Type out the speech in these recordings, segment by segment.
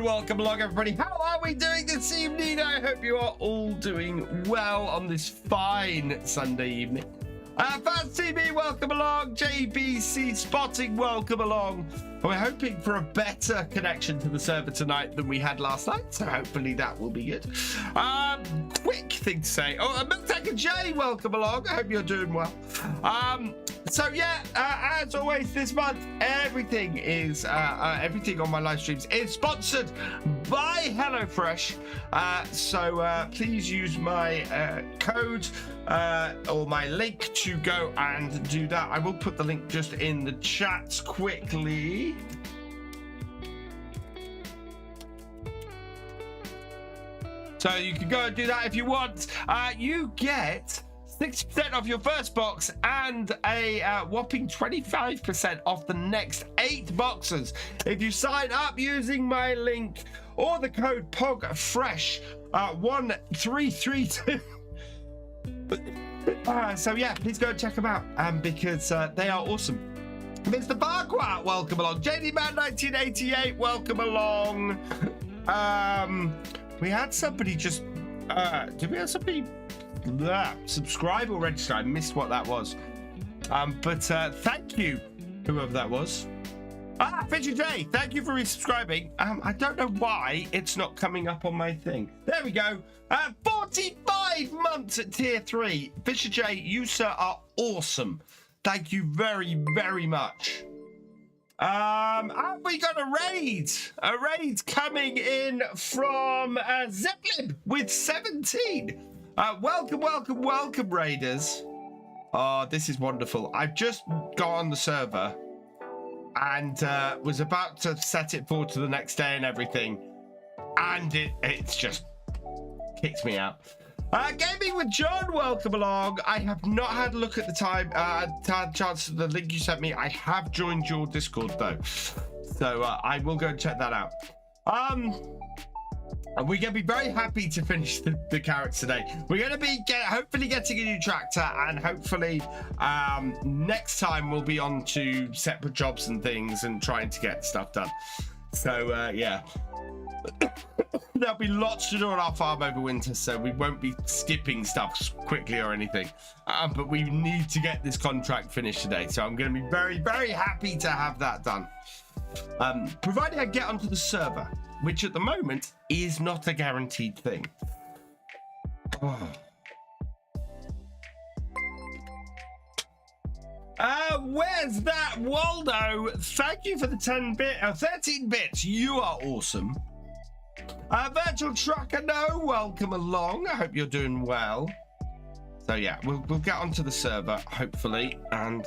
welcome along, everybody. How are we doing this evening? I hope you are all doing well on this fine Sunday evening. Fans TV, welcome along. JBC Spotting, welcome along. We're hoping for a better connection to the server tonight than we had last night, so hopefully that will be good. Quick thing to say. Oh, Milk J, welcome along. I hope you're doing well. So yeah, as always this month, everything is everything on my live streams is sponsored by HelloFresh. So please use my code or my link to go and do that. I will put the link just in the chat quickly. So you can go and do that if you want. You get 60% off your first box and a whopping 25% off the next 8 boxes if you sign up using my link or the code POGFRESH 1332. So yeah, please go and check them out because they are awesome. Mr. Barquat, welcome along. JD Man 1988, welcome along. We had somebody just did we have somebody subscribe or register? I missed what that was. But thank you, whoever that was. Thefisherj J, thank you for resubscribing. I don't know why it's not coming up on my thing. There we go. 45 months at tier 3. Thefisherj J, you sir are awesome. Thank you very, very much. And we got a raid. A raid coming in from Zeppelin with 17. Welcome, welcome, welcome, raiders. Oh, this is wonderful. I've just got on the server and was about to set it forward to the next day and everything, and it's just kicked me out. Gaming with John, welcome along. I have not had a look at the time, had chance to the link you sent me. I have joined your Discord though, so I will go and check that out. And we're going to be very happy to finish the carrots today. We're going to be hopefully getting a new tractor, and hopefully next time we'll be on to separate jobs and things and trying to get stuff done. So yeah, there'll be lots to do on our farm over winter, so we won't be skipping stuff quickly or anything. But we need to get this contract finished today, so I'm going to be very, very happy to have that done. Provided I get onto the server, which at the moment is not a guaranteed thing. Oh. Where's that Waldo? Thank you for the 13 bits. You are awesome. Virtual Trucker, no, welcome along. I hope you're doing well. So yeah, we'll get onto the server hopefully. And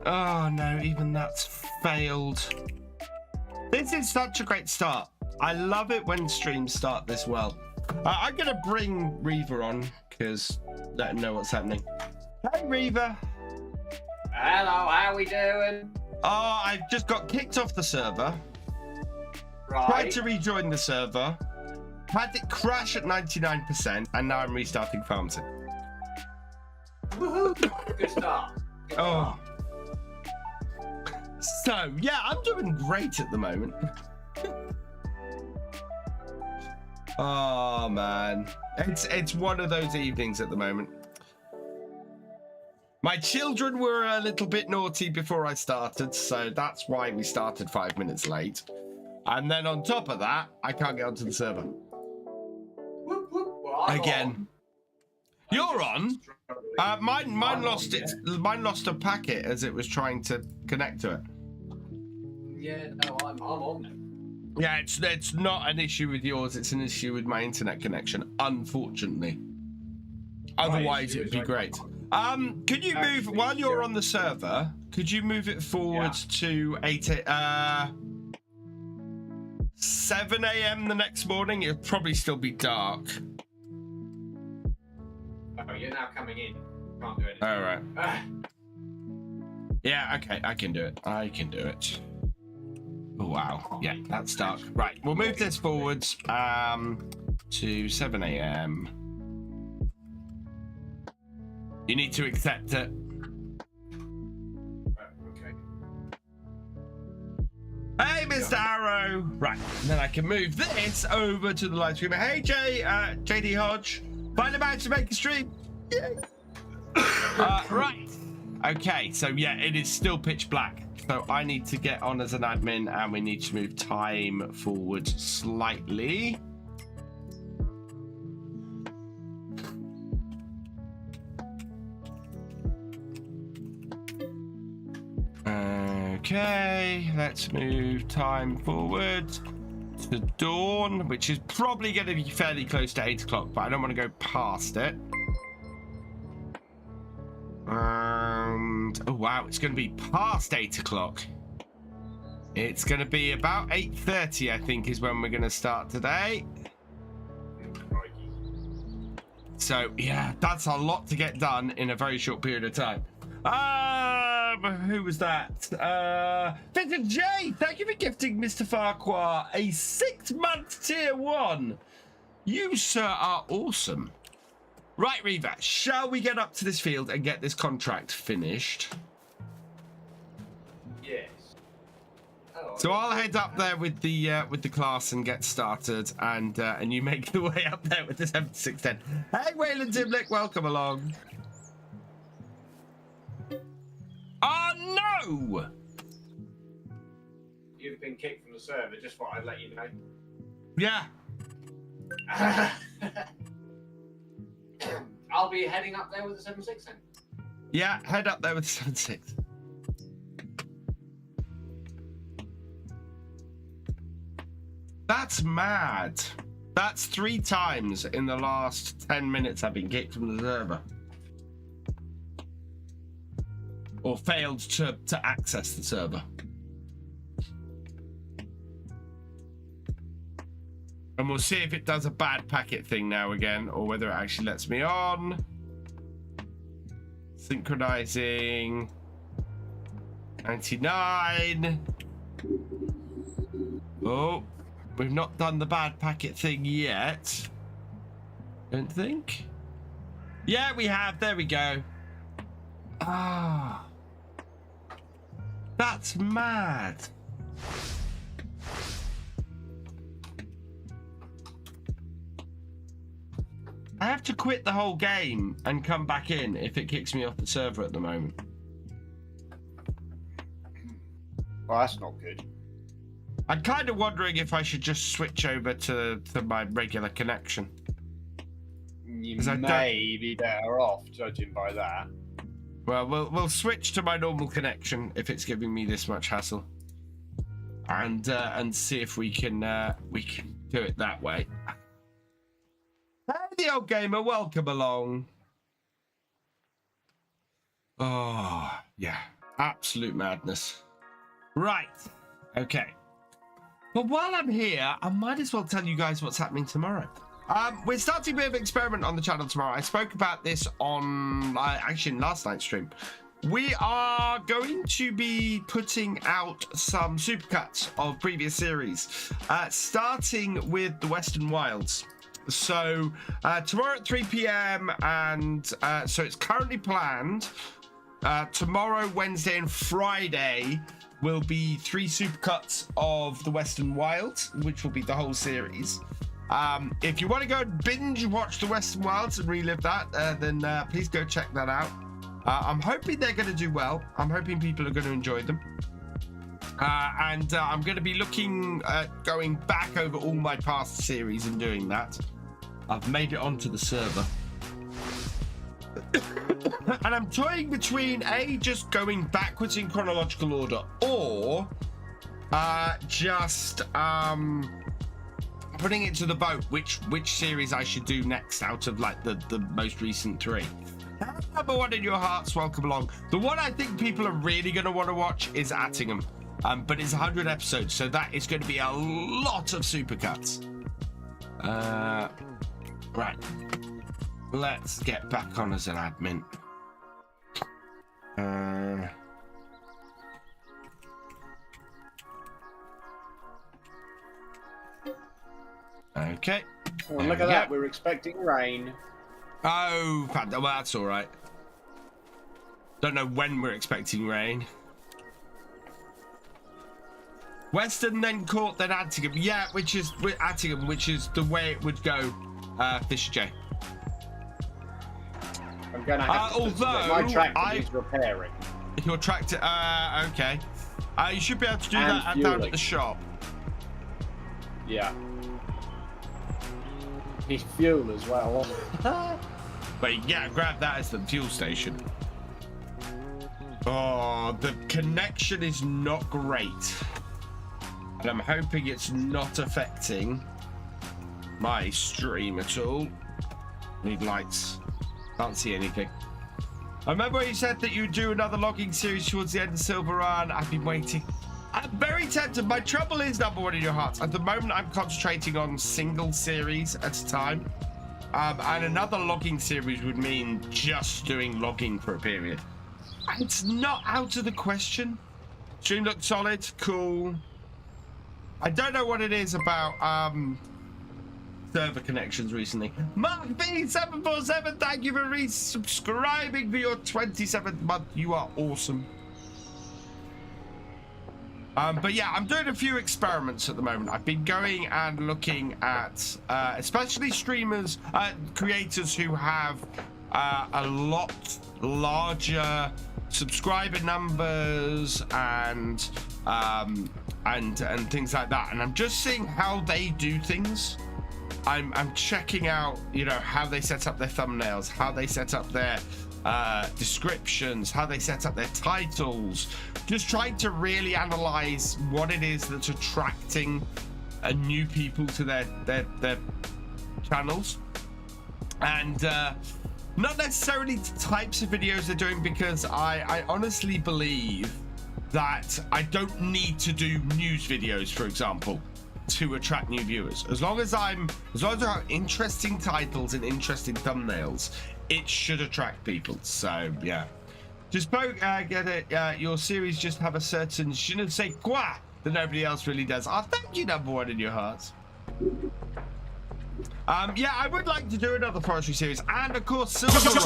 oh no, even that's failed. This is such a great start. I love it when streams start this well. I'm going to bring Reaver on because let him know what's happening. Hey, Reaver. Hello, how we doing? Oh, I've just got kicked off the server. Right. Tried to rejoin the server. Had it crash at 99%, and now I'm restarting FarmCatGR. Woohoo! Good start. Good oh. So, yeah, I'm doing great at the moment. Oh, man. It's one of those evenings at the moment. My children were a little bit naughty before I started, so that's why we started 5 minutes late. And then on top of that, I can't get onto the server. Whoop, whoop. Well, again. On. You're on? Mine lost it. Mine lost a packet as it was trying to connect to it. Yeah, no, I'm on. Yeah, it's not an issue with yours. It's an issue with my internet connection, unfortunately. Otherwise, it would be great. Could you move while you're on the server? Could you move it forward to 7 a.m. the next morning? It'll probably still be dark. Oh, you're now coming in. Can't do anything. All right. Yeah, okay, I can do it. I can do it. Oh, wow. Yeah, that's dark. Right, we'll move this forwards to 7 a.m. You need to accept it. Okay. Hey, Mr. last arrow. Right, and then I can move this over to the live streamer. Hey, JD Hodge. Find a man to make a stream. Yay. Right. Okay, so yeah, it is still pitch black. So I need to get on as an admin and we need to move time forward slightly. Okay, let's move time forward to dawn, which is probably going to be fairly close to 8 o'clock, but I don't want to go past it. And oh wow, it's going to be past 8 o'clock. It's going to be about 8:30, I think, is when we're going to start today. So yeah, that's a lot to get done in a very short period of time. Who was that? Thefisherj, thank you for gifting Mr. Farquhar a 6-month tier 1. You, sir, are awesome. Right, Reaver, shall we get up to this field and get this contract finished? Yes. Oh, So I'll head up there with the class and get started, and you make the way up there with the 7610. Hey, Wayland Dimlick, welcome along. Oh no! You've been kicked from the server. Just thought I'd let you know. Yeah. I'll be heading up there with the 7.6 then. Yeah, head up there with the 76. That's mad. That's 3 times in the last 10 minutes I've been kicked from the server. Or failed to access the server. And we'll see if it does a bad packet thing now again, or whether it actually lets me on. Synchronizing. 99. Oh, we've not done the bad packet thing yet. Don't think. Yeah, we have. There we go. Ah. That's mad. I have to quit the whole game and come back in if it kicks me off the server at the moment. Well, that's not good. I'm kind of wondering if I should just switch over to my regular connection. You may be better off, judging by that. Well, we'll switch to my normal connection if it's giving me this much hassle, and see if we can do it that way. Hey, the old gamer, welcome along. Oh yeah, absolute madness. Right, okay. But while I'm here, I might as well tell you guys what's happening tomorrow. We're starting a bit of an experiment on the channel tomorrow. I spoke about this on actually in last night's stream. We are going to be putting out some supercuts of previous series, starting with the Western Wilds. So tomorrow at 3 p.m. and so it's currently planned. Tomorrow, Wednesday, and Friday will be 3 supercuts of the Western Wilds, which will be the whole series. If you want to go and binge watch the Western Wilds and relive that, then please go check that out. I'm hoping they're going to do well. I'm hoping people are going to enjoy them. And I'm going to be looking at going back over all my past series and doing that. I've made it onto the server. And I'm toying between just going backwards in chronological order, or just putting it to the vote which series I should do next out of like the most recent 3. Number 1 in your hearts, welcome along. The one I think people are really going to want to watch is Attingham, but it's 100 episodes, so that is going to be a lot of supercuts. Right, let's get back on as an admin. Okay. Well, look at that. We're expecting rain. Oh, well, that's all right. Don't know when we're expecting rain. Western, then Court, then Antingham. Yeah, which is Antingham, which is the way it would go, Thefisherj. I'm going to have to although my tractor needs repairing. Your tractor, okay. You should be able to do that down at the shop. Yeah. Need fuel as well. But yeah, grab that as the fuel station. Oh, the connection is not great. And I'm hoping it's not affecting my stream at all. Need lights. Can't see anything. I remember when you said that you'd do another logging series towards the end of Silver Run. I've been waiting. I'm very tempted. My trouble is, number one in your hearts. At the moment, I'm concentrating on single series at a time. And another logging series would mean just doing logging for a period. It's not out of the question. Stream looks solid, cool. I don't know what it is about server connections recently. Mark B747, thank you for resubscribing for your 27th month. You are awesome. But yeah, I'm doing a few experiments at the moment. I've been going and looking at especially streamers, creators who have a lot larger subscriber numbers and things like that. And I'm just seeing how they do things. I'm checking out, you know, how they set up their thumbnails, how they set up their descriptions, how they set up their titles, just trying to really analyze what it is that's attracting new people to their channels, and not necessarily the types of videos they're doing, because I honestly believe that I don't need to do news videos, for example, to attract new viewers. As long as I have interesting titles and interesting thumbnails, it should attract people. So yeah, just get it. Your series just have a certain je ne sais quoi that nobody else really does. Oh, thank you, number one in your hearts. Yeah, I would like to do another forestry series, and of course Silver Run.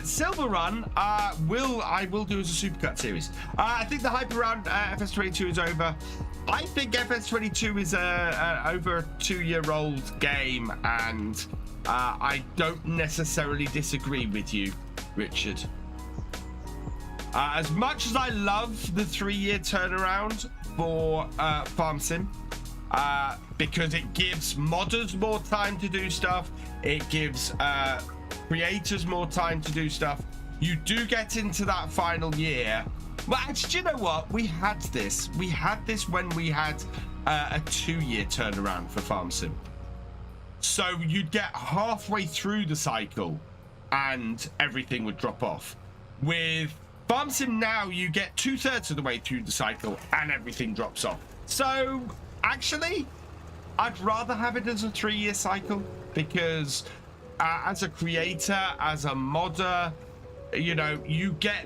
Silver Run I will do as a supercut series. I think the hype around FS22 is over. I think FS22 is over a 2-year-old game, and I don't necessarily disagree with you, Richard. As much as I love the 3-year turnaround for Farm Sim, because it gives modders more time to do stuff, it gives creators more time to do stuff, you do get into that final year. Well, actually, do you know what? We had this when we had a 2-year turnaround for Farm Sim. So you'd get halfway through the cycle and everything would drop off. With Farm Sim now, you get 2/3 of the way through the cycle and everything drops off. So actually, I'd rather have it as a 3-year cycle, because as a creator, as a modder, you know, you get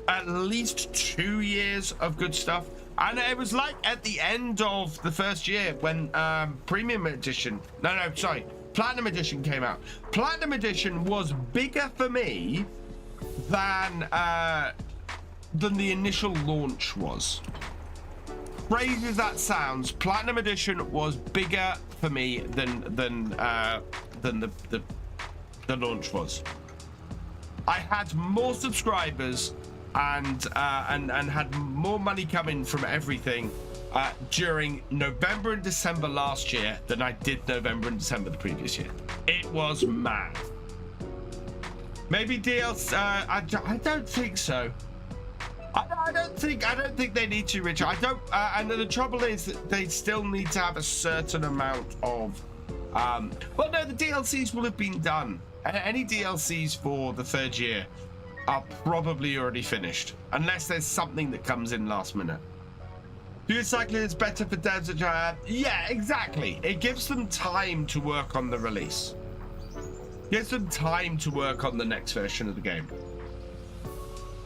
at least 2 years of good stuff. And it was like at the end of the first year when Platinum Edition came out. Platinum Edition was bigger for me than the initial launch was. Crazy as that sounds, Platinum Edition was bigger for me than the launch was. I had more subscribers and had more money coming from everything during November and December last year than I did November and December the previous year. It was mad. Maybe DLC. I don't think so. I don't think they need to, Richard. I don't. And the trouble is that they still need to have a certain amount of. Well, no, the DLCs will have been done. Any DLCs for the 3rd year are probably already finished, unless there's something that comes in last minute. Dual cycling is better for devs that yeah, exactly. It gives them time to work on the release. Gives them time to work on the next version of the game.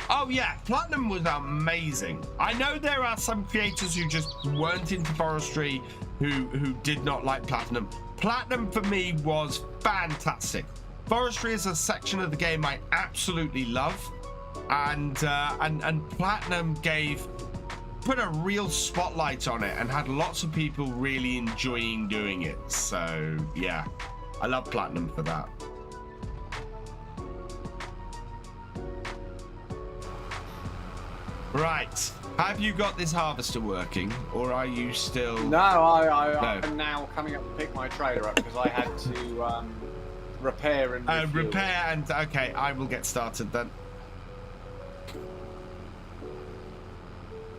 Oh yeah, Platinum was amazing. I know there are some creators who just weren't into forestry, who did not like Platinum. Platinum for me was fantastic. Forestry is a section of the game I absolutely love, and Platinum put a real spotlight on it and had lots of people really enjoying doing it. So yeah, I love Platinum for that. Right, have you got this harvester working, or are you still? No, I'm now coming up to pick my trailer up because I had to repair and refuel. Repair and okay, I will get started then.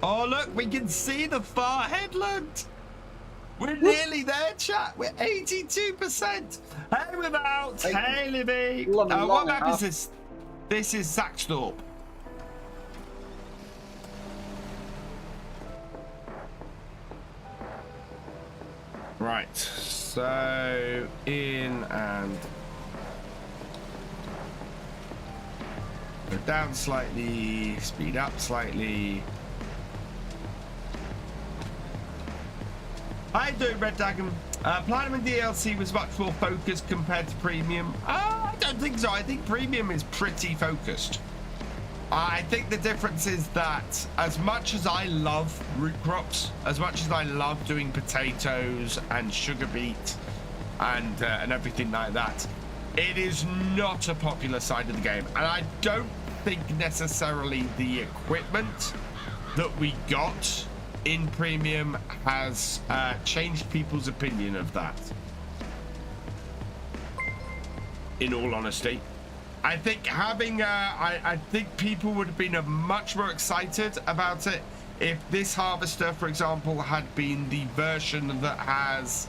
Oh look, we can see the far headland. We're nearly there, chat. We're 82%. Hey, without. Hey, Libby. What map is this? This is Saxthorpe. Right, so in and go down slightly, speed up slightly. How you doing, Red Dragon? Platinum DLC was much more focused compared to Premium. I don't think so. I think Premium is pretty focused. I think the difference is that as much as I love root crops, as much as I love doing potatoes and sugar beet and everything like that, it is not a popular side of the game. And I don't think necessarily the equipment that we got in Premium has changed people's opinion of that. In all honesty, I think having I think people would have been much more excited about it if this harvester, for example, had been the version that has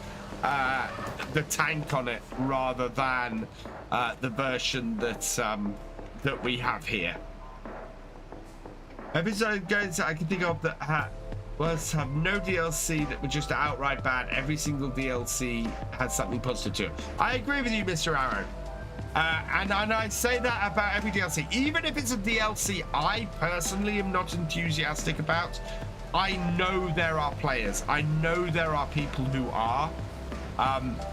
the tank on it rather than the version that we have here. Episode goes I can think of that have no DLC that were just outright bad. Every single DLC has something positive to it. I agree with you, Mr. Arrow. And I say that about every DLC. Even if it's a DLC I personally am not enthusiastic about, I know there are players. I know there are people who are.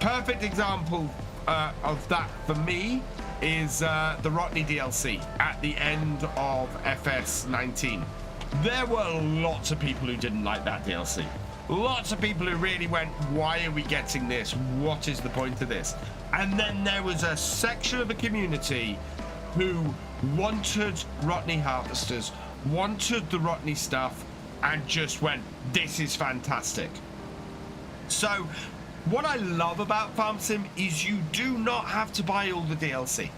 Perfect example of that for me is the Rotney DLC at the end of FS19. There were lots of people who didn't like that DLC. Lots of people who really went, why are we getting this? What is the point of this? And then there was a section of the community who wanted Rotney harvesters, wanted the Rotney stuff, and just went, this is fantastic. So what I love about Farm Sim is you do not have to buy all the DLC.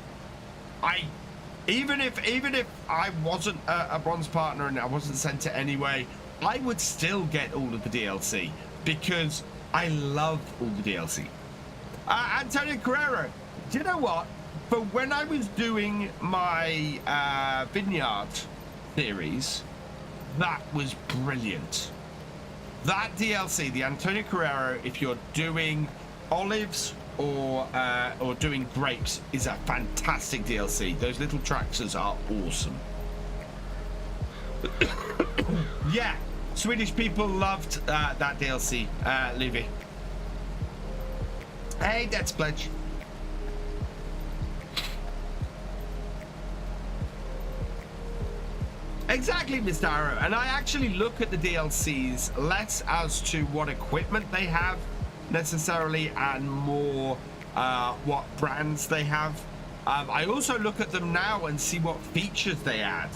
Even if I wasn't a bronze partner and I wasn't sent it anyway, I would still get all of the DLC because I love all the DLC. Antonio Carrero, do you know what? For when I was doing my vineyard series, that was brilliant. That DLC, the Antonio Carrero, if you're doing olives or doing grapes, is a fantastic DLC. Those little tractors are awesome. Yeah, Swedish people loved that DLC, Livy. Hey, Death's Pledge. Exactly, Mr. Arrow. And I actually look at the DLCs less as to what equipment they have necessarily and more what brands they have. I also look at them now and see what features they add,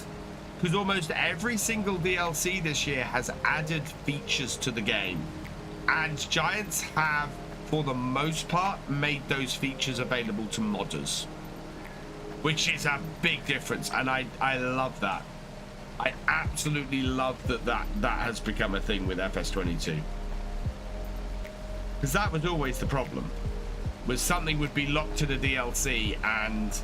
because almost every single DLC this year has added features to the game, and Giants have, for the most part, made those features available to modders, which is a big difference, and I love that. I absolutely love that has become a thing with FS22. Because that was always the problem, was something would be locked to the DLC and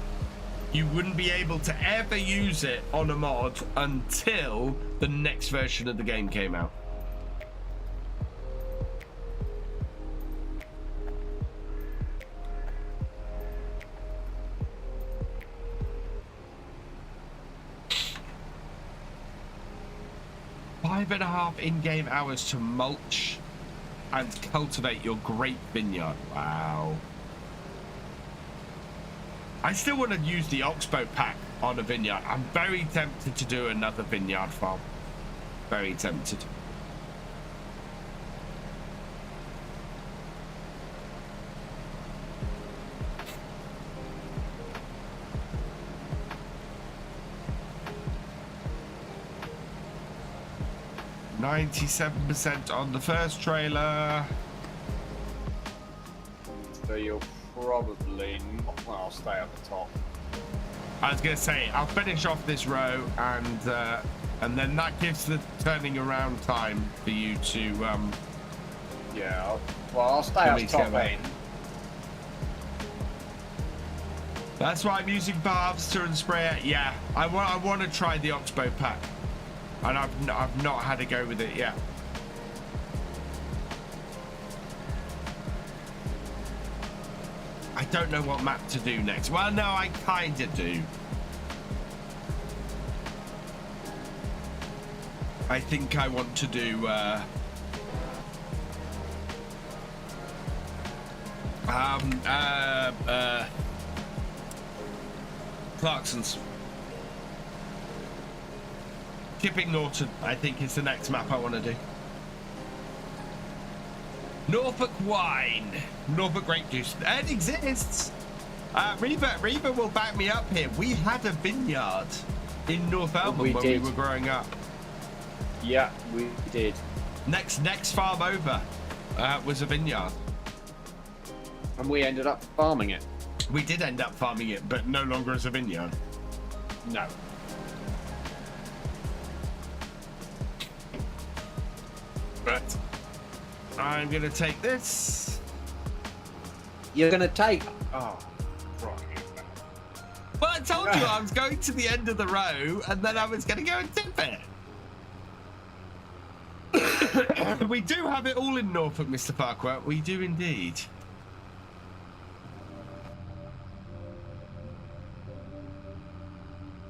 you wouldn't be able to ever use it on a mod until the next version of the game came out. .5.5 in-game hours to mulch and cultivate your grape vineyard. Wow. I still want to use the Oxbo Pack on a vineyard. I'm very tempted to do another vineyard farm. Very tempted. %97% on the first trailer. So you'll probably well, I'll stay at the top. I was gonna say I'll finish off this row and then that gives the turning around time for you to yeah. I'll stay at the top end. That's why I'm using harvester and sprayer. Yeah, I want to try the Oxbo Pack, and I've not had a go with it yet. I don't know what map to do next. Well, no, I kind of do. I think I want to do Clarkson's. Kipping Norton, I think, is the next map I want to do. Norfolk wine, Norfolk grape juice. It exists. Reba will back me up here. We had a vineyard in North Elmham when we were growing up. Yeah, we did. Next farm over was a vineyard. And we ended up farming it. We did end up farming it, but no longer as a vineyard. No. But I'm gonna take this. You're gonna take. Oh, crikey. Well, I told you I was going to the end of the row, and then I was gonna go and tip it. We do have it all in Norfolk, Mr. Farquhar. We do indeed.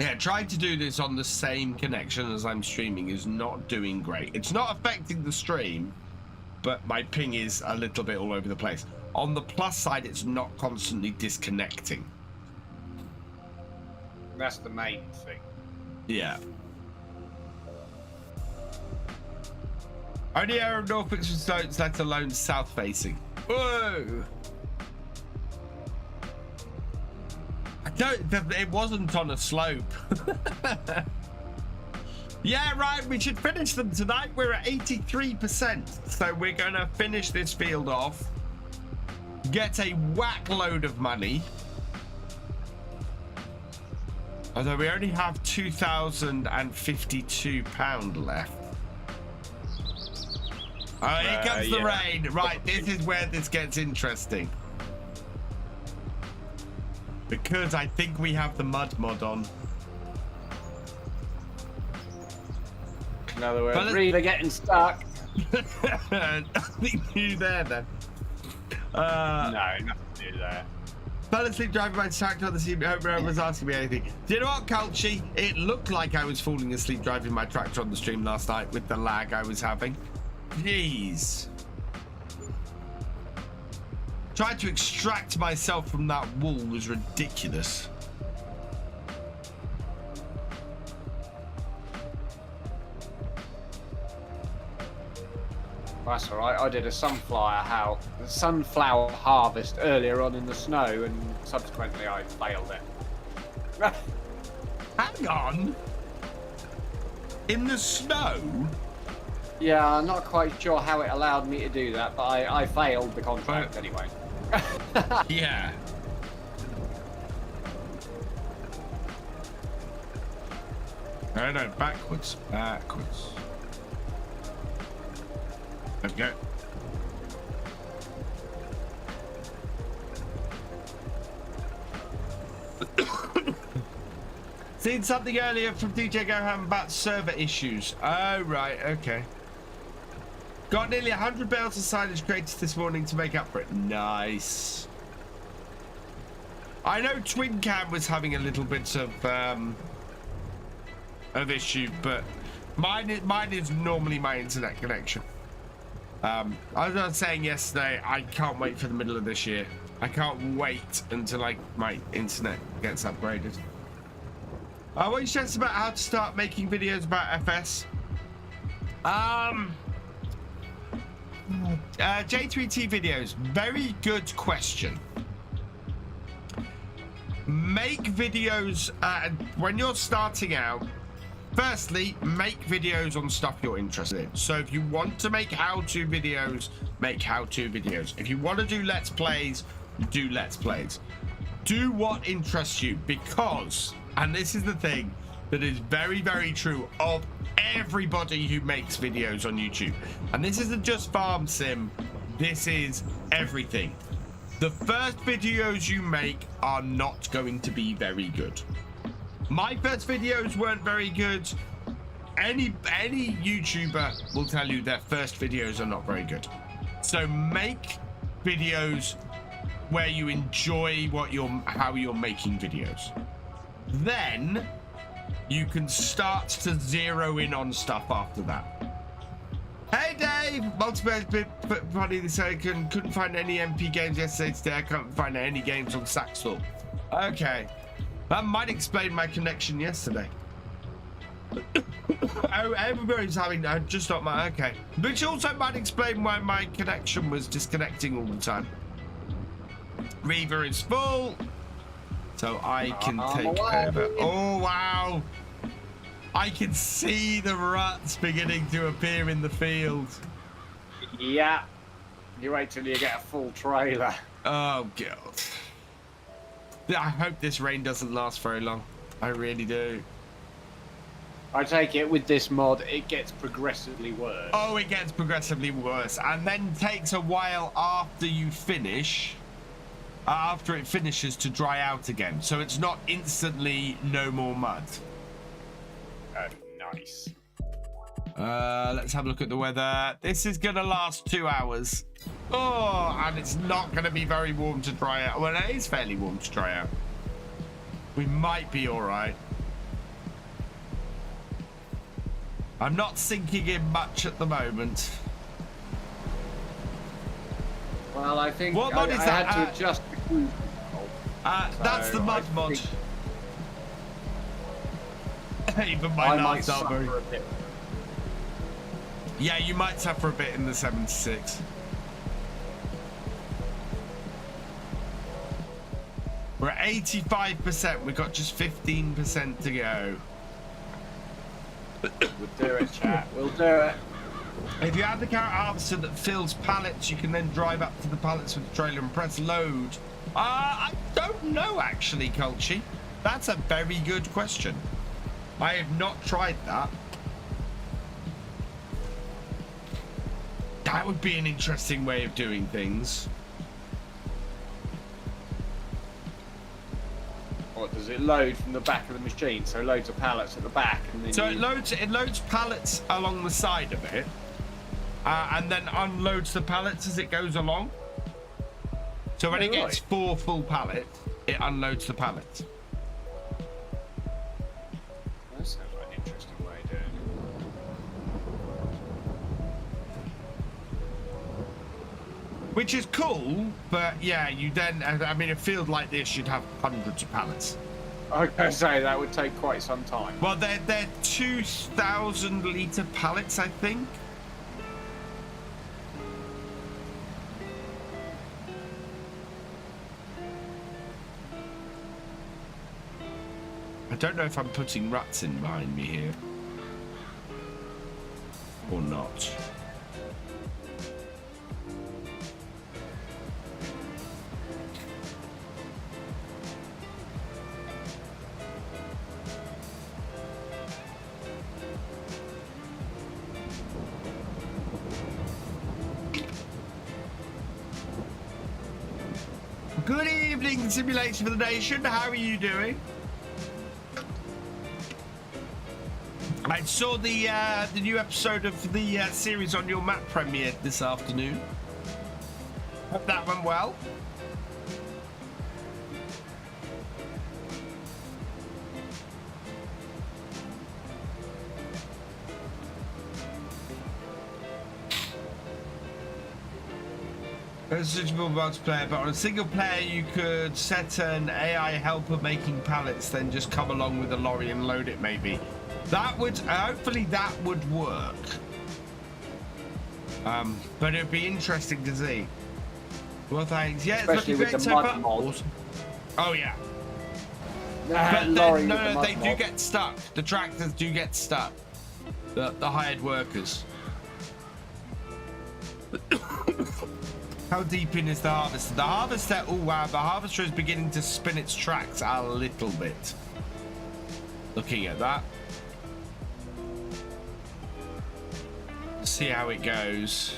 Yeah, trying to do this on the same connection as I'm streaming is not doing great. It's not affecting the stream, but my ping is a little bit all over the place. On the plus side, it's not constantly disconnecting. That's the main thing. Yeah. Only area of Norfolk slopes, let alone south facing. Whoa! It wasn't on a slope. Yeah, right, we should finish them tonight. We're at 83%. So we're going to finish this field off, get a whack load of money. Although we only have £2,052 left. Oh, here comes the rain. Right, this is where this gets interesting. Because I think we have the mud mod on. In other words, really getting stuck. Nothing new there then. No, nothing new there. Fell asleep driving my tractor on the scene. Hope no one was asking me anything. Do you know what, Culchy? It looked like I was falling asleep driving my tractor on the stream last night with the lag I was having. Jeez. Trying to extract myself from that wall was ridiculous. That's all right. I did a sunflower harvest earlier on in the snow, and subsequently I failed it. Hang on. In the snow? Yeah, I'm not quite sure how it allowed me to do that, but I failed the contract anyway. Yeah. No, backwards. There we go. Seen something earlier from DJ Goham about server issues. Oh, right, okay. Got nearly 100 bales of silage crates this morning to make up for it. Nice. I know Twin Cam was having a little bit of issue, but mine is normally my internet connection. I was saying yesterday, I can't wait for the middle of this year. I can't wait until like my internet gets upgraded. What are you stressed about how to start making videos about FS? J3T videos, very good question. Make videos when you're starting out. Firstly, make videos on stuff you're interested in. So if you want to make how-to videos, make how-to videos. If you want to do Let's Plays, do Let's Plays. Do what interests you, because, and this is the thing that is very, very true of everybody who makes videos on YouTube. And this isn't just farm sim, this is everything. The first videos you make are not going to be very good. My first videos weren't very good. Any YouTuber will tell you their first videos are not very good. So make videos where you enjoy how you're making videos. Then you can start to zero in on stuff after that. Hey Dave, multiplayer bit funny this second. Couldn't find any MP games yesterday. Today I can't find any games on Saxthorpe. Okay, that might explain my connection yesterday. Oh, everybody's having just not my okay, which also might explain why my connection was disconnecting all the time. Reaver is full, so I can take over. Oh wow, I can see the ruts beginning to appear in the field. Yeah, you wait till you get a full trailer. Oh god, I hope this rain doesn't last very long. I really do. I take it with this mod, it gets progressively worse. Oh, it gets progressively worse, and then takes a while after you finish. After it finishes to dry out again, so it's not instantly no more mud. Oh, nice. Let's have a look at the weather. This is gonna last 2 hours. Oh, and it's not gonna be very warm to dry out. Well, it is fairly warm to dry out. We might be all right. I'm not sinking in much at the moment. Well, I think what mod is that? I had to adjust the cruise control. That's the mud mod. Even my knobs are very... Yeah, you might suffer a bit in the 76. We're at 85%. We've got just 15% to go. We'll do it, chat. We'll do it. If you have the carrot harvester that fills pallets, you can then drive up to the pallets with the trailer and press load. I don't know, actually, Culchy. That's a very good question. I have not tried that. That would be an interesting way of doing things. What, does it load from the back of the machine? So loads of pallets at the back, and then so it loads pallets along the side of it, and then unloads the pallets as it goes along. So when it gets 4 full pallets, it unloads the pallets. That sounds like an interesting way of doing it. Which is cool, but yeah, you then, I mean, a field like this, you'd have hundreds of pallets. I was going to say, that would take quite some time. Well, they're 2,000 litre pallets, I think. I don't know if I'm putting ruts in behind me here. Or not. Good evening, Simulation for the Nation. How are you doing? I saw the new episode of the series on your map premiere this afternoon. Hope that went well. It's suitable multiplayer, but on a single player you could set an AI helper making pallets, then just come along with a lorry and load it. Maybe that would hopefully that would work. But it'd be interesting to see. Well, thanks. Yeah, especially with the mud mod. Awesome. Oh yeah. But no, they do get stuck. The tractors do get stuck. The hired workers. How deep in is the harvester? The harvester, oh wow, the harvester is beginning to spin its tracks a little bit. Looking at that. See how it goes.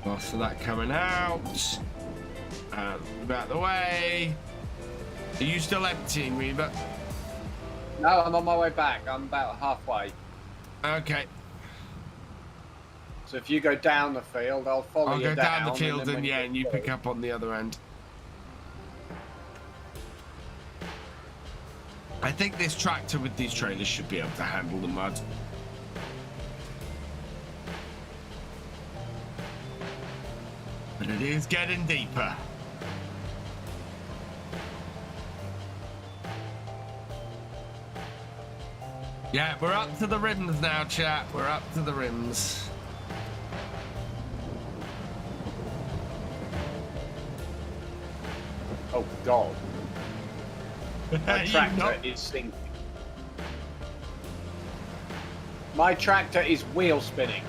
Most of that coming out. Out the way. Are you still emptying, Reaver? No, I'm on my way back. I'm about halfway. Okay. So if you go down the field, I'll follow you down. I'll go down the field and you pick up on the other end. I think this tractor with these trailers should be able to handle the mud. But it is getting deeper. Yeah, we're up to the rims now, chat. We're up to the rims. Oh, God. My tractor is sinking. My tractor is wheel spinning.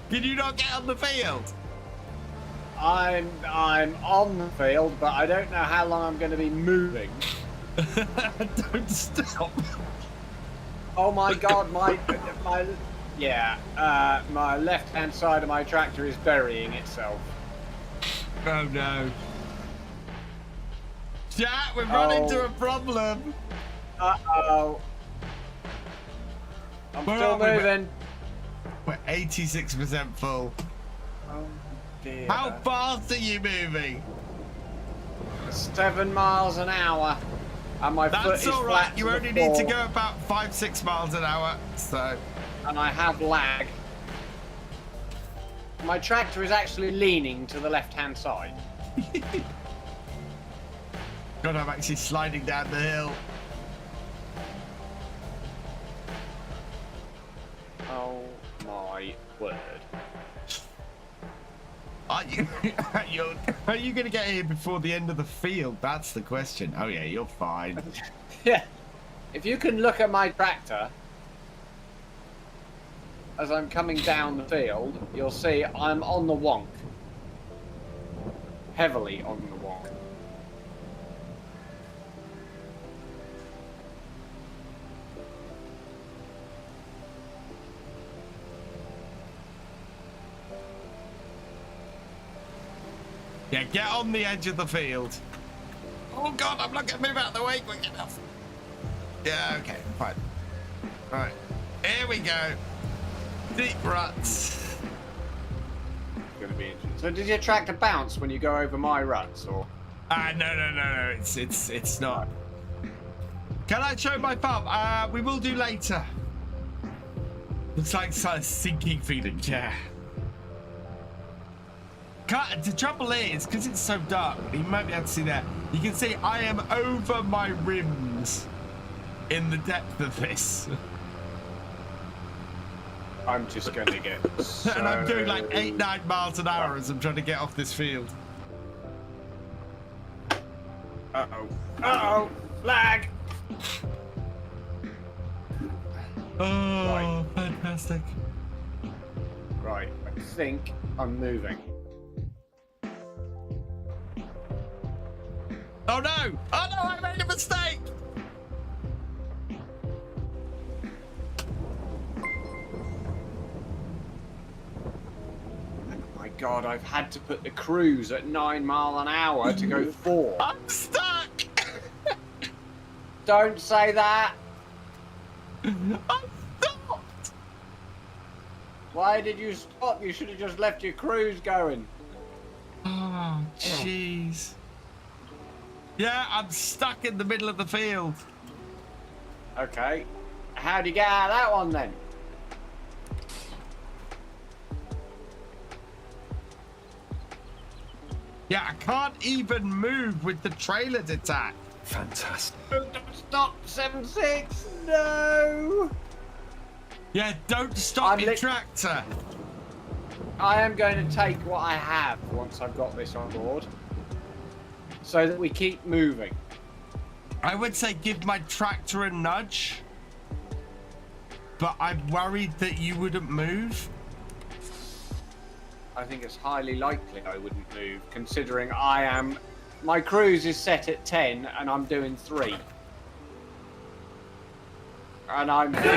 Can you not get on the field? I'm on the field, but I don't know how long I'm going to be moving. Don't stop. Oh my God, my left-hand side of my tractor is burying itself. Oh no. Chat, we've run into a problem. Uh-oh. I'm still moving. We're 86% full. Oh dear. How fast are you moving? 7 miles an hour. And my foot is all right. flat You to only the need to floor, go about 5-6 miles an hour. So. And I have lag. My tractor is actually leaning to the left-hand side. God, I'm actually sliding down the hill. Oh my word. Are you going to get here before the end of the field? That's the question. Oh yeah, you're fine. Yeah. If you can look at my tractor as I'm coming down the field, you'll see I'm on the wonk. Heavily on the wonk. Yeah, get on the edge of the field. Oh God, I'm not going to move out of the way quick enough. Yeah, okay, fine. Right, here we go. Deep ruts. Going to be interesting. So did your tractor bounce when you go over my ruts, or? No. It's not. Can I show my farm? We will do later. Looks like a sinking feeling. Yeah. The trouble is, because it's so dark, you might be able to see that. You can see I am over my rims in the depth of this. I'm just going to get so... And I'm doing like 8-9 miles an hour as I'm trying to get off this field. Uh-oh. Uh-oh! Lag! Oh, Right. Fantastic. Right, I think I'm moving. Oh no! Oh no, I made a mistake! Oh my God, I've had to put the cruise at 9 miles an hour to go 4. I'm stuck! Don't say that! I'm stopped! Why did you stop? You should have just left your cruise going. Oh, jeez. Yeah, I'm stuck in the middle of the field. Okay. How do you get out of that one then? Yeah, I can't even move with the trailer detached. Fantastic. Don't stop, 7-6. No. Yeah, don't stop your tractor. I am going to take what I have once I've got this on board, so that we keep moving. I would say give my tractor a nudge, but I'm worried that you wouldn't move. I think it's highly likely I wouldn't move, considering my cruise is set at 10 and I'm doing 3. And I'm 50% full.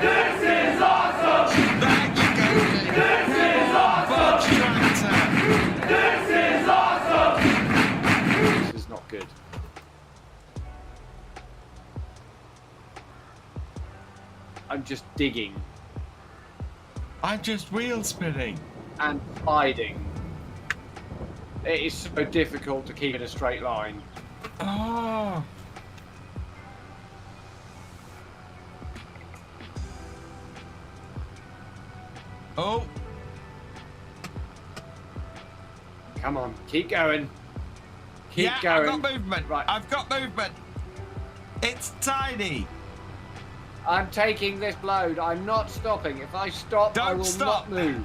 This is awesome! There you go, Jake. This is awesome! Tractor. This is awesome! This is not good. I'm just digging I'm just wheel spinning. and sliding. It is so difficult to keep in a straight line. Oh. Oh. Come on, keep going. Keep Yeah, going. I've got movement. Right. I've got movement. It's tiny. I'm taking this load. I'm not stopping. If I stop, I Don't will stop. not move.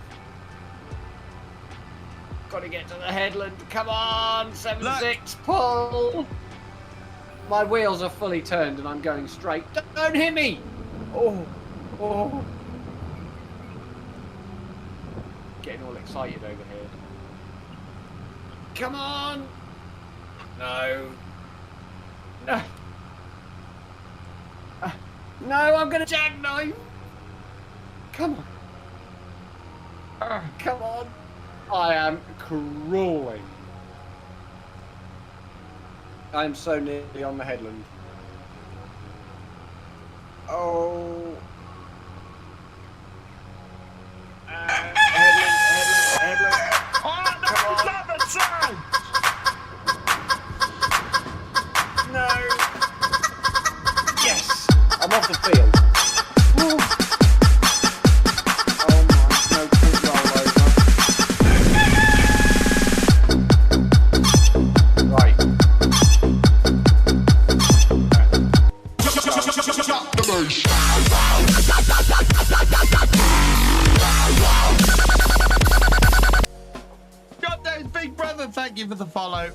Got to get to the headland. Come on, 7-6, pull. My wheels are fully turned and I'm going straight. Don't hit me. Oh. Getting all excited over here. Come on. No. No, I'm gonna jackknife. Come on. Come on. I am crawling. I'm so nearly on the headland. Oh. Headland. Oh, no, not the time. No. Yes. I'm off the field. Woo. Oh my, no, good roll over. Right. God knows, big brother, thank you for the follow.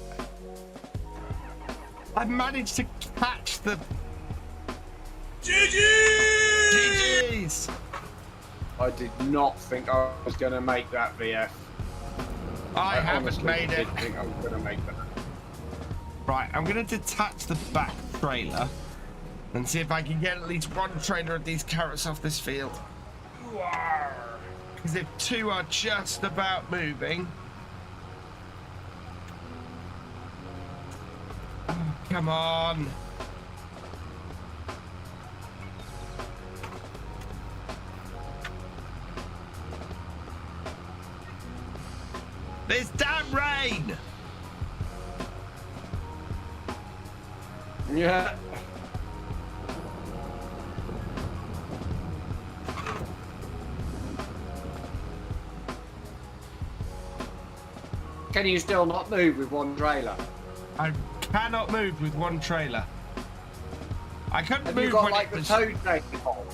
I've managed to catch the GG's. I did not think I was going to make that VF. I haven't honestly made it. didn't think I was going to make that. Right, I'm going to detach the back trailer and see if I can get at least one trailer of these carrots off this field. Because if two are just about moving. Oh, come on. This damn rain! Yeah. Can you still not move with one trailer? I cannot move with one trailer. I couldn't Have move you got when like it the was... tow trailer on?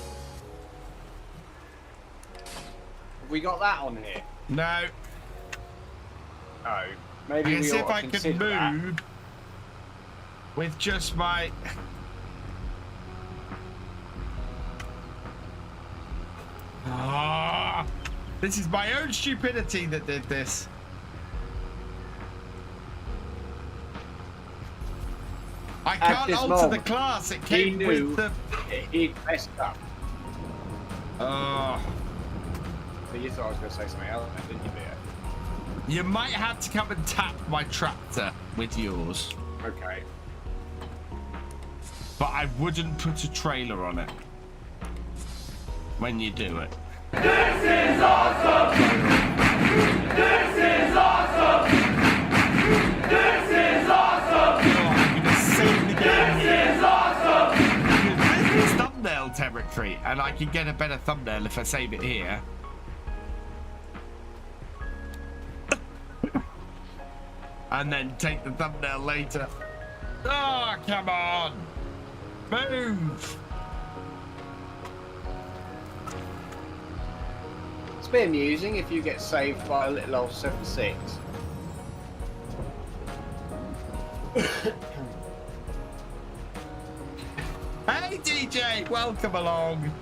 Have we got that on here? No. No. I Maybe can we see ought if to I can consider that. move with just my... Ah, this is my own stupidity that did this. I At can't this alter the moment, class. It he came knew with the... he messed up. Oh, So you thought I was going to say something else, didn't you, Beer? you might have to come and tap my tractor with yours, Okay. but I wouldn't put a trailer on it when you do it. This is awesome! This is awesome! This is awesome! I'm gonna save the game This here. is awesome! Because this is thumbnail territory, and I can get a better thumbnail if I save it here. And then take the thumbnail later. Oh, come on! Move! It's a bit amusing if you get saved by a little old 7.6. Hey DJ, welcome along.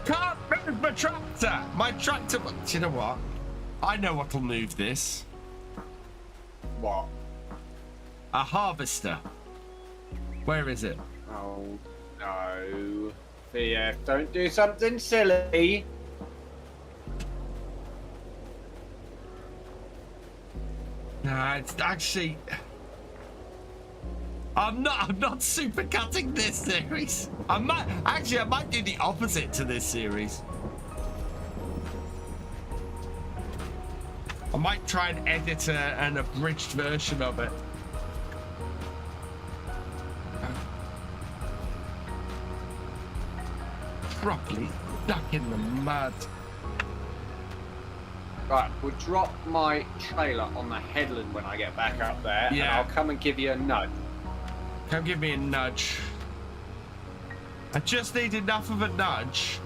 Can't move my tractor. My tractor. Do you know what? I know what'll move this. What? A harvester. Where is it? Oh no. VF, don't do something silly. No, it's actually. I'm not super cutting this series. I might do the opposite to this series. I might try and edit an abridged version of it. Properly stuck in the mud. Right, we'll drop my trailer on the headland when I get back up there, and Yeah. I'll come and give you a nudge. Come give me a nudge. I just need enough of a nudge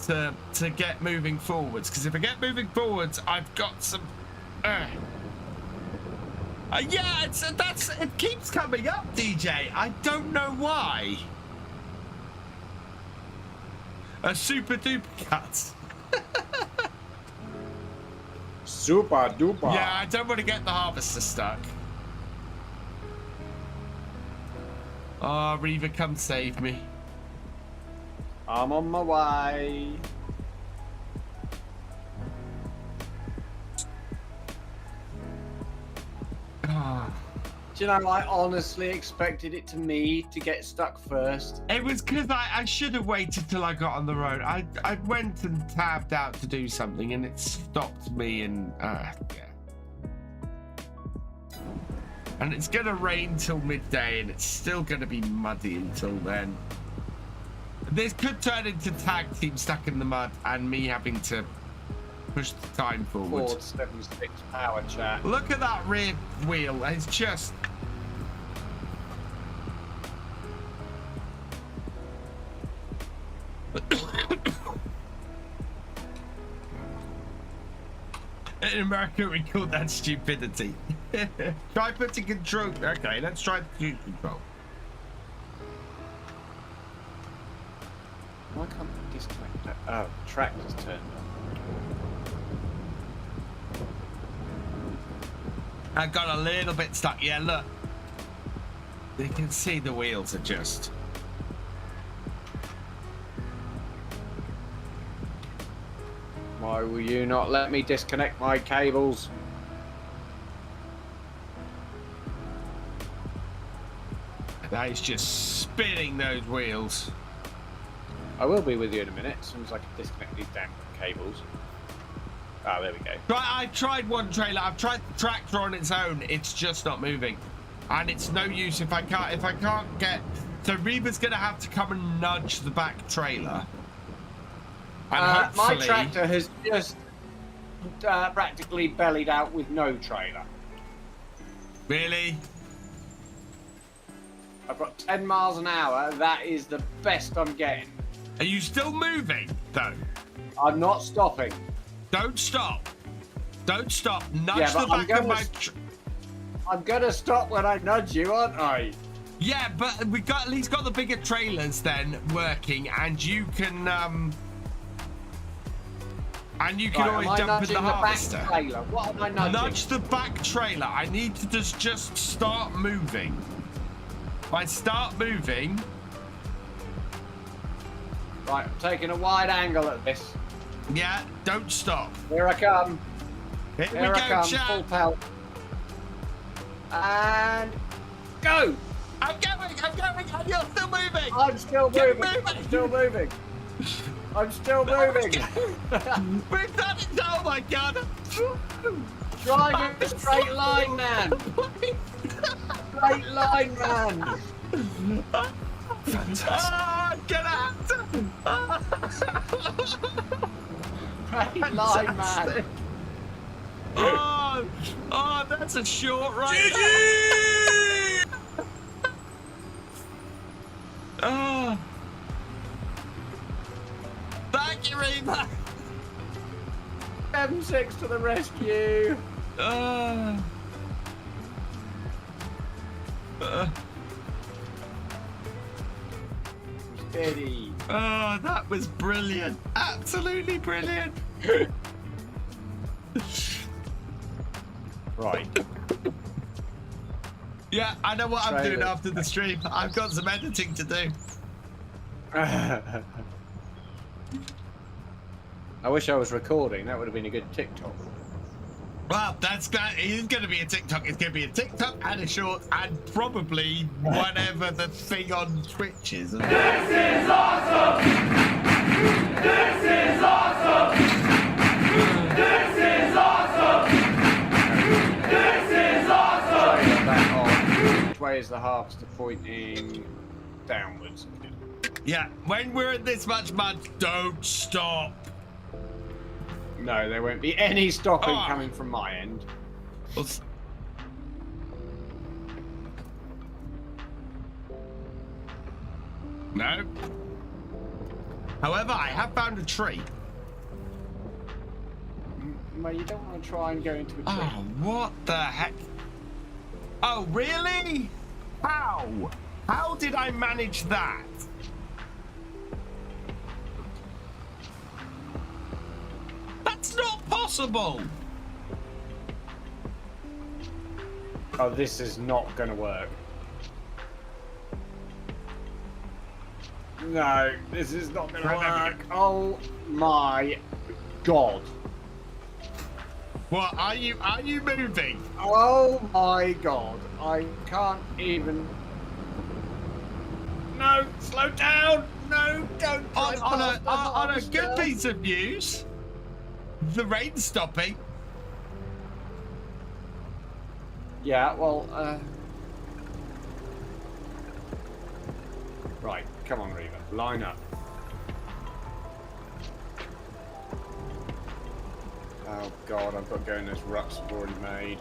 to get moving forwards. Because if I get moving forwards, I've got some. Yeah, it keeps coming up, DJ. I don't know why. A super duper cut. Super duper. Yeah, I don't want to get the harvester stuck. Oh, Reaver, come save me. I'm on my way. Ah. Do you know, I honestly expected it to me to get stuck first. It was because I should have waited till I got on the road. I went and tabbed out to do something and it stopped me and yeah. And it's gonna rain till midday and it's still gonna be muddy until then. This could turn into tag team stuck in the mud and me having to push the time forward. Ford 7.6 power chat. Look at that rear wheel. It's just. In America, we call that stupidity. Try putting control. Okay, let's try cruise control. Why can't I disconnect that? Oh, tractor's turned on. I got a little bit stuck. Yeah, look. You can see the wheels adjust. Why will you not let me disconnect my cables? That is just spinning those wheels. I will be with you in a minute, as soon as I can disconnect these damn cables. Ah, there we go. I tried one trailer. I've tried the tractor on its own. It's just not moving, and it's no use if I can't get. So Reba's gonna have to come and nudge the back trailer. And My hopefully, tractor has just practically bellied out with no trailer. really. I've got 10 miles an hour. That is the best I'm getting. Are you still moving though? I'm not stopping. Don't stop. Don't stop. Nudge Yeah, the but I'm back of gonna my. I'm gonna stop when I nudge you, aren't I? Yeah, but we got at least got the bigger trailers then working, and you can Right, always am I dump in nudging the the harvester. back trailer? What am I nudging? Nudge the back trailer. I need to just start moving. If I start moving. Right, I'm taking a wide angle at this. Yeah, don't stop. Here I come. Here we Here I go, come, chat. full pelt. And go! I'm going, and you're still moving. I'm still Keep moving. moving. I'm still moving. I'm still moving. We've done it! Oh my god! Drive in a straight line, man. Straight line, man. Fantastic. Oh, get out! Straight line, man. Oh, that's a short ride. Oh. Thank you, Reaper. 7-6 to the rescue. Steady. Oh, that was brilliant. Absolutely brilliant. Right. Yeah, I know what I'm doing Trailer. after the stream. I've got some editing to do. I wish I was recording. That would have been a good TikTok. Well, it is going to be a TikTok. It's going to be a TikTok and a short and probably whatever the thing on Twitch is. This is awesome! This is awesome! This is awesome! This is awesome! Trailer back on. Which way is the harvester pointing? Downwards. Yeah, when we're in this much mud, don't stop. No, there won't be any stopping Oh. coming from my end. No. However, I have found a tree. Well, you don't want to try and go into a tree. Oh, what the heck? Oh, really? How? How did I manage that? That's not possible. Oh, this is not going to work. No, this is not going to Right, there we work. Oh my god. What are you moving? Oh my god. I can't even. No, slow down. No, don't. drive On past the a good harvester. piece of news, the rain's stopping. Yeah, well, right, come on, Reaver, line up. Oh god, I've got to go in those ruts I've already made.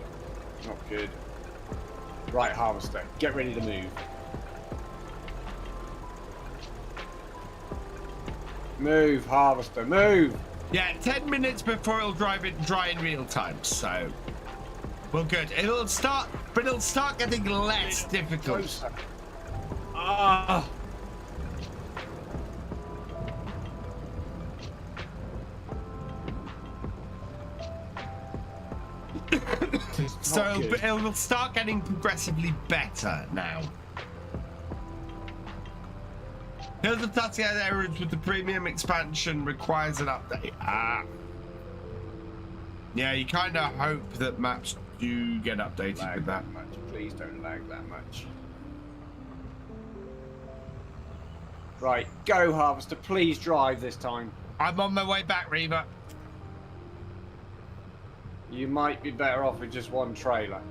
Not good. Right, harvester, get ready to move. Move, harvester, move! Yeah, 10 minutes before it'll dry in real time, so well, good. It'll start getting less difficult. Closer. Ah! So Not good. it'll start getting progressively better now. Here's the Tazoslo errors with the premium expansion requires an update. Yeah, you kind of hope that maps do get updated Lag with that. that much. Please don't lag that much. Right, go, harvester. Please drive this time. I'm on my way back, Reaver. You might be better off with just one trailer.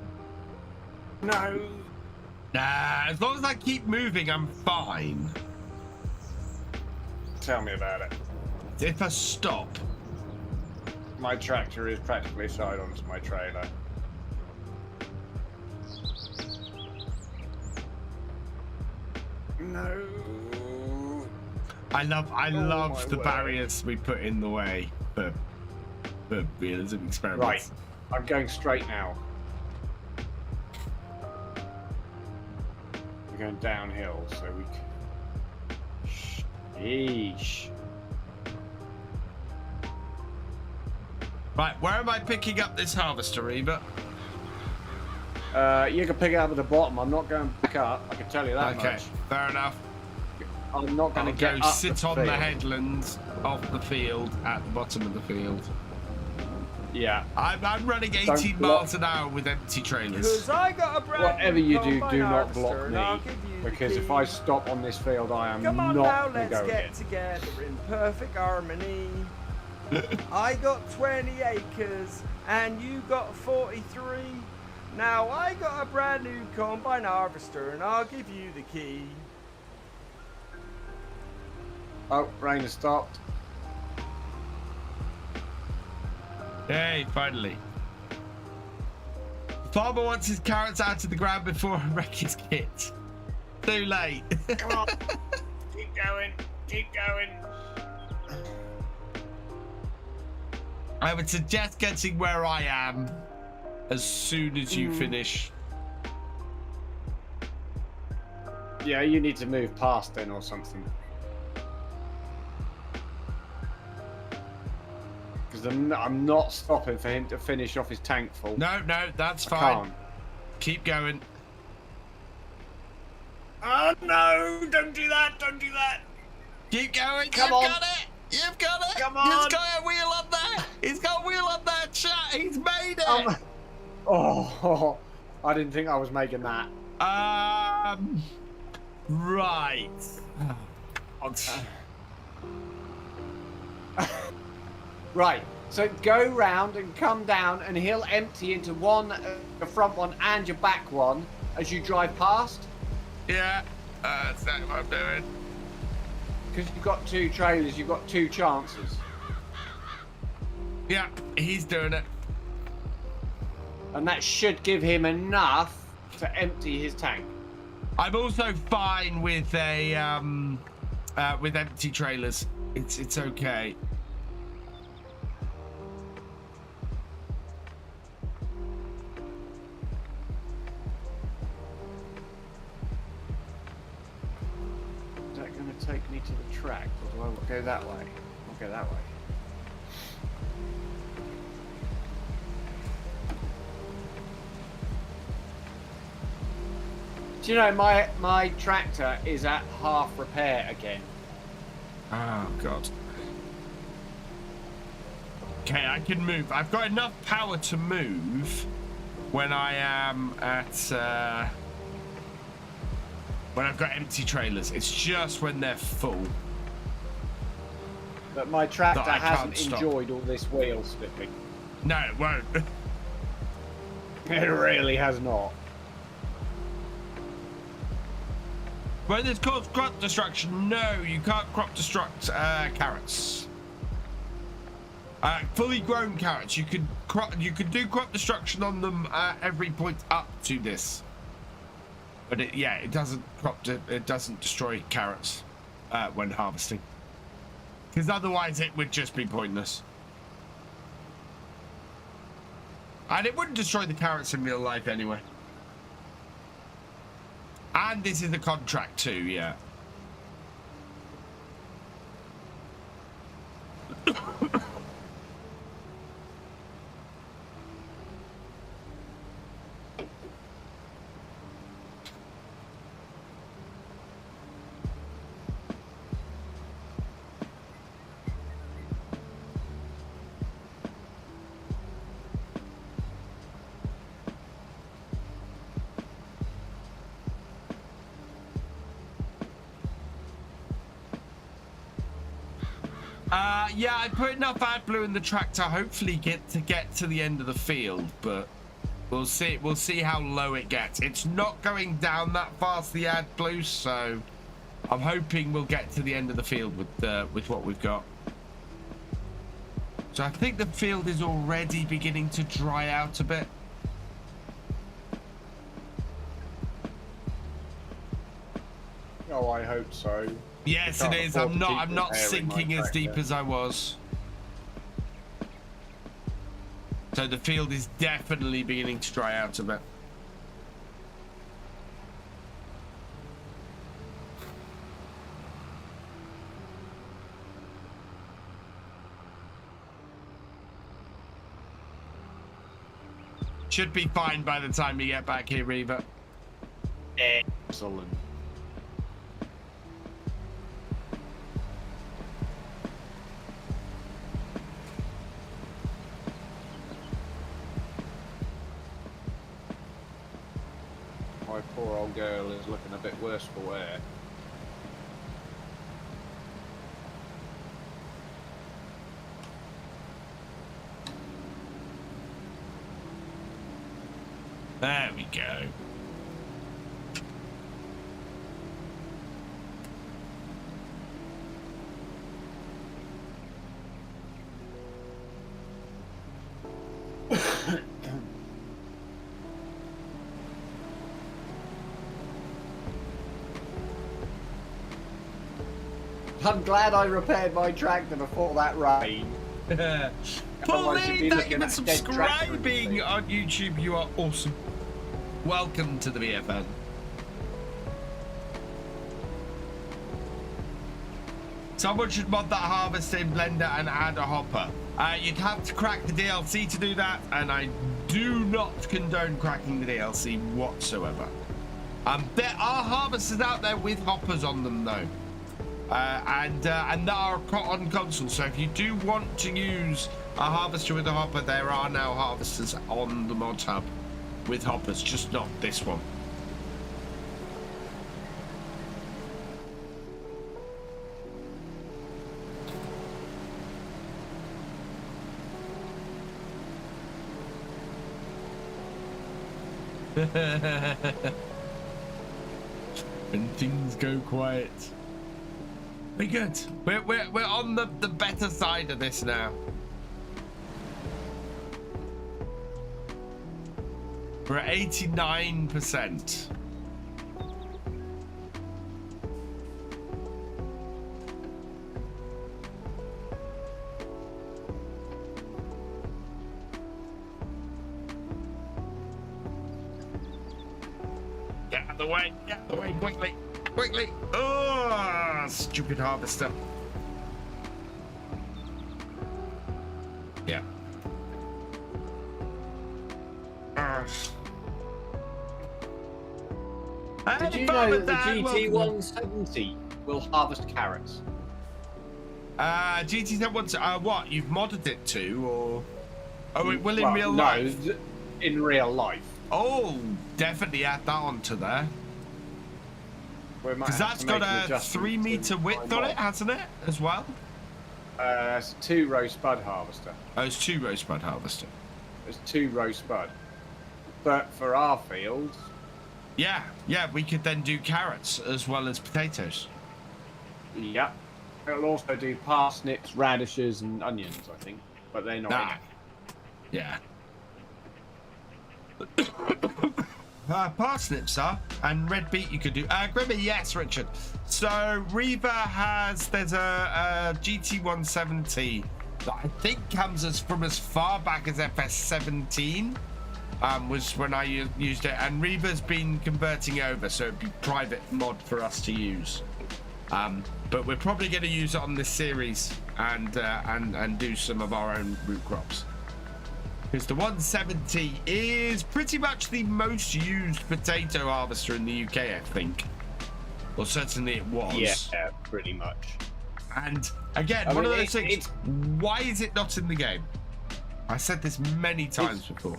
No. Nah, as long as I keep moving, I'm fine. Tell me about it. If I stop. My tractor is practically side onto my trailer. No. I love my the word. barriers we put in the way for realism experiments. Right, I'm going straight now. We're going downhill, so we can... Sheesh. Right, where am I picking up this harvester, Reaver? You can pick it up at the bottom. I'm not going back up. I can tell you that Okay, much. fair enough. I'm not going I'll to get go up sit the on the field. headlands off the field at the bottom of the field. Yeah. I'm running Don't 18 block. miles an hour with empty trailers. Because I got a brand Whatever new you do, combine do not harvester block and I'll me. give you the Because if key. I stop on this field, I am Come on not now, going to let's go get again. together in perfect harmony. I got 20 acres and you got 43. Now I got a brand new combine harvester and I'll give you the key. Oh, rain has stopped. Hey, finally. The farmer wants his carrots out of the ground before I wreck his kit. Too late. Come on. Keep going. Keep going. I would suggest getting where I am as soon as you finish. Yeah, you need to move past then or something. Because I'm not stopping for him to finish off his tank full. No, that's I fine. can't. Keep going. Oh no! Don't do that! Don't do that! Keep going. Come You've on. got it. You've got it. Come He's on. got a wheel on there. He's got a wheel on there, chat. He's made it. Oh, I didn't think I was making that. Right. Right. So go round and come down, and he'll empty into one, the front one and your back one as you drive past. Yeah, that's exactly what I'm doing. Because you've got two trailers, you've got two chances. Yeah, he's doing it. And that should give him enough to empty his tank. I'm also fine with a with empty trailers. It's okay. Is that going to take me to the track, or do I go that way? I'll go that way. Do you know my tractor is at half repair again? Oh god. Okay, I can move. I've got enough power to move when I am at when I've got empty trailers. It's just when they're full. But my tractor That I can't hasn't stop. enjoyed all this wheel slipping. No, it won't. It really has not. When there's caused crop destruction, no, you can't crop destruct carrots. Fully grown carrots, you could do crop destruction on them at every point up to this. But it doesn't destroy carrots when harvesting. Because otherwise it would just be pointless. And it wouldn't destroy the carrots in real life anyway. And this is a contract too, yeah. Yeah, I put enough AdBlue in the tractor. Hopefully, get to the end of the field, but we'll see. We'll see how low it gets. It's not going down that fast, the AdBlue, so I'm hoping we'll get to the end of the field with what we've got. So I think the field is already beginning to dry out a bit. Oh, I hope so. Yes, it Can't is. afford I'm to keep not repairing sinking my as deep tractor. as I was. So the field is definitely beginning to dry out a bit. Should be fine by the time we get back here, Reaver. Excellent. My poor old girl is looking a bit worse for wear. There we go. I'm glad I repaired my tractor before that rain. Otherwise you'd be Pauline, thank you looking for at a dead tractor subscribing in on YouTube. You are awesome. Welcome to the BFN. Someone should mod that harvester in Blender and add a hopper. You'd have to crack the DLC to do that, and I do not condone cracking the DLC whatsoever. There are harvesters out there with hoppers on them, though. And that are on console. So if you do want to use a harvester with a hopper, there are now harvesters on the mod hub with hoppers, just not this one. When things go quiet. We're good. We're on the better side of this now. We're at 89%. Get out of the way. Get out of the way quickly. Quickly. Oh, stupid harvester. Yeah. Did you know that the GT170 will harvest carrots? GT170, what? You've modded it to, or? Oh, it will in real life? No, in real life. Oh, definitely add that onto there. Because that's got a 3 meter width on it, hasn't it, as well? It's a 2-row spud harvester. Oh, it's 2-row spud harvester. It's 2-row spud. But for our fields... Yeah, we could then do carrots as well as potatoes. Yep. It'll also do parsnips, radishes, and onions, I think. But they're not in it. Yeah. Parsnips are, and red beet you could do. Grimmy, yes, Richard. So Reva there's a GT170 that I think comes from as far back as FS17. Was when I used it, and Reva's been converting over, so it'd be private mod for us to use. But we're probably going to use it on this series and do some of our own root crops. Because the 170 is pretty much the most used potato harvester in the UK, I think. Or certainly it was. Yeah, pretty much. And again, one of those things, why is it not in the game? I said this many times before.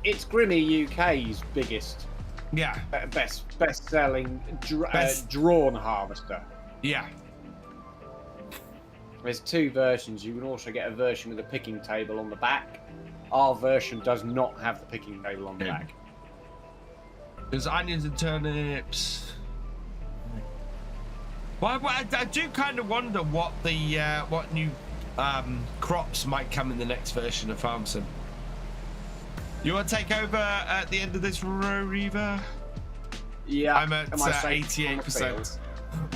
It's Grimmy UK's biggest, best-selling drawn harvester. Yeah. There's 2 versions. You can also get a version with a picking table on the back. Our version does not have the picking table on the back. There's onions and turnips. Well, I do kind of wonder what the what new crops might come in the next version of FarmSim. You want to take over at the end of this row, Reva? Yeah. I'm at 88%.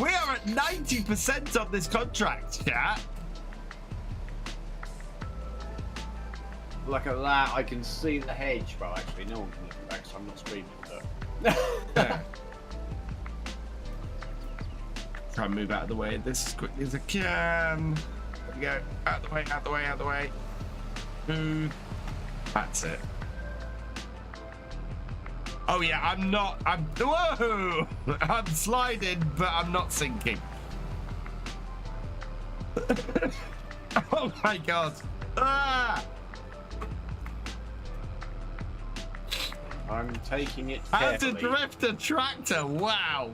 We are at 90% on this contract, chat. Look at that, I can see the hedge. Well, actually, no one can look back, so I'm not streaming, but... Yeah. Try and move out of the way this as quickly as I can. There we go. Out the way, out the way, out the way. Smooth. That's it. Oh yeah, whoa! I'm sliding, but I'm not sinking. Oh my god. Ah! I'm taking it How to carefully. drift a tractor? Wow.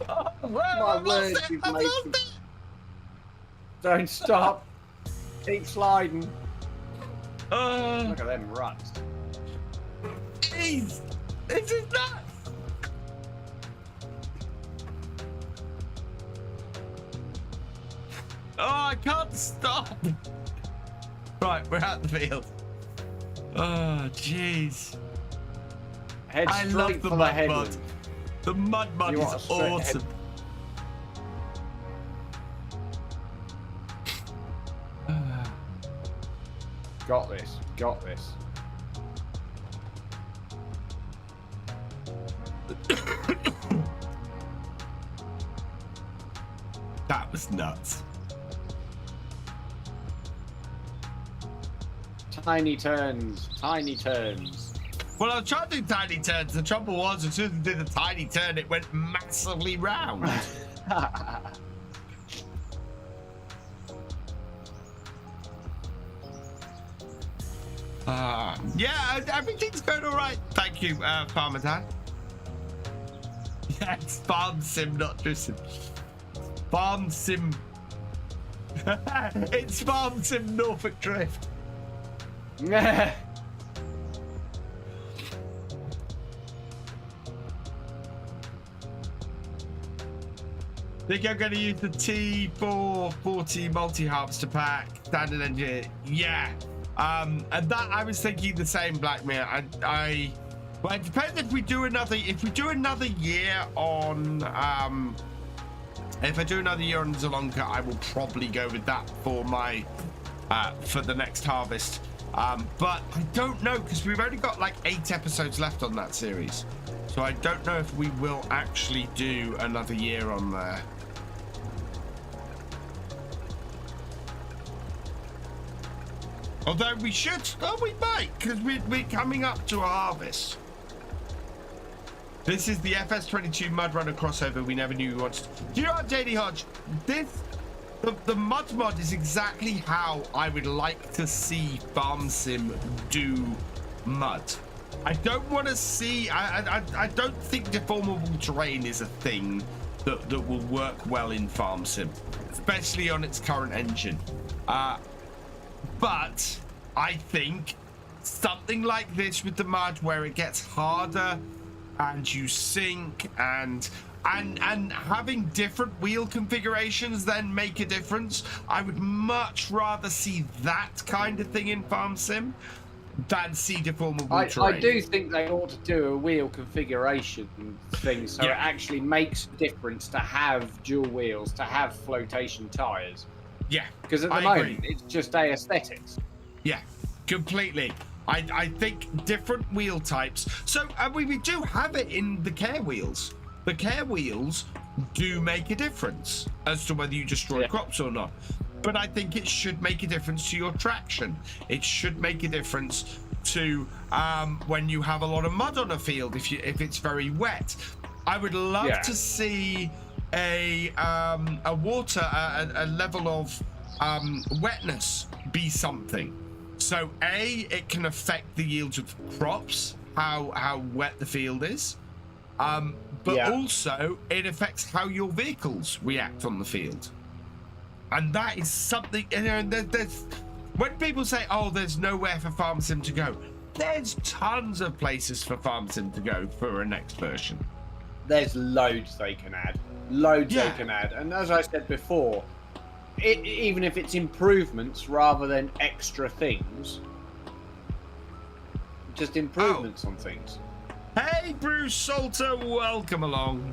Oh, wow, My I've lost word, it. you've I've made lost me- it. Don't stop. Keep sliding. Oh, Look at them ruts. jeez. This is nuts. Oh, I can't stop. Right, we're at the field. Oh, jeez. Head I straight love the for the mud headland. mud. The mud mud You is want a straight awesome. Got this. Got this. That was nuts. Tiny turns. Tiny turns. Well, I was trying to do tiny turns. The trouble was, as soon as I did a tiny turn, it went massively round. Yeah, everything's going all right. Thank you, Farmer Dan. Yeah, it's Farm Sim, not just Farm Sim. It's Farm Sim Norfolk Drift. Think I'm going to use the T440 multi-harvester pack, standard engine. Yeah. And that I was thinking the same, Blackmere. Well, it depends if we do another year on if I do another year on Zalonka, I will probably go with that for my for the next harvest. But I don't know, because we've only got like 8 episodes left on that series. So I don't know if we will actually do another year on there. Although we should, we might, because we're coming up to a harvest. This is the FS22 Mud Runner crossover we never knew we wanted. Do you know what, JD Hodge? The Mud Mod is exactly how I would like to see Farm Sim do mud. I don't want to see, I don't think deformable terrain is a thing that will work well in Farm Sim, especially on its current engine. But I think something like this with the mud, where it gets harder and you sink, and having different wheel configurations then make a difference. I would much rather see that kind of thing in Farm Sim than see deformable terrain. I do think they ought to do a wheel configuration thing, so Yeah. it actually makes a difference to have dual wheels, to have flotation tyres. Yeah, Because at the I moment, agree. it's just aesthetics. Yeah, completely. I think different wheel types. So we do have it in the care wheels. The care wheels do make a difference as to whether you destroy crops or not. But I think it should make a difference to your traction. It should make a difference to when you have a lot of mud on a field, if it's very wet. I would love to see a level of wetness be something. So it can affect the yields of crops, how wet the field is, but also it affects how your vehicles react on the field. And that is something, you know, there's when people say, oh, there's nowhere for Farm Sim to go, there's tons of places for Farm Sim to go for a next version. There's loads they can add. Loads they can add. And as I said before, even if it's improvements rather than extra things, just improvements on things. Hey, Bruce Salter, welcome along.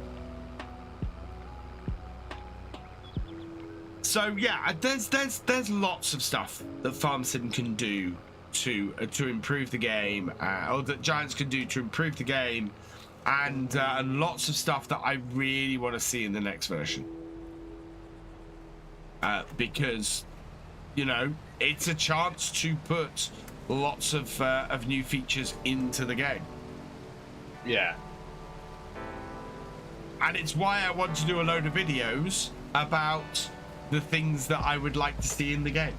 So yeah, there's lots of stuff that Farm Sim can do to improve the game, or that Giants can do to improve the game, and lots of stuff that I really want to see in the next version. Because, you know, it's a chance to put lots of new features into the game. Yeah. And it's why I want to do a load of videos about the things that I would like to see in the game.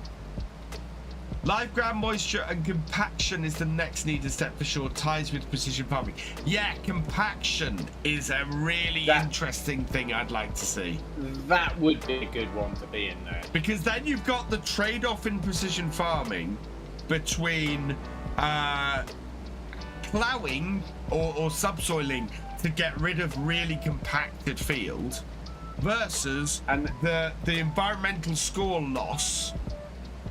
Live ground moisture and compaction is the next needed step for sure. Ties with precision farming. Yeah, compaction is a really interesting thing I'd like to see. That would be a good one to be in there. Because then you've got the trade-off in precision farming between ploughing or subsoiling to get rid of really compacted field versus the environmental score loss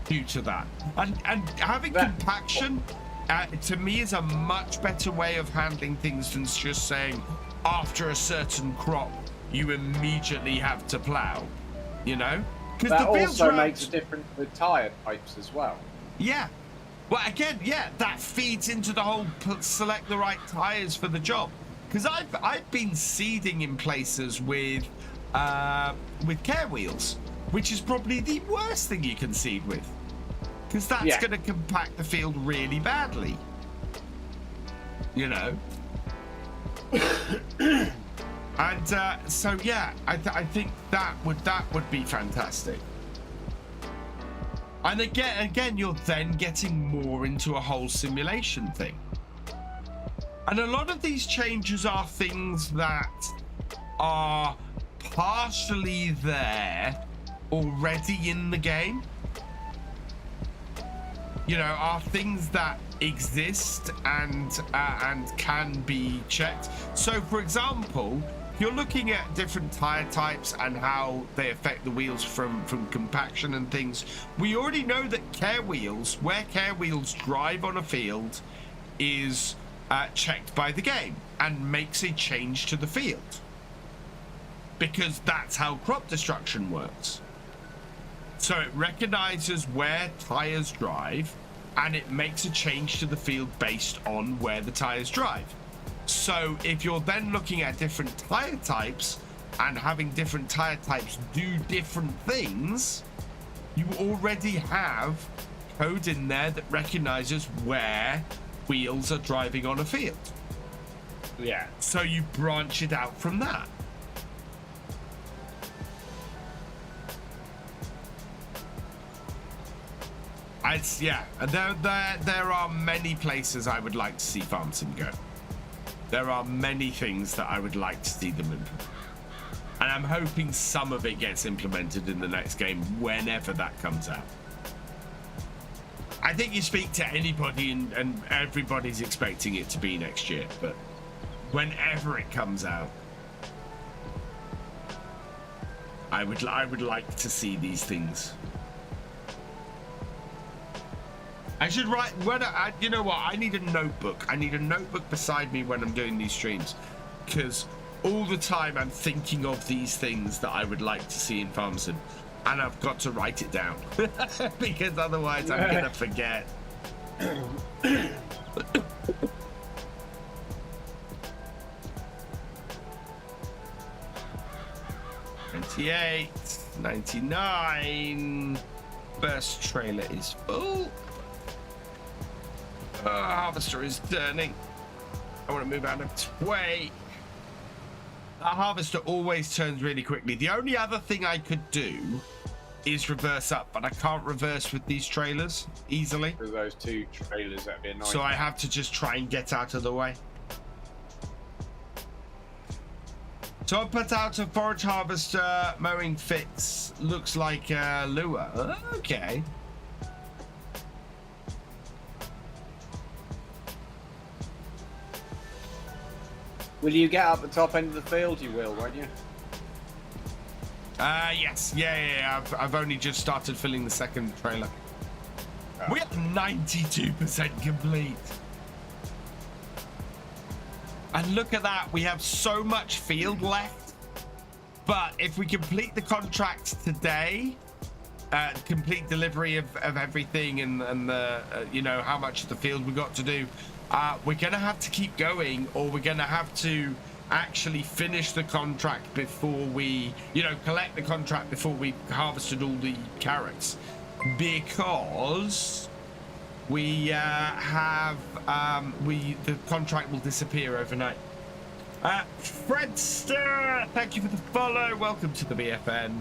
due to that. And having compaction to me is a much better way of handling things than just saying after a certain crop you immediately have to plough, you know? That also makes a difference with tyre types as well. Yeah. Well, again, yeah, that feeds into the whole select the right tyres for the job. Because I've been seeding in places with care wheels, which is probably the worst thing you can seed with. Because that's going to compact the field really badly. You know? And so yeah, I think that would be fantastic. And again, you're then getting more into a whole simulation thing. And a lot of these changes are things that are partially there already in the game. You know, are things that exist and can be checked. So, for example, you're looking at different tire types and how they affect the wheels from compaction and things. We already know that where care wheels drive on a field is checked by the game and makes a change to the field, because that's how crop destruction works. So it recognizes where tires drive and it makes a change to the field based on where the tires drive. So if you're then looking at different tire types and having different tire types do different things, you already have code in there that recognizes where wheels are driving on a field. Yeah. So you branch it out from that. And there are many places I would like to see FarmSim go. There are many things that I would like to see them implement. And I'm hoping some of it gets implemented in the next game, whenever that comes out. I think you speak to anybody and everybody's expecting it to be next year, but whenever it comes out, I would like to see these things. I should write. You know what? I need a notebook. I need a notebook beside me when I'm doing these streams, because all the time I'm thinking of these things that I would like to see in FarmSim, and I've got to write it down because otherwise I'm gonna forget. 98, 99. First trailer is full. Harvester is turning. I want to move out of its way. The harvester always turns really quickly. The only other thing I could do is reverse up, but I can't reverse with these trailers easily. For those two trailers, that'd be annoying. So I have to just try and get out of the way. So I put out a forage harvester mowing fix. Looks like a lure. Okay. Will you get up the top end of the field? You will, won't you? Yes. Yeah. I've only just started filling the second trailer. Oh. We're 92% complete. And look at that. We have so much field left. But if we complete the contract today, complete delivery of everything and the, you know, how much of the field we got to do, we're going to have to keep going, or we're going to have to actually finish the contract before we, you know, collect the contract before we harvested all the carrots, because we the contract will disappear overnight. Fredster, thank you for the follow. Welcome to the BFN.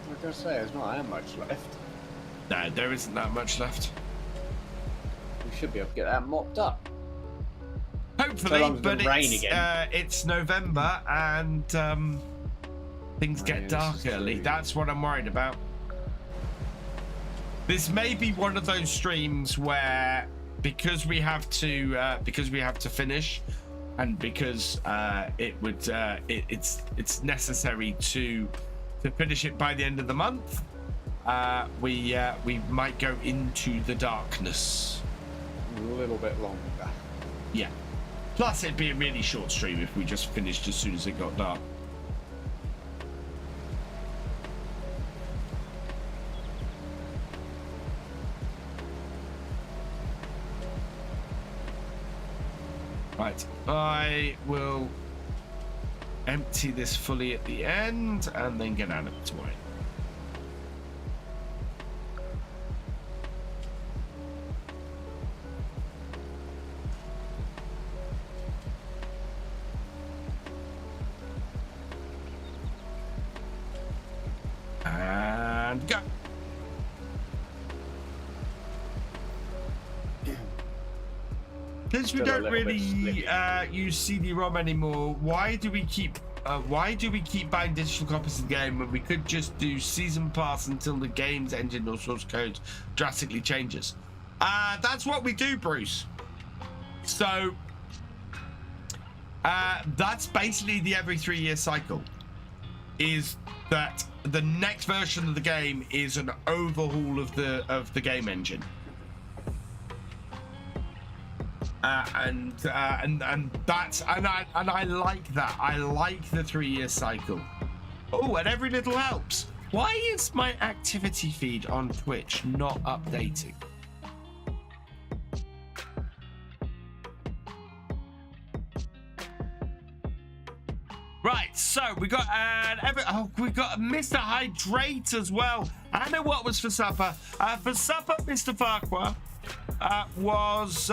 I was going to say, there's not that much left. No, there isn't that much left. We should be able to get that mopped up. Hopefully, long as it but doesn't rain again. it's November and things get dark early. That's what I'm worried about. This may be one of those streams where, because we have to finish, and because it's necessary to finish it by the end of the month, we might go into the darkness. A little bit longer. Yeah. Plus, it'd be a really short stream if we just finished as soon as it got dark. Right, I will empty this fully at the end and then get out of its way. And go. Since we don't really use CD-ROM anymore, why do we keep buying digital copies of the game when we could just do season pass until the game's engine or source code drastically changes? That's what we do, Bruce. So that's basically the every 3-year cycle. Is that the next version of the game is an overhaul of the game engine. And that's I like that. I like the 3-year cycle. Oh, and every little helps. Why is my activity feed on Twitch not updating? Right, so we got we got Mr. Hydrate as well. I know what was for supper. For supper, Mr. Farquhar was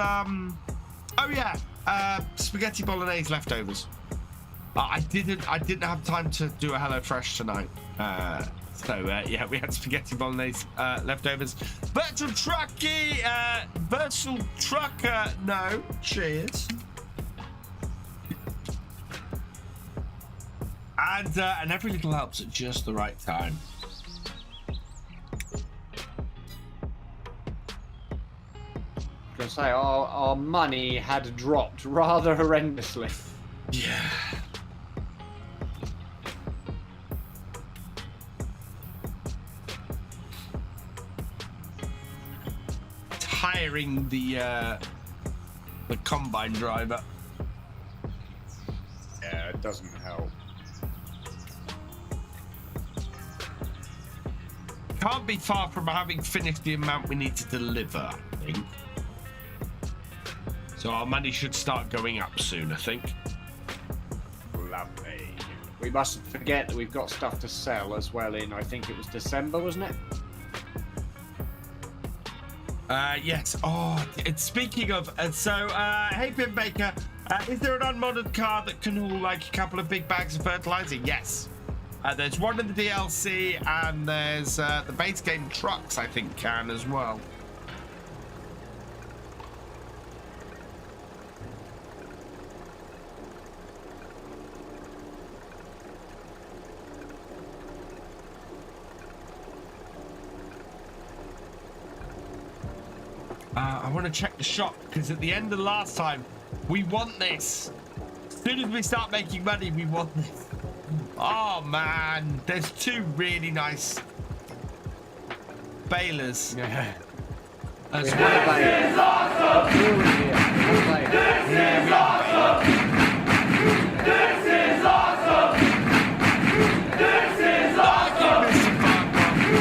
spaghetti bolognese leftovers. I didn't have time to do a HelloFresh tonight. Yeah, we had spaghetti bolognese leftovers. Virtual trucker, no, cheers. And every little helps at just the right time. I was gonna say our money had dropped rather horrendously. Yeah. Hiring the combine driver. Yeah, it doesn't help. Can't be far from having finished the amount we need to deliver, I think. So our money should start going up soon, I think. Lovely. We mustn't forget that we've got stuff to sell as well in, I think it was December, wasn't it? Yes. Oh, speaking of, hey Pim Baker, is there an unmodded car that can haul like a couple of big bags of fertilizer? Yes. There's one in the DLC, and there's the base game trucks, I think, can as well. I want to check the shop, because at the end of the last time, we want this. As soon as we start making money, we want this. Oh man, there's two really nice balers. Yeah. As This well. is awesome! This is awesome! This is awesome! This is awesome!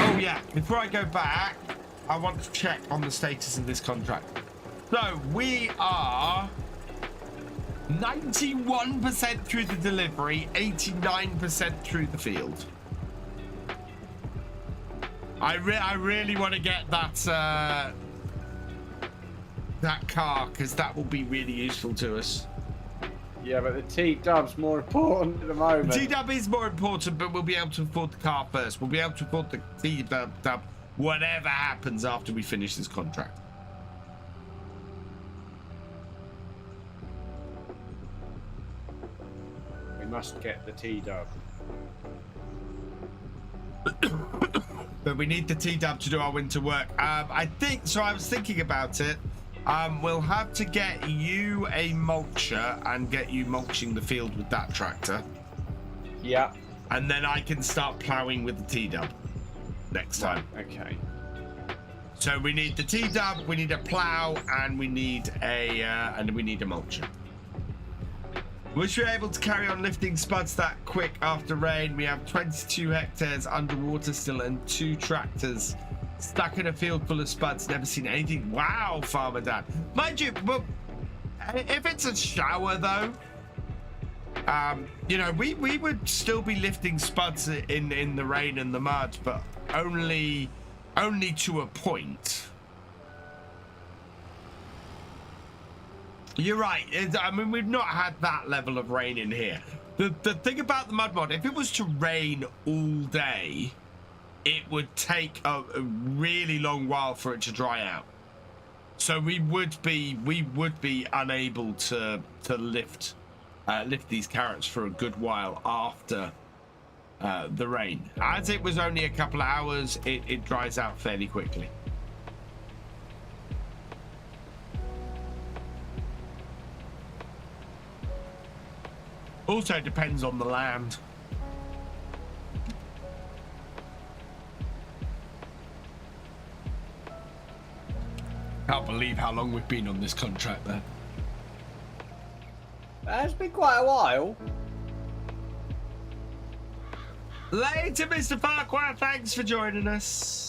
Oh yeah, before I go back, I want to check on the status of this contract. So we are 91% through the delivery, 89% through the field. I really want to get that that car, because that will be really useful to us. Yeah, but the T-dub's more important at the moment. T-dub is more important, but we'll be able to afford the car first. We'll be able to afford the T-dub whatever happens after we finish this contract. We must get the T-dub. But we need the T-dub to do our winter work. I think so. I was thinking about it. We'll have to get you a mulcher and get you mulching the field with that tractor. Yeah. And then I can start plowing with the T-dub next time. Okay. So we need the T-dub, we need a plow, and we need a mulcher. Wish we were able to carry on lifting spuds that quick after rain. We have 22 hectares underwater still and 2 tractors stuck in a field full of spuds. Never seen anything. Wow, Farmer Dan. Mind you, but if it's a shower though, you know, we would still be lifting spuds in the rain and the mud, but only to a point. You're right. I mean, we've not had that level of rain in here. The thing about the mud mod, if it was to rain all day, it would take a really long while for it to dry out. So we would be unable to lift these carrots for a good while after the rain. As it was only a couple of hours, it dries out fairly quickly. Also depends on the land. Can't believe how long we've been on this contract there. It's been quite a while. Later, Mr. Farquhar, thanks for joining us.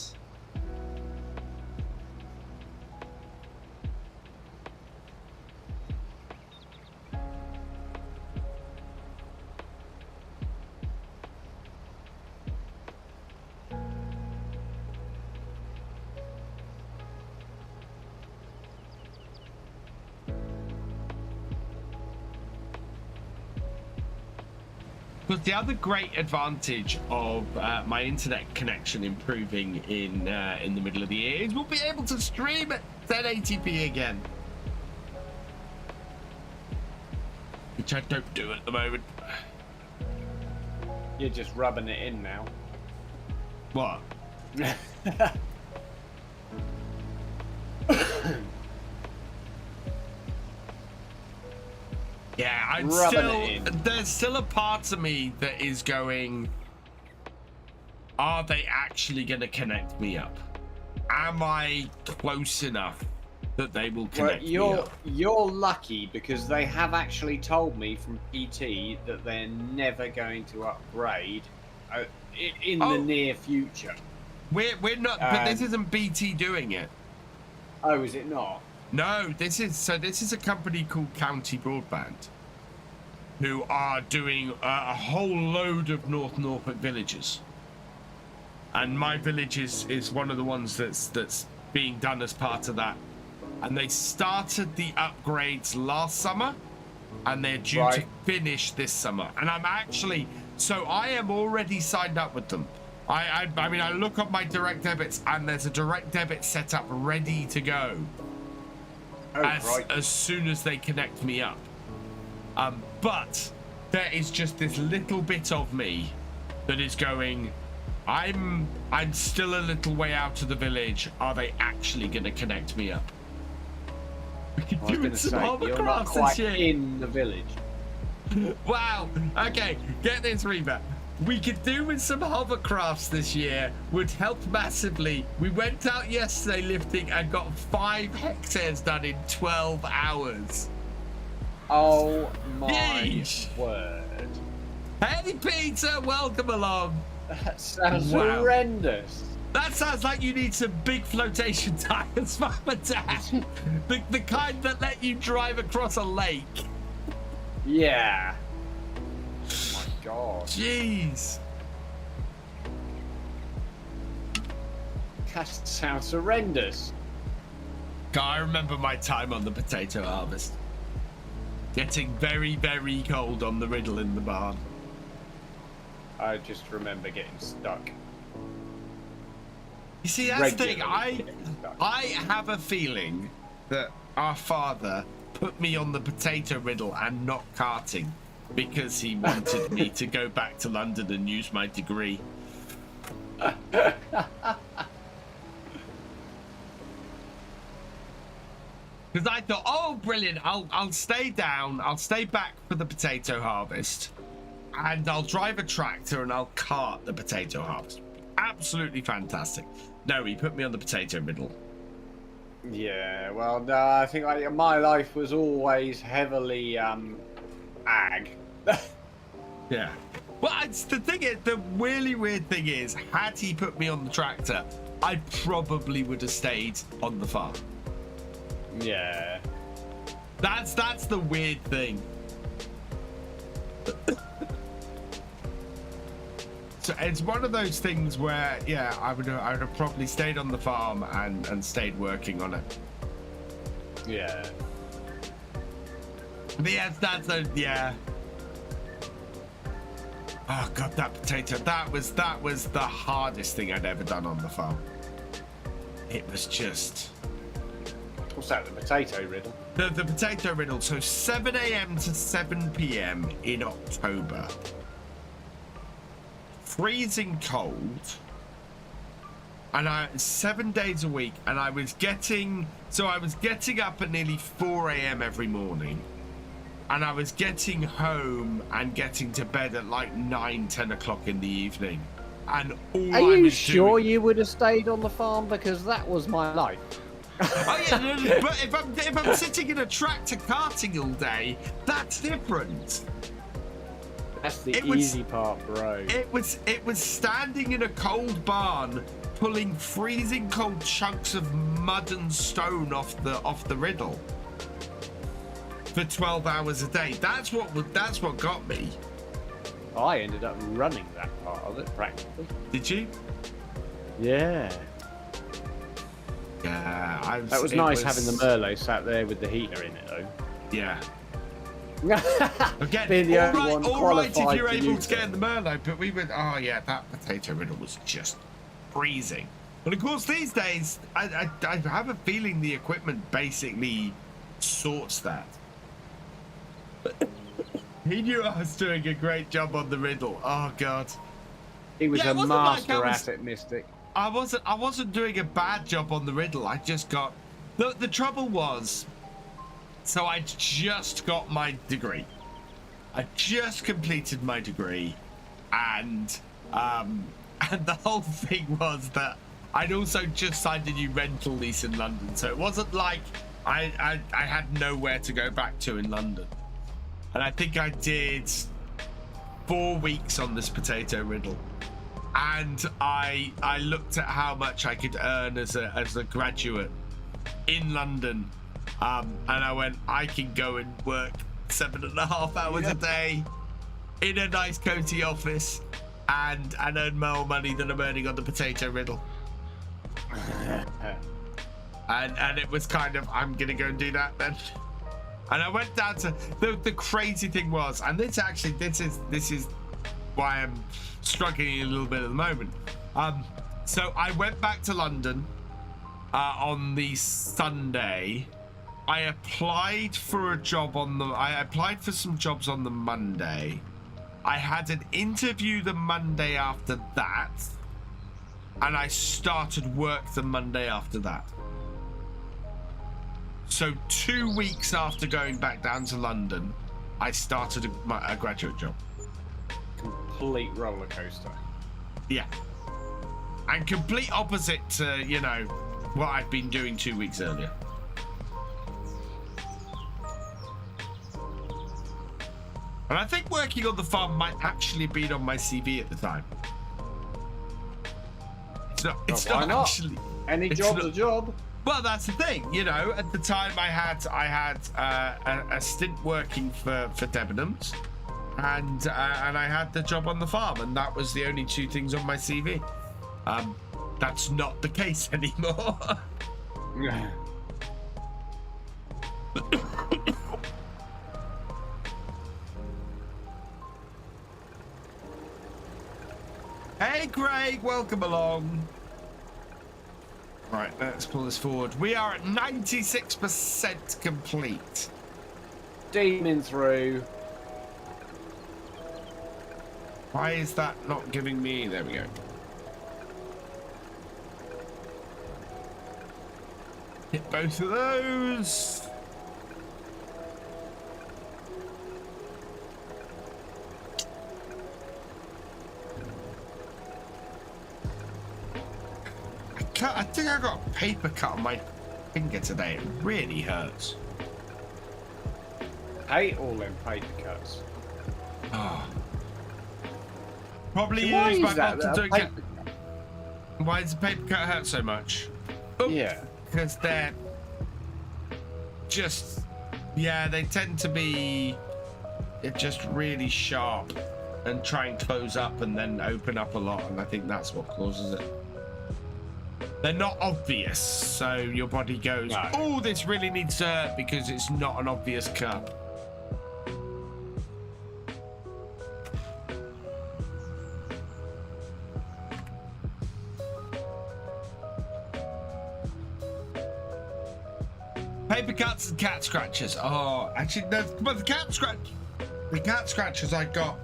But the other great advantage of my internet connection improving in the middle of the year is we'll be able to stream at 1080p again, which I don't do at the moment. You're just rubbing it in now. What? Yeah, there's still a part of me that is going, are they actually going to connect me up? Am I close enough that they will connect me up? You're lucky because they have actually told me from PT that they're never going to upgrade in the near future. We're not, but this isn't BT doing it. Oh, is it not? No, this is a company called County Broadband, who are doing a whole load of North Norfolk villages, and my village is one of the ones that's being done as part of that. And they started the upgrades last summer, and they're due to finish this summer. And I'm actually, so I am already signed up with them. I mean, I look up my direct debits, and there's a direct debit set up ready to go. As soon as they connect me up. But there is just this little bit of me that is going, I'm still a little way out of the village. Are they actually going to connect me up? We could do some hovercrafts this year. In the village. Wow. Okay, get this, Reba. We could do with some hovercrafts this year, would help massively. We went out yesterday lifting and got 5 hectares done in 12 hours. Oh my Yeesh. word. Hey Peter, welcome along. That sounds horrendous. That sounds like you need some big flotation tires, Mama Dad. the kind that let you drive across a lake. Yeah. God. Jeez. That sounds horrendous. I remember my time on the potato harvest. Getting very, very cold on the riddle in the barn. I just remember getting stuck. You see, that's the thing. regularly. I have a feeling that our father put me on the potato riddle and not karting because he wanted me to go back to London and use my degree. Because I thought, oh, brilliant! I'll stay down. I'll stay back for the potato harvest, and I'll drive a tractor and I'll cart the potato harvest. Absolutely fantastic. No, he put me on the potato riddle. Yeah, well, no, I think my life was always heavily ag. Yeah. Well, it's the thing is, the really weird thing is, had he put me on the tractor, I probably would have stayed on the farm. Yeah. That's the weird thing. So it's one of those things where, yeah, I would have probably stayed on the farm and stayed working on it. Yeah. But yes, yeah. Oh god, that potato, that was the hardest thing I'd ever done on the farm. It was just... What's that, the potato riddle? The potato riddle. So 7 a.m. to 7 p.m. in October. Freezing cold. And 7 days a week. And I was getting up at nearly 4 a.m. every morning. And I was getting home and getting to bed at like 9, 10 o'clock in the evening. And all Are I you was sure doing... you would have stayed on the farm? Because that was my life. Oh yeah, no, but if I'm sitting in a tractor karting all day, that's different. That's the easy part, bro. It was standing in a cold barn, pulling freezing cold chunks of mud and stone off the riddle for 12 hours a day. That's what got me. I ended up running that part of it practically. Did you? Yeah. Yeah, that was nice having the Merlot sat there with the heater in it, though. Yeah. Again, Being the only one all right if qualified you're to able use to get it. in the Merlot, but we went, oh yeah, that potato riddle was just freezing. But of course, these days, I have a feeling the equipment basically sorts that. He knew I was doing a great job on the riddle. Oh god. He was Yeah, it a wasn't like master I was- at it, Mystic. I wasn't doing a bad job on the riddle. I just got the trouble was, so I just got my degree. I just completed my degree, and the whole thing was that I'd also just signed a new rental lease in London, so it wasn't like I had nowhere to go back to in London. And I think I did 4 weeks on this potato riddle. And I looked at how much I could earn as a graduate in London, and I went, I can go and work 7.5 hours a day in a nice cozy office and earn more money than I'm earning on the potato riddle. and it was kind of, I'm gonna go and do that then. And I went down to the crazy thing was, and this is why I'm struggling a little bit at the moment. So I went back to London on the Sunday. I applied for some jobs on the Monday. I had an interview the Monday after that, and I started work the Monday after that. So 2 weeks after going back down to London, I started a graduate job. Complete roller coaster. Yeah. And complete opposite to, what I'd been doing 2 weeks earlier. And I think working on the farm might actually have been on my CV at the time. It's Why not not? actually. Any it's job's not- a job. Well, that's the thing, At the time, I had a stint working for Debenhams, and I had the job on the farm, and that was the only 2 things on my CV. That's not the case anymore. Hey, Craig, welcome along. Right, let's pull this forward. We are at 96% complete. Steaming through. Why is that not giving me? There we go. Hit both of those. I think I got a paper cut on my finger today. It really hurts. Hate all them paper cuts. Oh. Probably Why use is my that, mouth to a do it. paper- Why does the paper cut hurt so much? Oh, Yeah. because they're just, yeah, they tend to be just really sharp and try and close up and then open up a lot, and I think that's what causes it. They're not obvious, so your body goes, No. oh, this really needs to hurt, because it's not an obvious cut. Paper cuts and cat scratches. Oh, actually, no, but the cat scratches I got,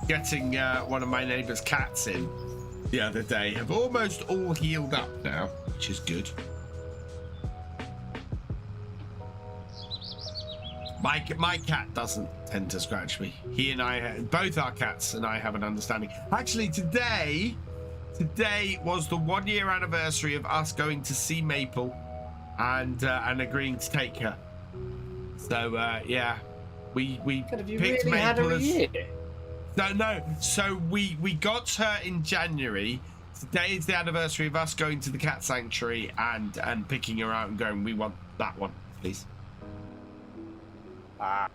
getting one of my neighbour's cats in the other day have almost all healed up now, which is good. My cat doesn't tend to scratch me. He and I, both our cats and I, have an understanding. Actually, today was the 1 year anniversary of us going to see Maple and agreeing to take her. So yeah, we Have you picked really had her Maple a as year? no. So we got her in January. Today is the anniversary of us going to the cat sanctuary and picking her out and going, we want that one, please. Ah.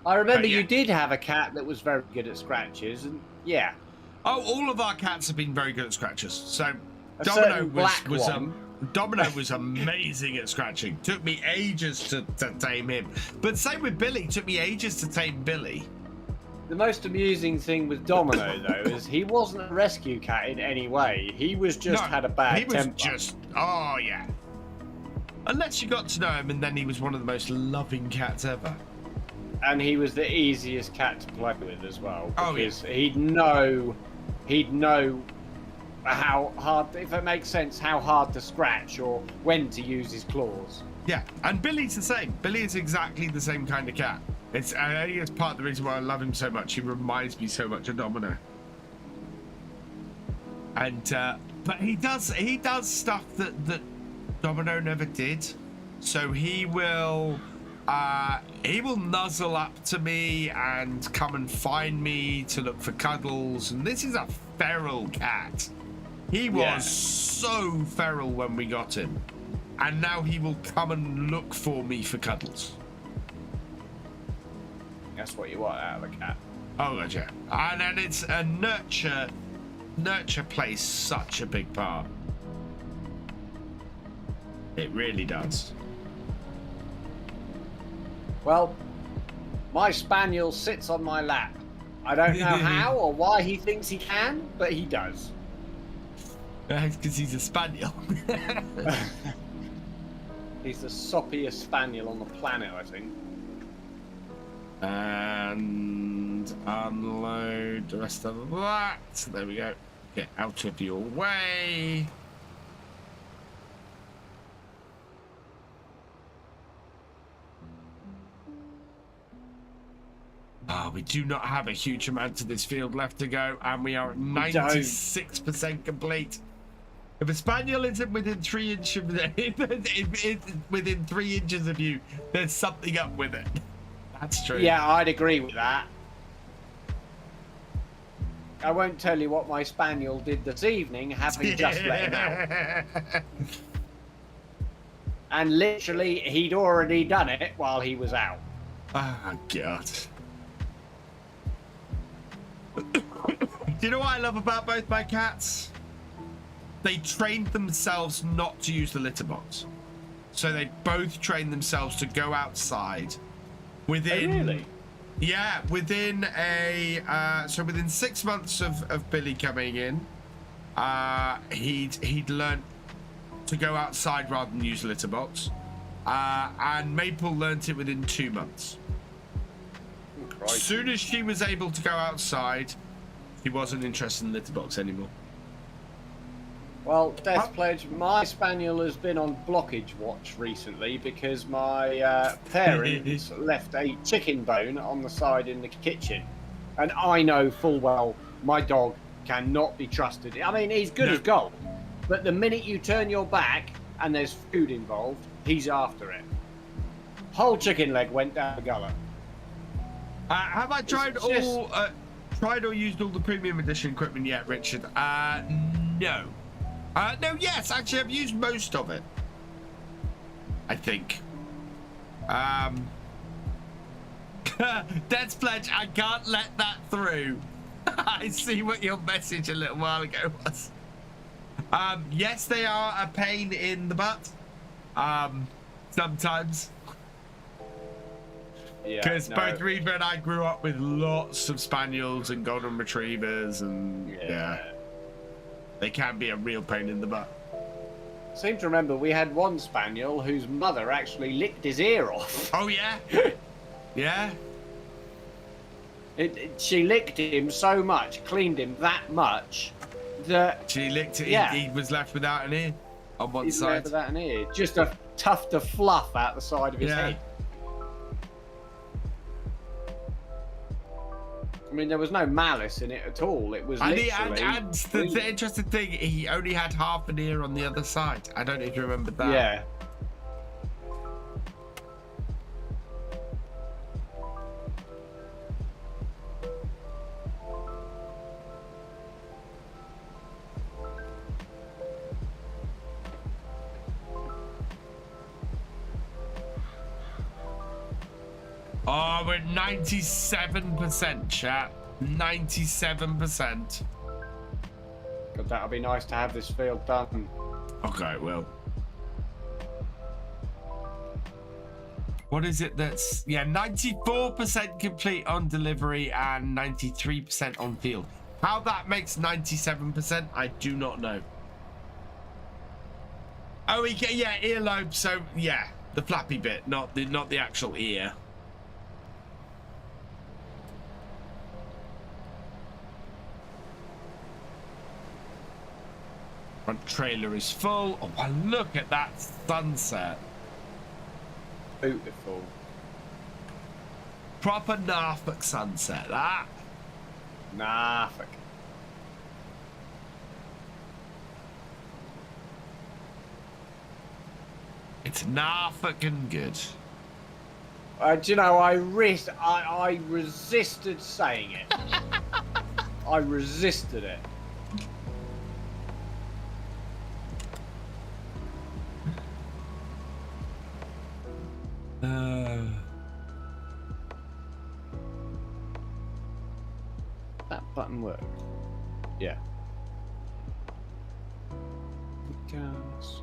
I remember yeah. you did have a cat that was very good at scratches, and yeah. Oh, all of our cats have been very good at scratches. So A Domino certain black one. Domino was amazing at scratching. Took me ages to tame him. But same with Billy. Took me ages to tame Billy. The most amusing thing with Domino, though, is he wasn't a rescue cat in any way. He was just had a bad temper. He was just, oh yeah. Unless you got to know him, and then he was one of the most loving cats ever. And he was the easiest cat to play with as well. Oh, yeah. Because he'd know how hard, if it makes sense, how hard to scratch or when to use his claws. Yeah, and Billy's the same. Billy is exactly the same kind of cat. I think it's part of the reason why I love him so much. He reminds me so much of Domino. And but he does stuff that Domino never did. So he will nuzzle up to me and come and find me to look for cuddles. And this is a feral cat. He was so feral when we got him. And now he will come and look for me for cuddles. That's what you want out of a cat. Oh, God, yeah. And then it's a nurture plays such a big part. It really does. Well, my spaniel sits on my lap. I don't know how or why he thinks he can, but he does. It's because he's a spaniel. He's the soppiest spaniel on the planet, I think. And unload the rest of that. There we go. Get out of your way. We do not have a huge amount of this field left to go, and we are at 96% complete. If a spaniel isn't within 3 inches of within 3 inches of you, there's something up with it. That's true. Yeah, I'd agree with that. I won't tell you what my spaniel did this evening, having just let him out. And literally, he'd already done it while he was out. Oh, God. Do you know what I love about both my cats? They trained themselves not to use the litter box. So they both trained themselves to go outside within... Oh, really? Yeah, within within 6 months of Billy coming in, he'd learned to go outside rather than use litter box, and Maple learnt it within 2 months. As soon as she was able to go outside, she wasn't interested in litter box anymore. Well, Death Pledge, my spaniel has been on blockage watch recently because my parents left a chicken bone on the side in the kitchen. And I know full well my dog cannot be trusted. I mean, he's good as gold, but the minute you turn your back and there's food involved, he's after it. Whole chicken leg went down the gullet. Have I tried or used all the premium edition equipment yet, Richard? No. No, yes, actually, I've used most of it. I think. Dead's Pledge, I can't let that through. I see what your message a little while ago was. Yes, they are a pain in the butt. Sometimes. Because both Reva and I grew up with lots of spaniels and golden retrievers, and they can be a real pain in the butt. I seem to remember we had one spaniel whose mother actually licked his ear off. Oh yeah, yeah. She licked him so much, cleaned him that much, that she licked it. Yeah. He was left without an ear on one He's side. left without an ear, just a tuft of fluff out the side of his head. I mean, there was no malice in it at all. It was literally... And the interesting thing, he only had half an ear on the other side. I don't know if you remember that. Yeah. Oh, we're at 97%, chat. 97%. God, that'll be nice to have this field done. Okay, well. What is it that's... Yeah, 94% complete on delivery and 93% on field. How that makes 97%, I do not know. Oh, yeah, earlobe, so, yeah. The flappy bit, not the actual ear. Front trailer is full. Oh, wow, look at that sunset. Beautiful. Proper Norfolk sunset, that. Norfolk. It's Norfolk and good. Do you know, I resisted saying it. I resisted it. That button worked. Yeah. It goes.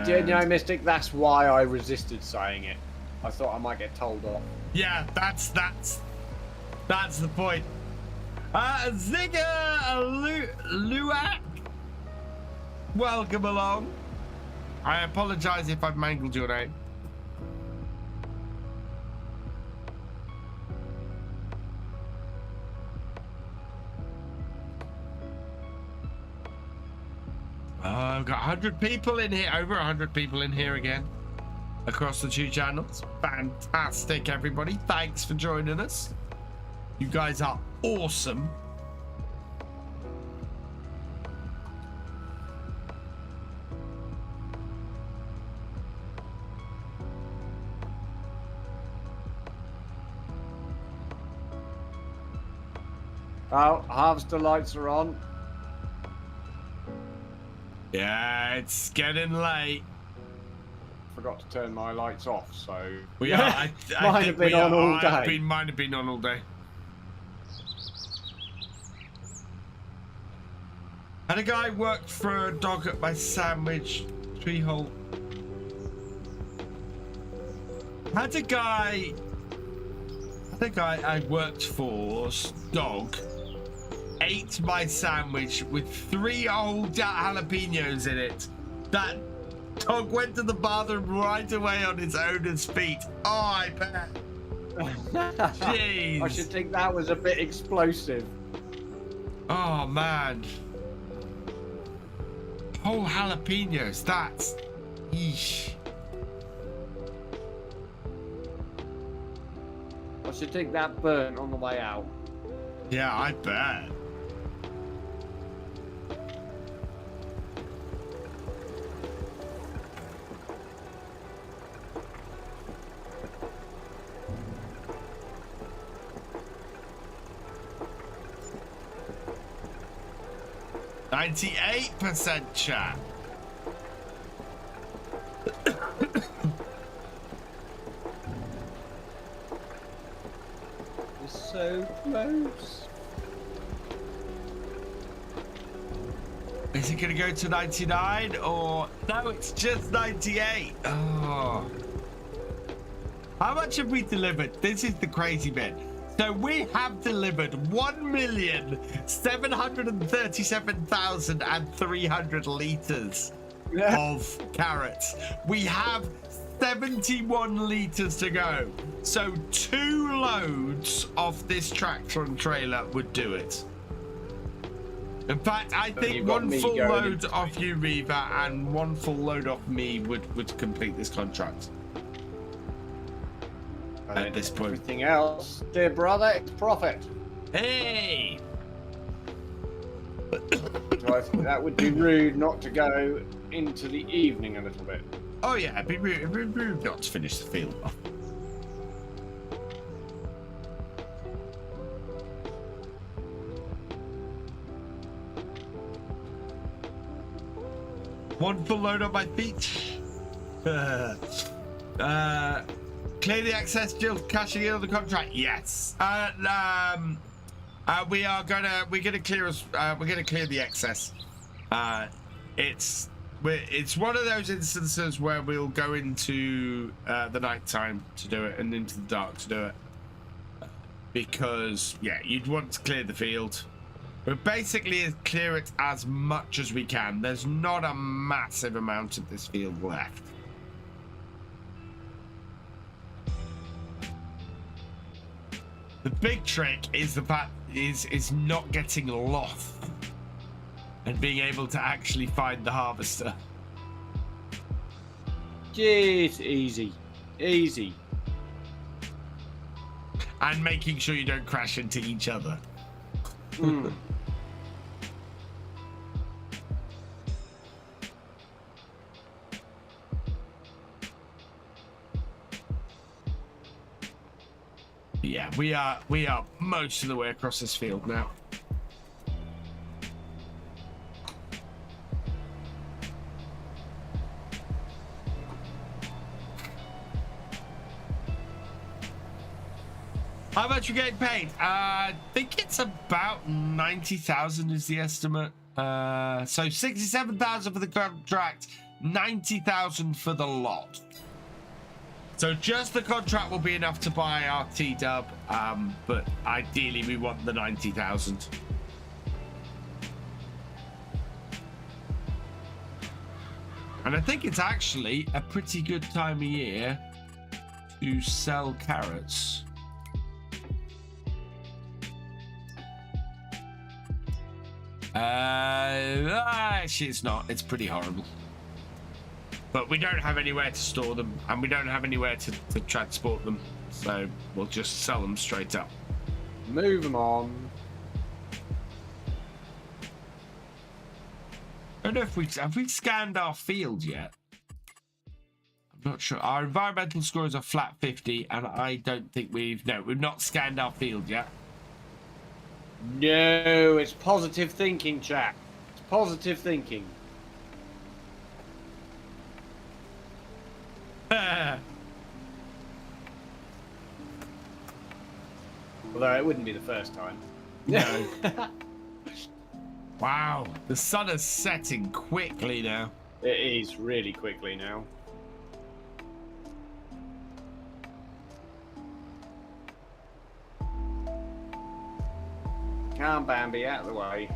You know, Mystic, that's why I resisted saying it. I thought I might get told off. Yeah, that's the point. Zigger Luak, welcome along. I apologize if I've mangled your name. I've got 100 people in here, over 100 people in here again, across the two channels. Fantastic, everybody. Thanks for joining us. You guys are awesome. Oh, harvester lights are on. Yeah, it's getting late. Forgot to turn my lights off, so We are. I mine think have been we on are. all day. Mine have been on all day. Had a guy work for a dog at my sandwich tree hole. Had a guy I worked for's dog ate my sandwich with 3 whole jalapenos in it. That dog went to the bathroom right away on its owner's feet. Oh, I bet. Jeez. I should think that was a bit explosive. Oh, man. Whole jalapenos. That's... Yeesh. I should think that burnt on the way out. Yeah, I bet. %, chat. It's so close. Is it going to go to 99 or... No, it's just 98. Oh. How much have we delivered? This is the crazy bit. So we have delivered 1,737,300 litres of carrots. We have 71 litres to go. So 2 loads of this tractor and trailer would do it. In fact, I think 1 full load off you, Reaver, and 1 full load off me would complete this contract. At this point. Everything else, dear brother, it's profit. Hey! So I think that would be rude not to go into the evening a little bit. Oh yeah, it'd be rude not to finish the field off. One full load on my feet. Clear the access, Jill. Cashing in on the contract. Yes. We're gonna clear the excess. It's one of those instances where we'll go into the night time to do it and into the dark to do it, because yeah, you'd want to clear the field. But basically clear it as much as we can. There's not a massive amount of this field left. The big trick is the fact is not getting lost and being able to actually find the harvester. Jeez, easy. Easy. And making sure you don't crash into each other. Mm. Yeah, we are most of the way across this field now. How much you getting paid? I think it's about 90,000 is the estimate. So 67,000 for the contract, 90,000 for the lot. So just the contract will be enough to buy our T-dub, but ideally we want the 90,000. And I think it's actually a pretty good time of year to sell carrots. Actually it's not. It's pretty horrible. But we don't have anywhere to store them, and we don't have anywhere to transport them, so we'll just sell them straight up. Move them on. I don't know if have we scanned our field yet. I'm not sure. Our environmental score is a flat 50, and I don't think we've not scanned our field yet. No, it's positive thinking, chat. It's positive thinking. Although it wouldn't be the first time. No. Wow, the sun is setting quickly now. It is really quickly now. Come on, Bambi, out of the way.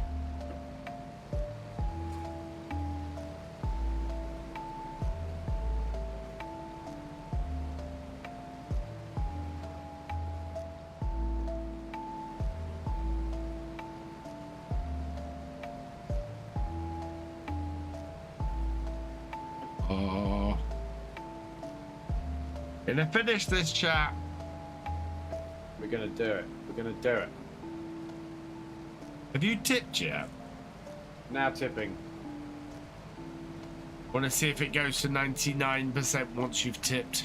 Oh. Gonna finish this chat. We're gonna do it. We're gonna do it. Have you tipped yet? Now tipping. Want to see if it goes to 99% once you've tipped.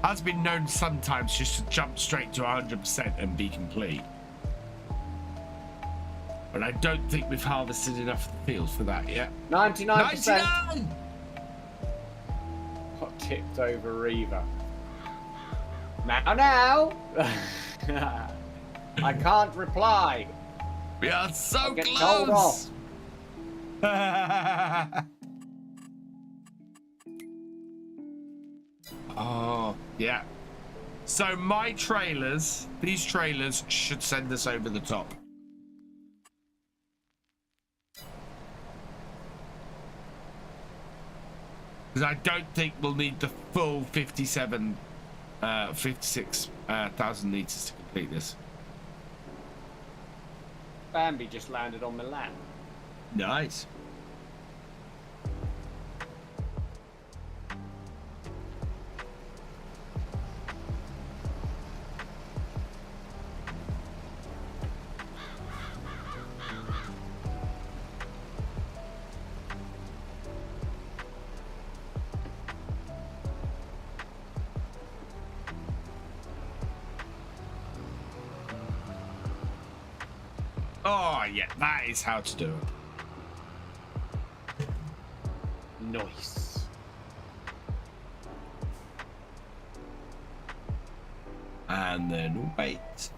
Has been known sometimes just to jump straight to 100% and be complete. But I don't think we've harvested enough of the field for that yet. 99%. 99! Got tipped over Reaver. Now! I can't reply. We are so I'll get told close! Oh, yeah. So my trailers, these trailers should send us over the top. Because I don't think we'll need the full 56,000 litres to complete this. Bambi just landed on Milan. Nice. Oh, yeah, that is how to do it. Nice. And then wait.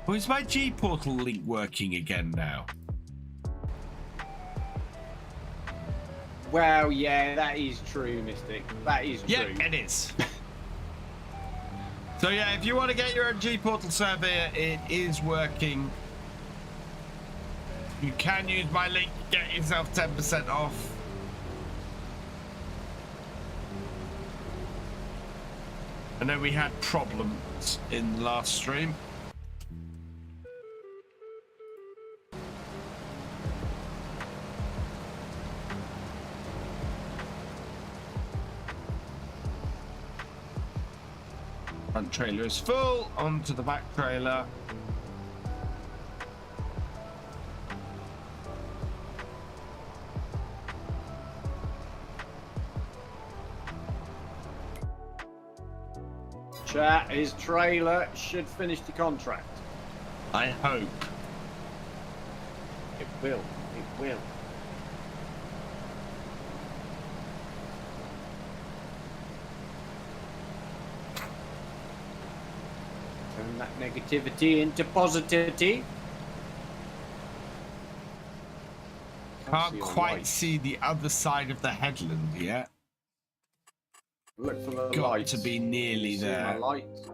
Oh, is my G portal link working again now? Well, yeah, that is true, Mystic. That is true. Yeah, it is. So yeah, if you want to get your own G portal server, it is working. You can use my link to get yourself 10% off. I know we had problems in the last stream. Front trailer is full, onto the back trailer. Chat, his trailer should finish the contract. I hope. It will. It will. Turn that negativity into positivity. Can't quite see the other side of the headland yet. Look for the Got lights. to be nearly See there. my lights.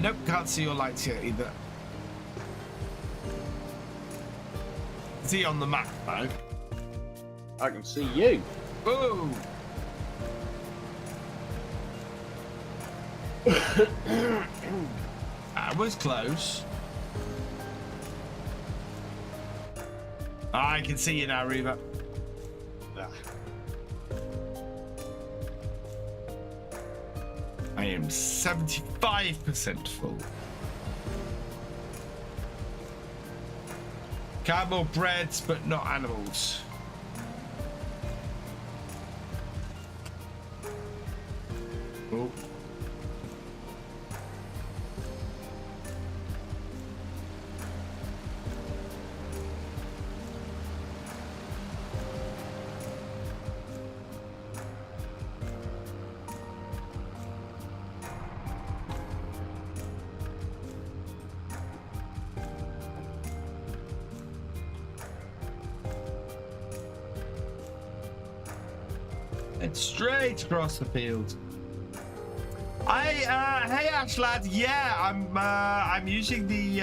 Nope, can't see your lights yet either. See on the map though. I can see you. Whoa! That was close. I can see you now, Reaver. I am 75% full. Cattle breds, but not animals. Oh. It's straight across the field. Hey Ash lad, yeah, I'm using the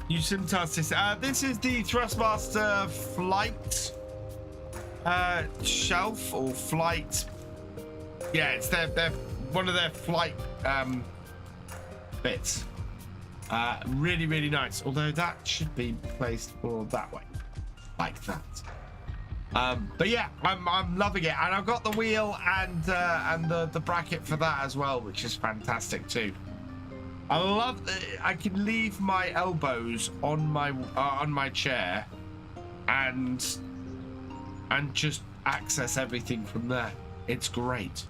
Usimtas. This is the Thrustmaster flight shelf or flight. Yeah, it's their one of their flight bits. Really, really nice. Although that should be placed more that way, like that. But yeah, I'm loving it, and I've got the wheel and the bracket for that as well, which is fantastic too. I love that I can leave my elbows on my chair and just access everything from there. It's great.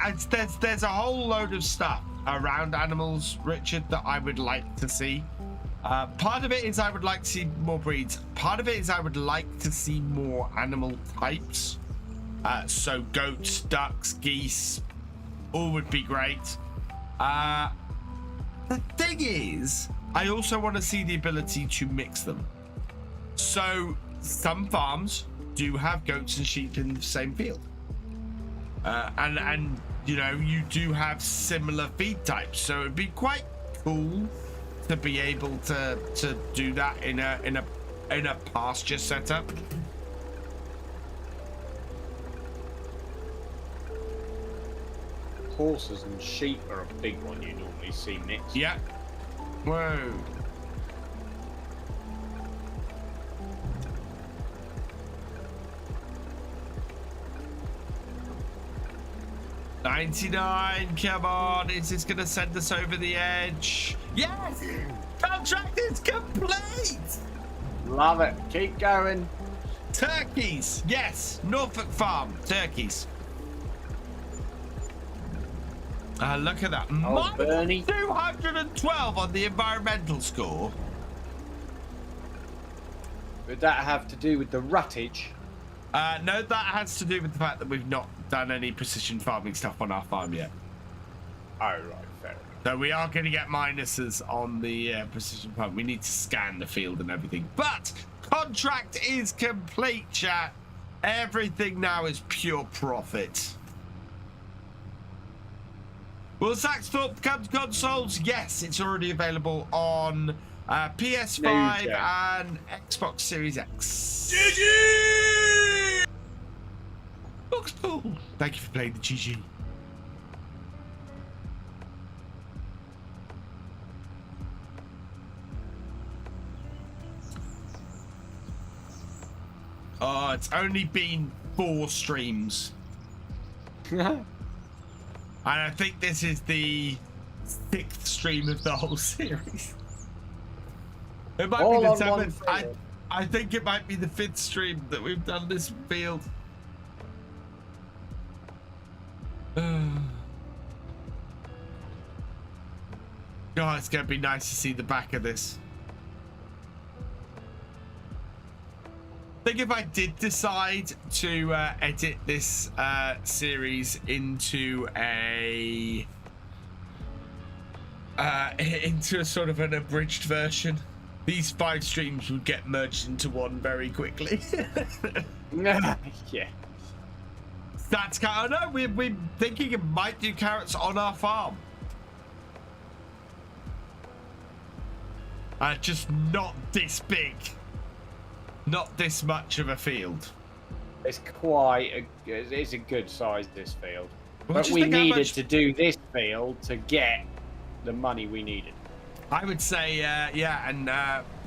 I think there's a whole load of stuff around animals, Richard, that I would like to see. Part of it is I would like to see more breeds. Part of it is I would like to see more animal types. So goats, ducks, geese, all would be great. The thing is, I also want to see the ability to mix them. So some farms do have goats and sheep in the same field. And you know, you do have similar feed types, so it'd be quite cool to be able to do that in a pasture setup. Horses and sheep are a big one you normally see mixed. Yeah. Whoa. $99, come on, is this gonna send us over the edge? Yes! Contract is complete! Love it, keep going. Turkeys, yes, Norfolk Farm, turkeys. Look at that. Oh, Bernie. 212 on the environmental score. Would that have to do with the ruttage? No, that has to do with the fact that we've not done any precision farming stuff on our farm yet. Oh, right, fair enough. So we are going to get minuses on the precision farm. We need to scan the field and everything. But contract is complete, chat. Everything now is pure profit. Will Saxthorpe come to consoles? Yes, it's already available on PS5 and Xbox Series X. GG! Oxbo! Thank you for playing the GG. Oh, it's only been 4 streams. And I think this is the 6th stream of the whole series. It might All be the on 7th. I think it might be the 5th stream that we've done this field. God, it's going to be nice to see the back of this. I think if I did decide to edit this series into a sort of an abridged version, these 5 streams would get merged into one very quickly. Yeah. That's kind of, no, we're thinking it might do carrots on our farm. Just not this big. Not this much of a field. It's quite it's a good size, this field. But we needed to do this field to get the money we needed. I would say, yeah, and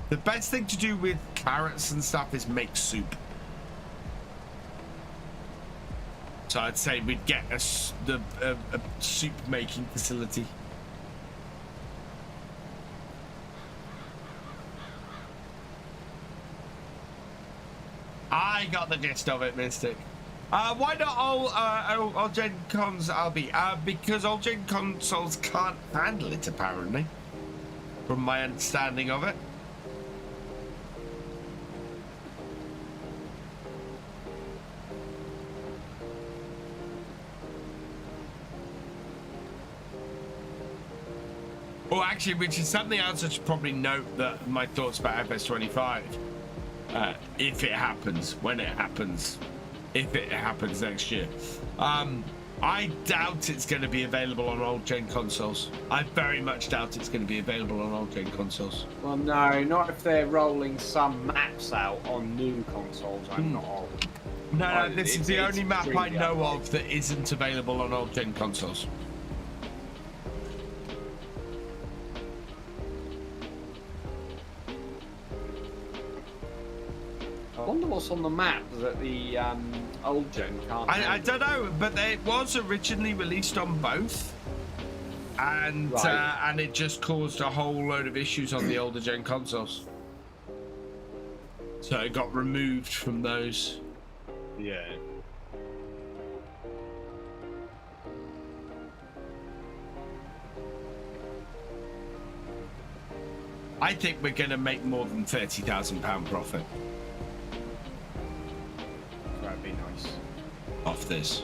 the best thing to do with carrots and stuff is make soup. So I'd say we'd get a soup making facility. I got the gist of it, Mystic. Why not all gen cons RB? Because all gen consoles can't handle it, apparently, from my understanding of it. Oh, actually, which is something else I should probably note that my thoughts about FS25. If it happens, when it happens, if it happens next year. I doubt it's going to be available on old gen consoles. I very much doubt it's going to be available on old gen consoles. Well, no, not if they're rolling some maps out on new consoles. I'm not old. No, this is the only map I know of that isn't available on old gen consoles. I wonder what's on the map that the old gen can't. I don't know, but it was originally released on both, and and it just caused a whole load of issues on the older gen consoles. So it got removed from those. Yeah. I think we're going to make more than £30,000 profit. That'd be nice. Off this.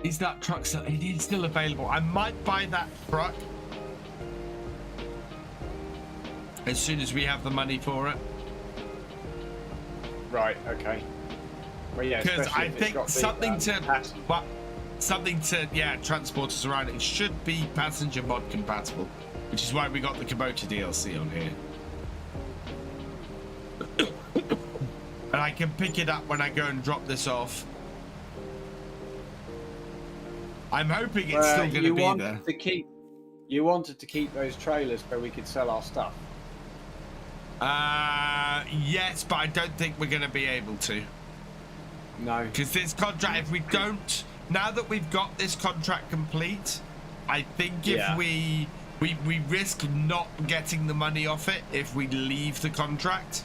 Is that truck still? It is still available. I might buy that truck as soon as we have the money for it. Right. Okay. Well, yeah. Because I think something to transport us around. It should be passenger mod compatible, which is why we got the Kubota DLC on here. And I can pick it up when I go and drop this off. I'm hoping it's still going to be there. You wanted to keep those trailers where we could sell our stuff. Yes, but I don't think we're going to be able to. No. Because this contract, if we don't, now that we've got this contract complete, I think if we risk not getting the money off it if we leave the contract.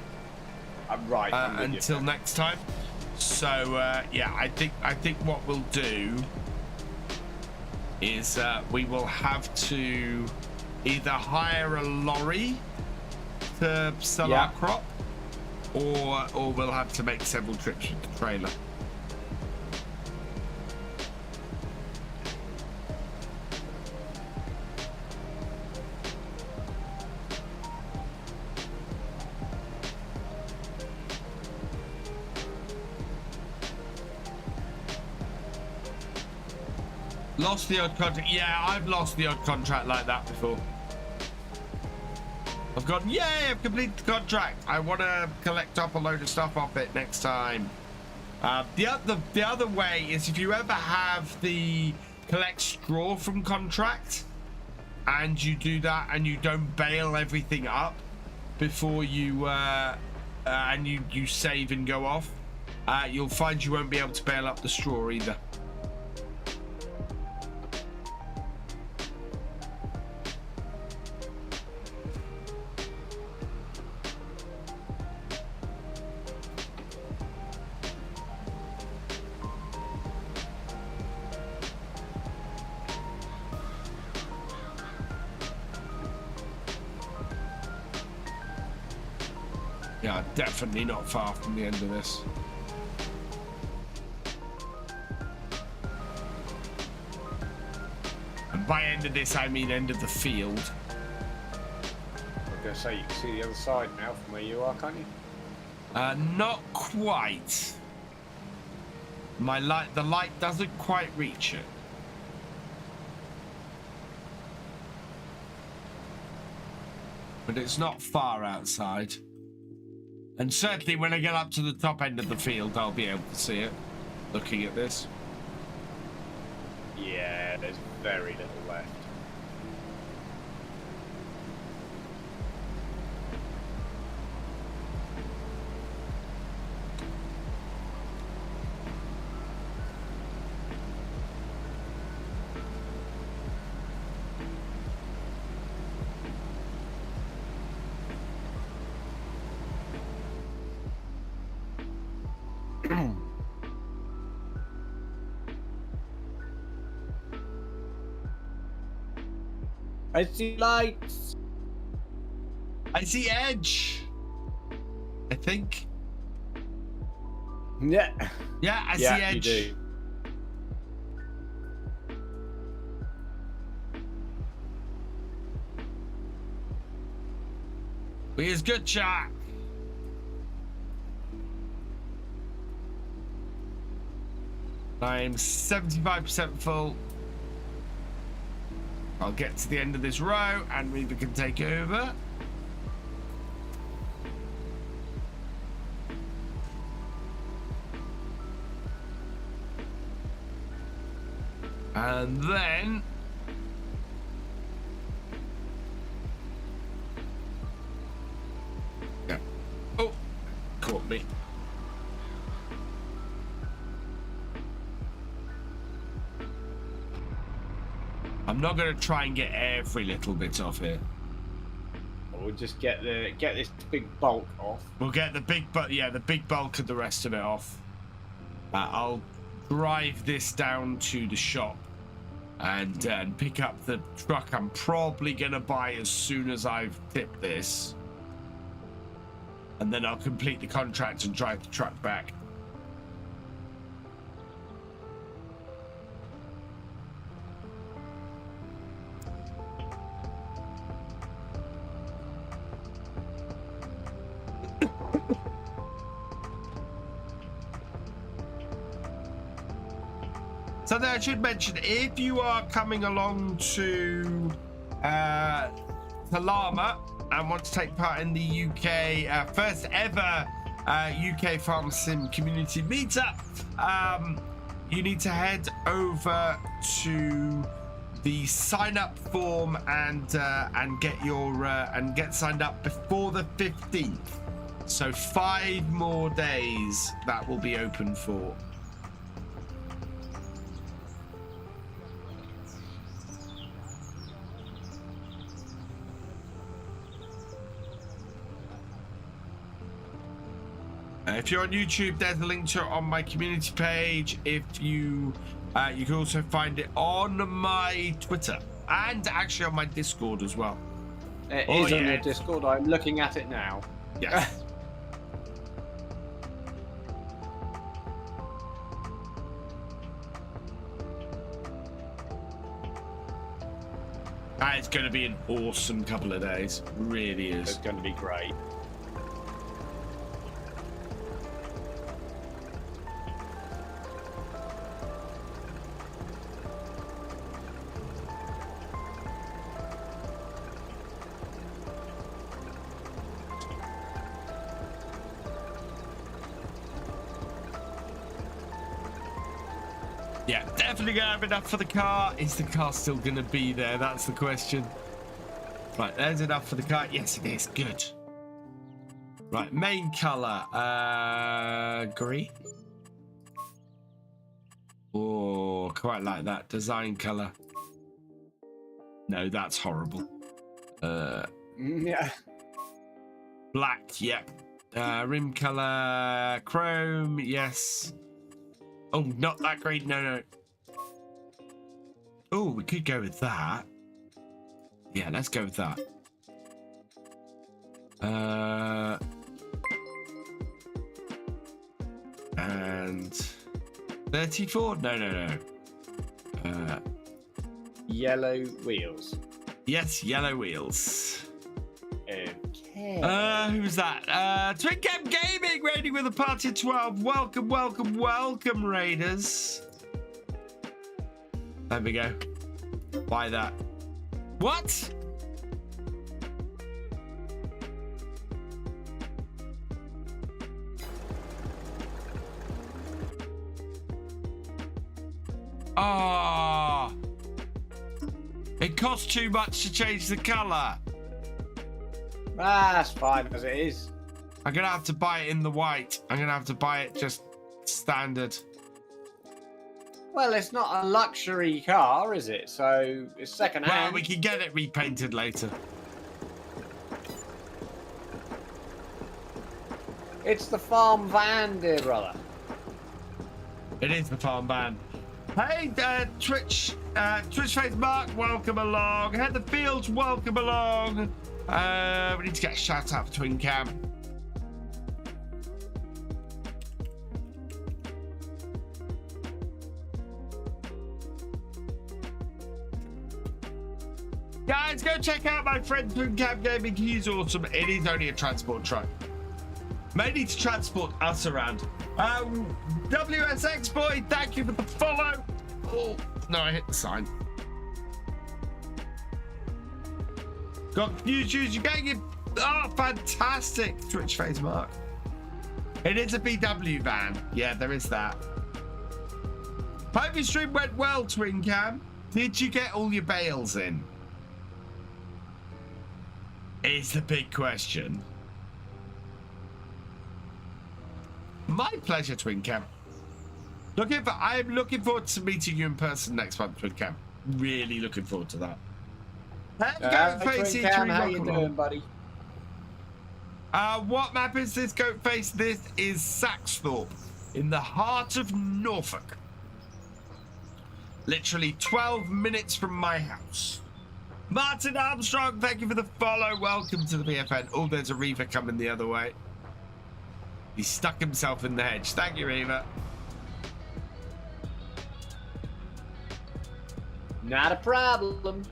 Right. Until next time. So yeah, I think what we'll do is we will have to either hire a lorry to sell our crop, or we'll have to make several trips with the trailer. Lost the odd contract. Yeah, I've lost the odd contract like that before. I've gone, yay, I've completed the contract. I want to collect up a load of stuff off it next time. The other way is if you ever have the collect straw from contract and you do that and you don't bail everything up before you and you save and go off, you'll find you won't be able to bail up the straw either. Yeah, definitely not far from the end of this. And by end of this, I mean end of the field. I was going to say, you can see the other side now from where you are, can't you? Not quite. The light doesn't quite reach it. but it's not far outside. And certainly when I get up to the top end of the field, I'll be able to see it, looking at this. Yeah, there's very little left. I see lights. I see edge. I think. Yeah. Yeah, I see Yeah, edge. you do. He is good, chat. I'm 75% full. I'll get to the end of this row and we can take over. And then yeah. Oh, caught me. I'm not going to try and get every little bit off here. We'll just get this big bulk off. We'll get the big the big bulk of the rest of it off. I'll drive this down to the shop and pick up the truck I'm probably going to buy as soon as I've tipped this. And then I'll complete the contract and drive the truck back. So I should mention, if you are coming along to Lama and want to take part in the UK first ever UK Farm Sim community meetup, you need to head over to the sign up form and get signed up before the 15th. So 5 more days that will be open for. If you're on YouTube, there's a link to it on my community page. If you can also find it on my Twitter and actually on my Discord as well. It is on your Discord. I'm looking at it now. Yes. It's going to be an awesome couple of days. Really is. It's going to be great. Yeah, definitely gonna have enough for the car. Is the car still gonna be there? That's the question. Right, there's enough for the car. Yes, it is. Good. Right, main color. Green. Oh, quite like that. Design color. No, that's horrible. Yeah. Black, yep. Rim color. Chrome, yes. Oh, not that green. No. Oh, we could go with that. Yeah, let's go with that. And 34? No. Yellow wheels. Yes, yellow wheels. Okay. Who's that? Twin Camp Gaming raiding with a party of 12. Welcome, raiders. There we go. Buy that. What? Ah, it costs too much to change the colour. That's fine as it is. I'm gonna have to buy it in the white. I'm gonna have to buy it just standard. Well, it's not a luxury car, is it? So it's second hand. Well, we can get it repainted later. It's the farm van, dear brother. It is the farm van. Hey, Twitch face Mark, welcome along. Heather Fields, welcome along. We need to get a shout out for Twin Cam. Guys, go check out my friend Twin Cam Gaming. He's awesome. It is only a transport truck. Mainly to transport us around. WSX boy, thank you for the follow. Oh, no, I hit the sign. Got new shoes, you're getting it. Oh, fantastic, Twitch face Mark. It is a VW van. Yeah, there is that. Hope your stream went well, Twin Cam. Did you get all your bales in? Is the big question. My pleasure, Twin Cam. I'm looking forward to meeting you in person next month, Twin Cam. Really looking forward to that. Twin Cam, how you doing, buddy? What map is this, Goatface? This is Saxthorpe, in the heart of Norfolk. Literally 12 minutes from my house. Martin Armstrong, thank you for the follow. Welcome to the BFN. Oh, there's a Reaver coming the other way. He stuck himself in the hedge. Thank you, Reaver. Not a problem.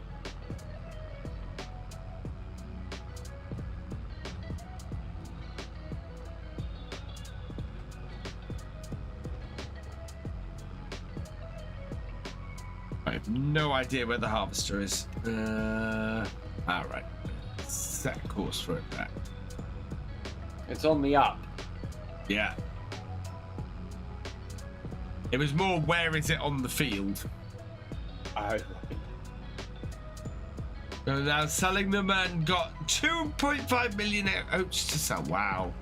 I have no idea where the harvester is. All right. Set a course for it back. It's on the up. Yeah. It was more, where is it on the field? Oh. So now selling them and got 2.5 million oats to sell. Wow.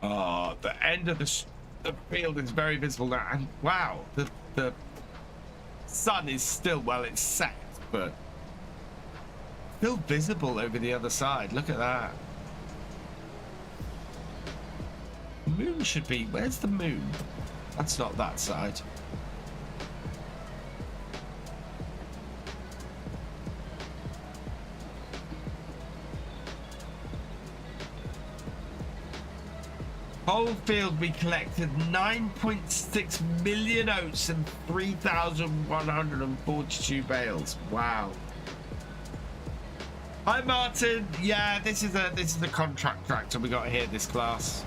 Oh, the end of the field is very visible now. And wow, the sun is still, well, it's set, but still visible over the other side. Look at that. Moon should be, where's the moon? That's not that side. Whole field, we collected 9.6 million oats and 3,142 bales. Wow. Hi Martin. Yeah, this is a contract tractor we got here this class.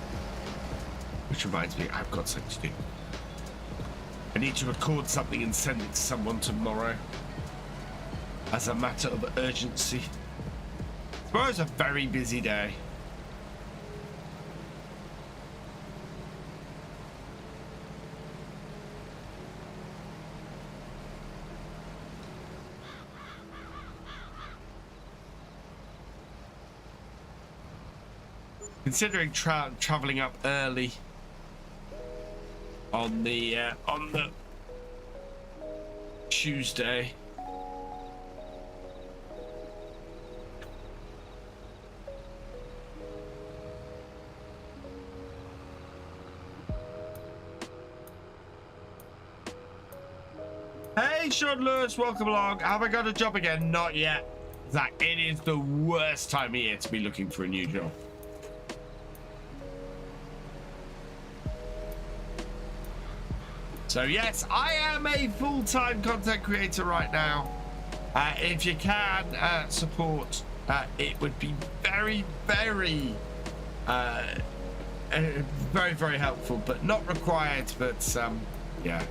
Which reminds me, I've got something to do. I need to record something and send it to someone tomorrow. As a matter of urgency. Tomorrow's a very busy day. Considering traveling up early on the Tuesday. Hey, Sean Lewis, welcome along. Have I got a job again? Not yet. Zach, it is the worst time of year to be looking for a new job. So yes, I am a full-time content creator right now. If you can support, it would be very, very, very, very helpful, but not required. But yeah,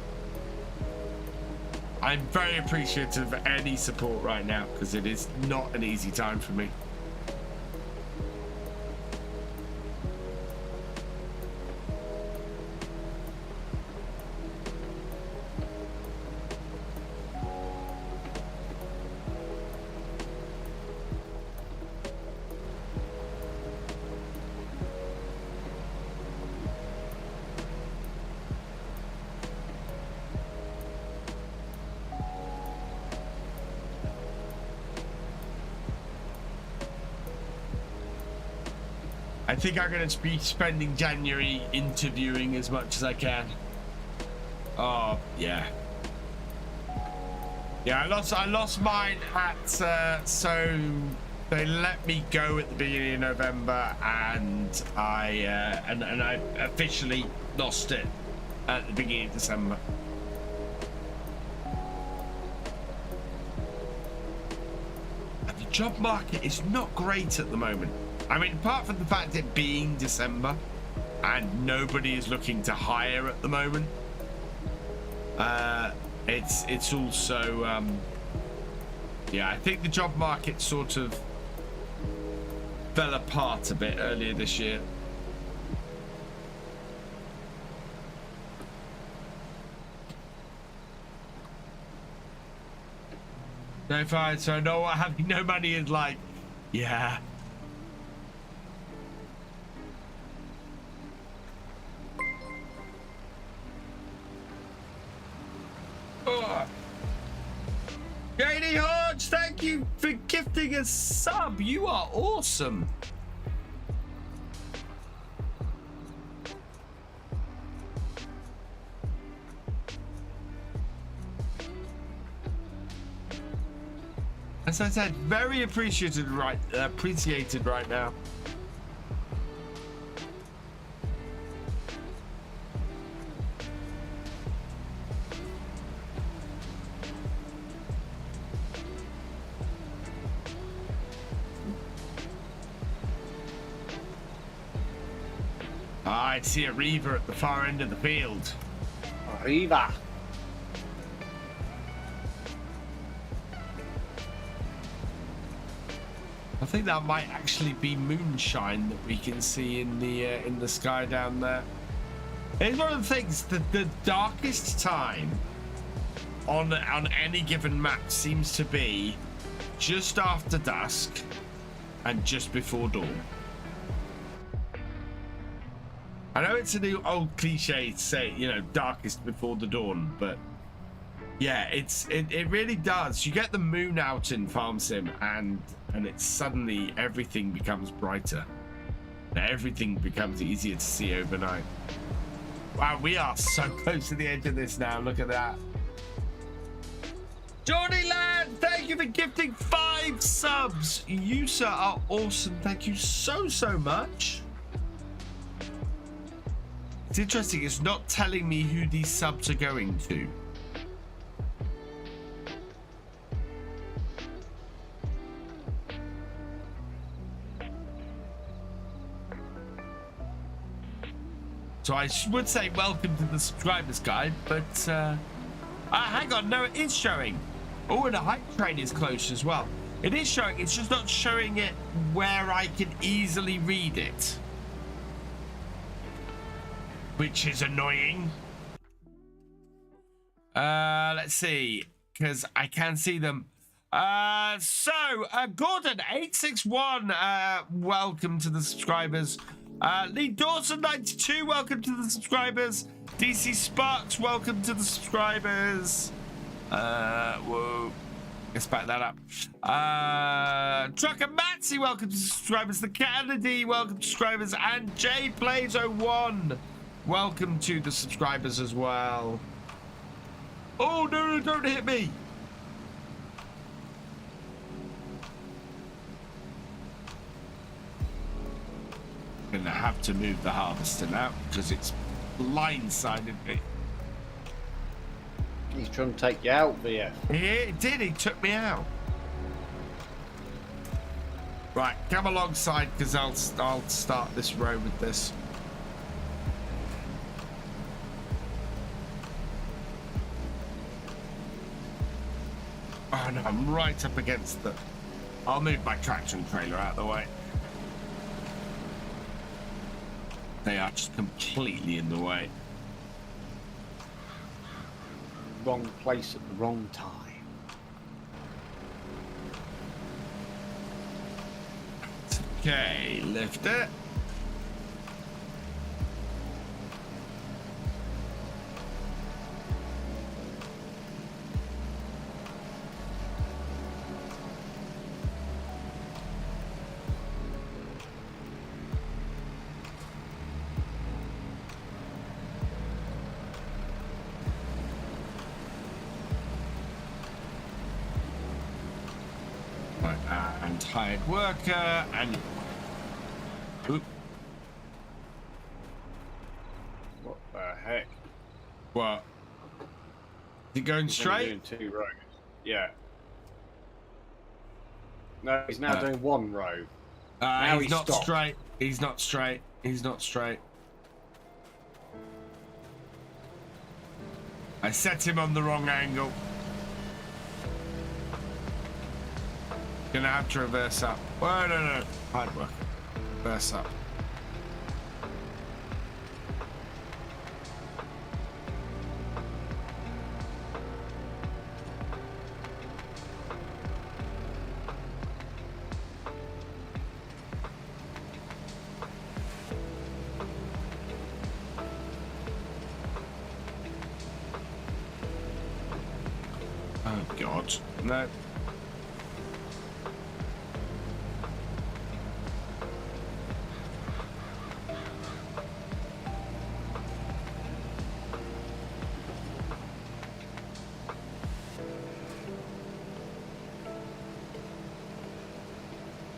I'm very appreciative of any support right now because it is not an easy time for me. I think I'm going to be spending January interviewing as much as I can. Oh, yeah. Yeah, I lost mine at, so they let me go at the beginning of November, and I officially lost it at the beginning of December. And the job market is not great at the moment. I mean, apart from the fact it being December and nobody is looking to hire at the moment, it's also yeah, I think the job market sort of fell apart a bit earlier this year. No, fine. So I know what having no money is like. Yeah. Oh. JD Horsch, thank you for gifting a sub. You are awesome. As I said, very appreciated right now. I see a Reaver at the far end of the field. Reaver. I think that might actually be moonshine that we can see in the sky down there. It's one of the things that the darkest time on any given map seems to be just after dusk and just before dawn. I know it's a new old cliche to say, you know, darkest before the dawn, but yeah, it really does. You get the moon out in Farm Sim, and it's suddenly everything becomes brighter. Everything becomes easier to see overnight. Wow, we are so close to the edge of this now. Look at that. Johnny Land, thank you for gifting 5 subs. You, sir, are awesome. Thank you so much. It's interesting, it's not telling me who these subs are going to. So I would say welcome to the subscribers guide, but hang on, no, it is showing. Oh, and a hype train is close as well. It is showing, it's just not showing it where I can easily read it, which is annoying. Let's see, because I can see them. Gordon 861, welcome to the subscribers. Lee Dawson 92, welcome to the subscribers. DC Sparks, welcome to the subscribers. Whoa, let's back that up. Trucker Matsy, welcome to the subscribers. The Kennedy, welcome to subscribers, and J Plays 01, welcome to the subscribers as well. Oh no, don't hit me. I'm gonna have to move the harvester now because it's blindsided me. He's trying to take you out, VF. He did, he took me out. Right, come alongside because I'll start this row with this. Oh no, I'm right up against the... I'll move my traction trailer out of the way. They are just completely in the way. Wrong place at the wrong time. Okay, lift it. want hired worker and. Oop. What the heck? What? Is he going He's only straight? doing 2 rows. Yeah. No, he's now doing 1 row. Now He's not stopped. straight. He's not straight. He's not straight. I set him on the wrong angle. Gonna have to reverse up. Oh, no. Hard work. Reverse up. Oh, God. No.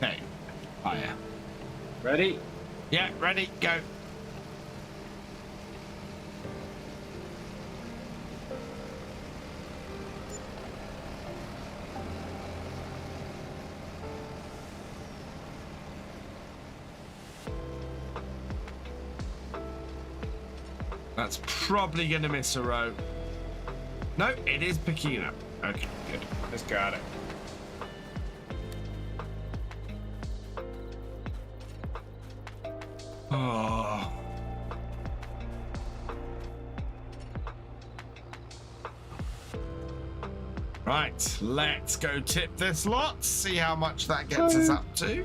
Okay. Fire. Ready? Yeah, ready, go. That's probably going to miss a row. No, it is picking it up. Okay, good. Let's go at it. Oh. Right, let's go tip this lot. See how much that gets us up to.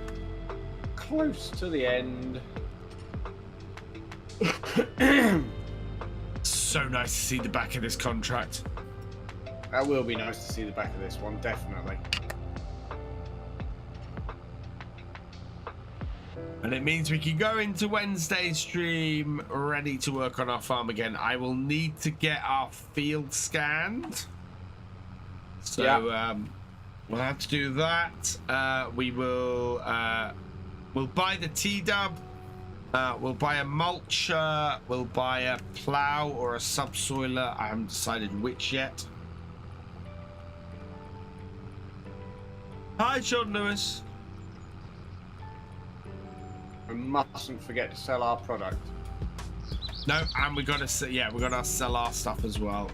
Close to the end. So nice to see the back of this contract. That will be nice to see the back of this one, definitely. And it means we can go into Wednesday's stream ready to work on our farm again. I will need to get our field scanned. So Yeah. we'll have to do that. We will we'll buy the T-dub. We'll buy a mulcher. We'll buy a plow or a subsoiler. I haven't decided which yet. Hi, Sean Lewis. We mustn't forget to sell our product. No, and we got to we got to sell our stuff as well.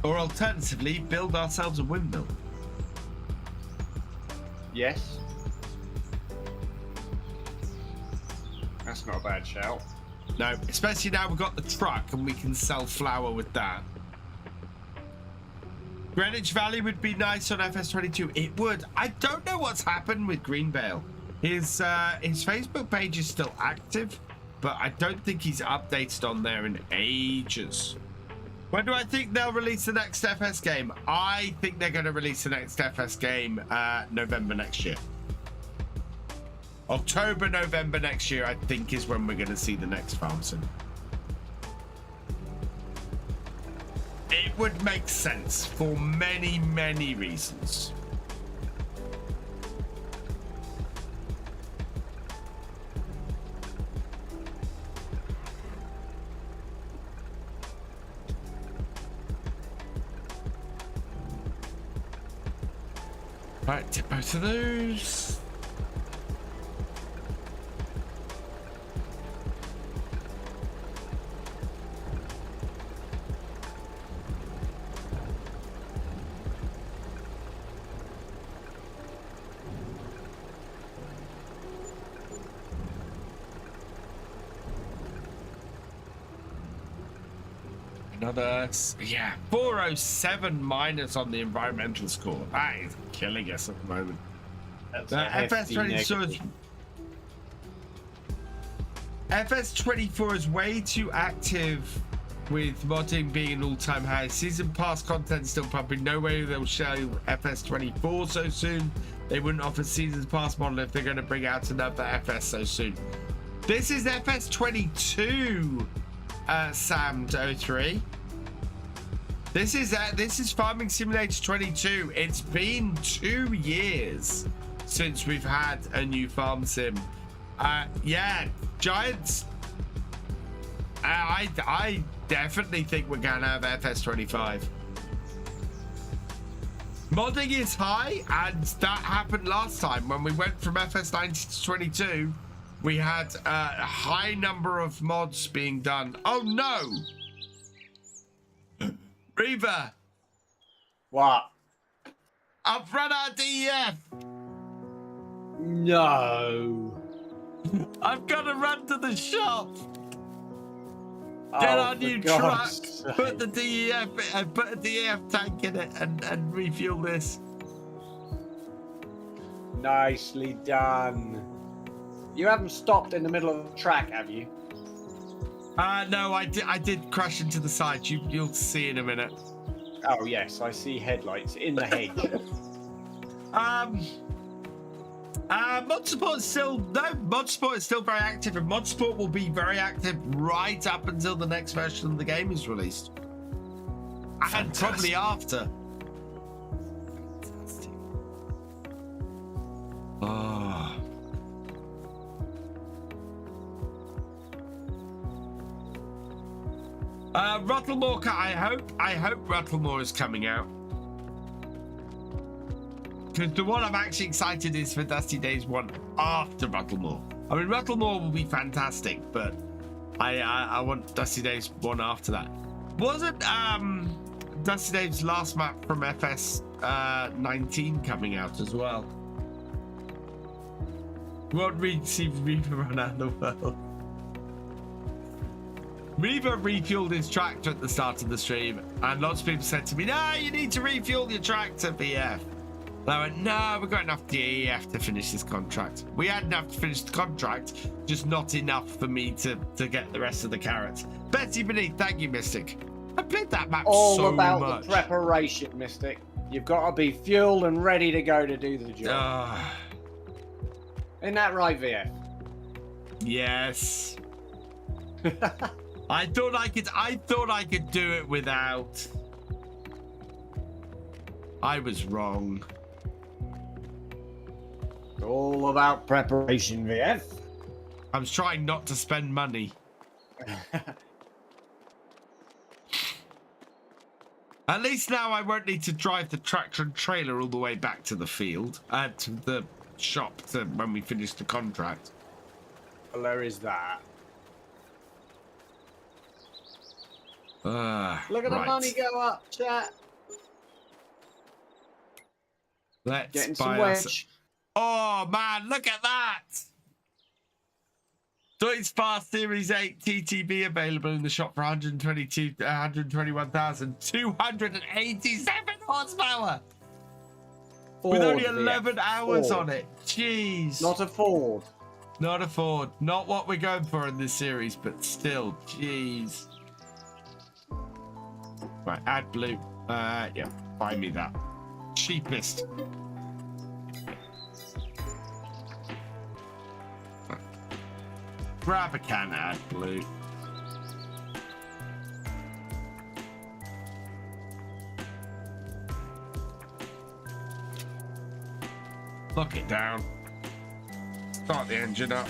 Or alternatively, build ourselves a windmill. Yes. That's not a bad shout. No, especially now we've got the truck and we can sell flour with that. Greenwich Valley would be nice on FS22. It would. I don't know what's happened with Greenvale. His Facebook page is still active, but I don't think he's updated on there in ages. When do I think they'll release the next FS game? I think they're going to release the next FS game November next year. October, November next year, I think, is when we're going to see the next farm sim. It would make sense for many, many reasons. Right, tip both of those. Another, yeah, 407 minus on the environmental score. That is killing us at the moment. That's The a hefty FS24 is way too active with modding being an all-time high. Season pass content still pumping. No way they'll show FS24 so soon. They wouldn't offer season pass model if they're going to bring out another FS so soon. This is FS22, Sam03. This is Farming Simulator 22. It's been 2 years since we've had a new farm sim. Yeah, Giants. I definitely think we're gonna have FS25. Modding is high, and that happened last time when we went from FS90 to 22. We had a high number of mods being done. Oh no! Reaver! What? I've run out of DEF! No. I've got to run to the shop! Get on your truck, put the DEF, put a DEF tank in it and refuel this. Nicely done. You haven't stopped in the middle of the track, have you? No, I did crash into the side. You'll see in a minute. Oh yes, I see headlights in the hedge. Mod support is still very active, and mod support will be very active right up until the next version of the game is released. Fantastic. And probably after. Fantastic. Oh. Ruttlemore, I hope Ruttlemore is coming out. Because the one I'm actually excited is for Dusty Days 1 after Ruttlemore. I mean, Ruttlemore will be fantastic, but I want Dusty Days 1 after that. Wasn't Dusty Days' last map from FS 19 coming out as well? Won't see Reaver run out of the world. Reaver refueled his tractor at the start of the stream, and lots of people said to me, no, you need to refuel your tractor, BF. And I went, no, we've got enough DEF to finish this contract. We had enough to finish the contract, just not enough for me to get the rest of the carrots. Betty Beneath, thank you, Mystic. I played that map all so about much. the preparation, Mystic. You've got to be fueled and ready to go to do the job. Isn't that right, VF? Yes. I thought I could do it without. I was wrong. All about preparation, VF. I was trying not to spend money. At least now I won't need to drive the tractor and trailer all the way back to the field, to the shop when we finish the contract. Well, there is that. Look at the money go up, chat. Let's getting buy some wedge. Oh man, look at that! Deutz Fast Series 8 TTB available in the shop for 121,287 horsepower. Ford, with only 11 hours Ford. on it. Jeez. Not a Ford. Not a Ford. Not what we're going for in this series, but still, jeez. Right, add blue. Yeah, buy me that. Cheapest. Grab a can, add blue. Lock it down. Start the engine up.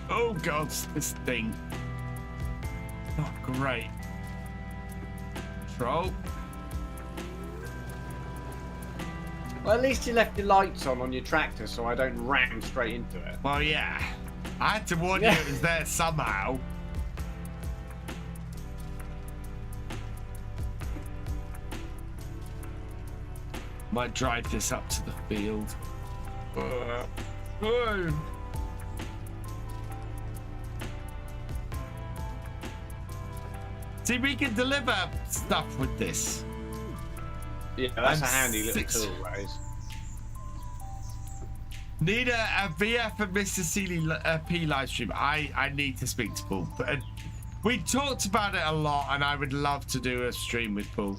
Oh God, this thing. Not great. Control. Well, at least you left your lights on your tractor so I don't ram straight into it. Well, yeah. I had to warn you it was there somehow. Might drive this up to the field. See, we can deliver stuff with this. Yeah, that's I'm a handy little 6. tool, that is. Need a VF and Mr. Seeley P live stream. I need to speak to Paul. But we talked about it a lot, and I would love to do a stream with Paul.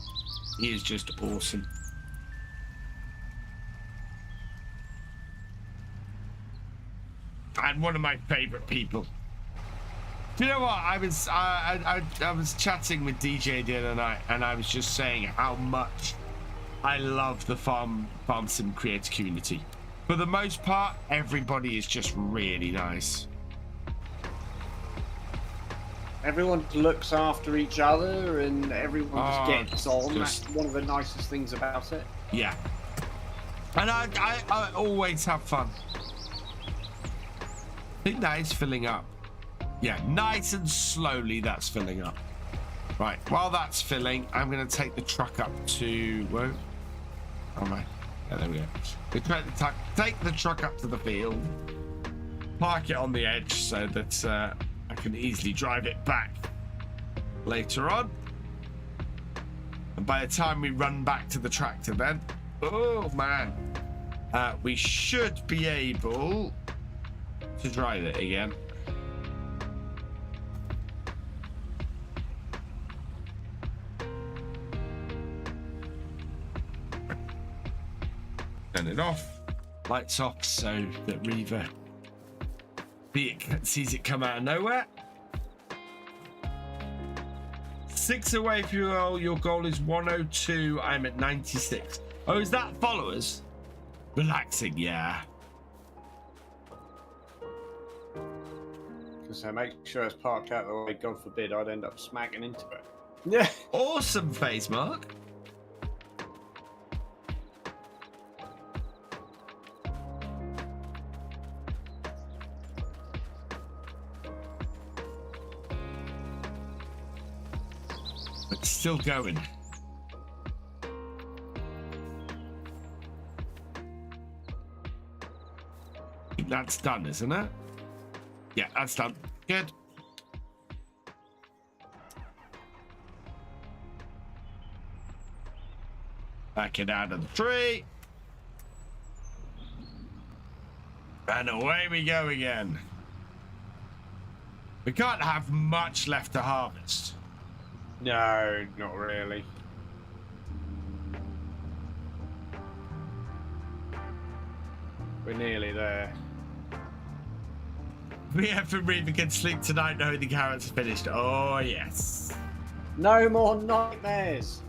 He is just awesome. And one of my favorite people. Do you know what? I was chatting with DJ the other night, and I was just saying how much I love the farm sim creator community. For the most part, everybody is just really nice. Everyone looks after each other, and everyone just gets on. Just... That's one of the nicest things about it. Yeah. And I always have fun. I think that is filling up. Yeah, nice and slowly that's filling up. Right, while that's filling, I'm going to take the truck up to... Whoa. Oh my. Yeah, there we go. Take the truck up to the field. Park it on the edge so that I can easily drive it back later on. And by the time we run back to the tractor then... Oh, man. We should be able to drive it again. Turn it off, lights off so that Reaver sees it come out of nowhere. 6 away from your goal is 102. I'm at 96. Oh, is that followers? Relaxing, yeah. So make sure it's parked out the way. God forbid I'd end up smacking into it. Yeah. Awesome face, Mark. But still going. That's done, isn't it? Yeah, that's done. Good. Back it out of the tree. And away we go again. We can't have much left to harvest. No, not really. We're nearly there. We have to Reaver can sleep tonight knowing the carrots are finished. Oh, yes. No more nightmares.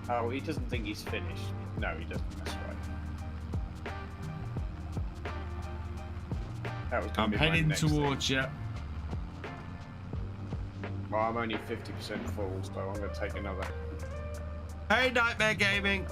Oh, he doesn't think he's finished. No, he doesn't. That's right. That was I'm heading towards you. Well, I'm only 50% full, so I'm going to take another. Hey, Nightmare Gaming.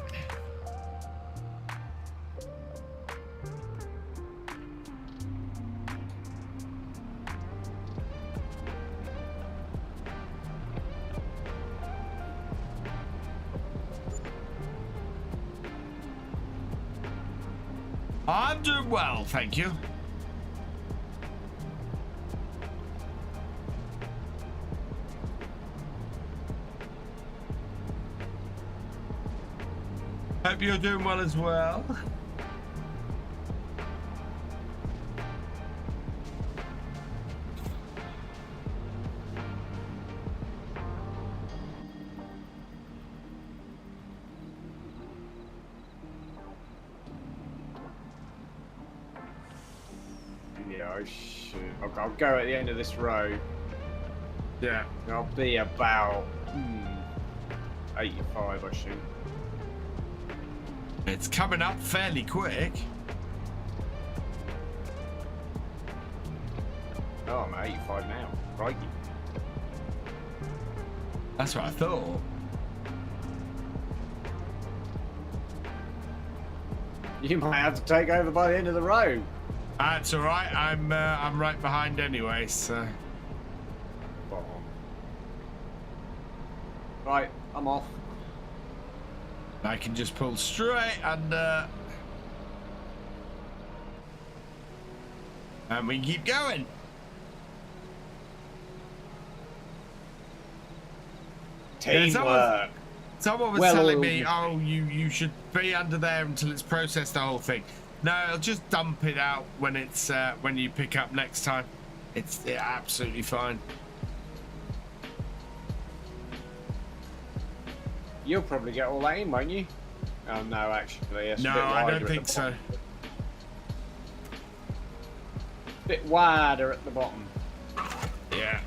I'm doing well, thank you. Hope you're doing well as well. Yeah, I should. I'll go at the end of this row. Yeah. I'll be about 85, I shoot. It's coming up fairly quick. Oh, I'm at 85 now. Crikey. That's what I thought. You might have to take over by the end of the row. That's all right. I'm right behind anyway, so. Spot on. Right, I'm off. I can just pull straight and we keep going. Teamwork. Someone was telling me, oh, you should be under there until it's processed the whole thing. No, I'll just dump it out when it's when you pick up next time. It's absolutely fine. You'll probably get all that in, won't you? Oh no, actually, it's No, a bit I wider don't think so. Bit wider at the bottom. Yeah.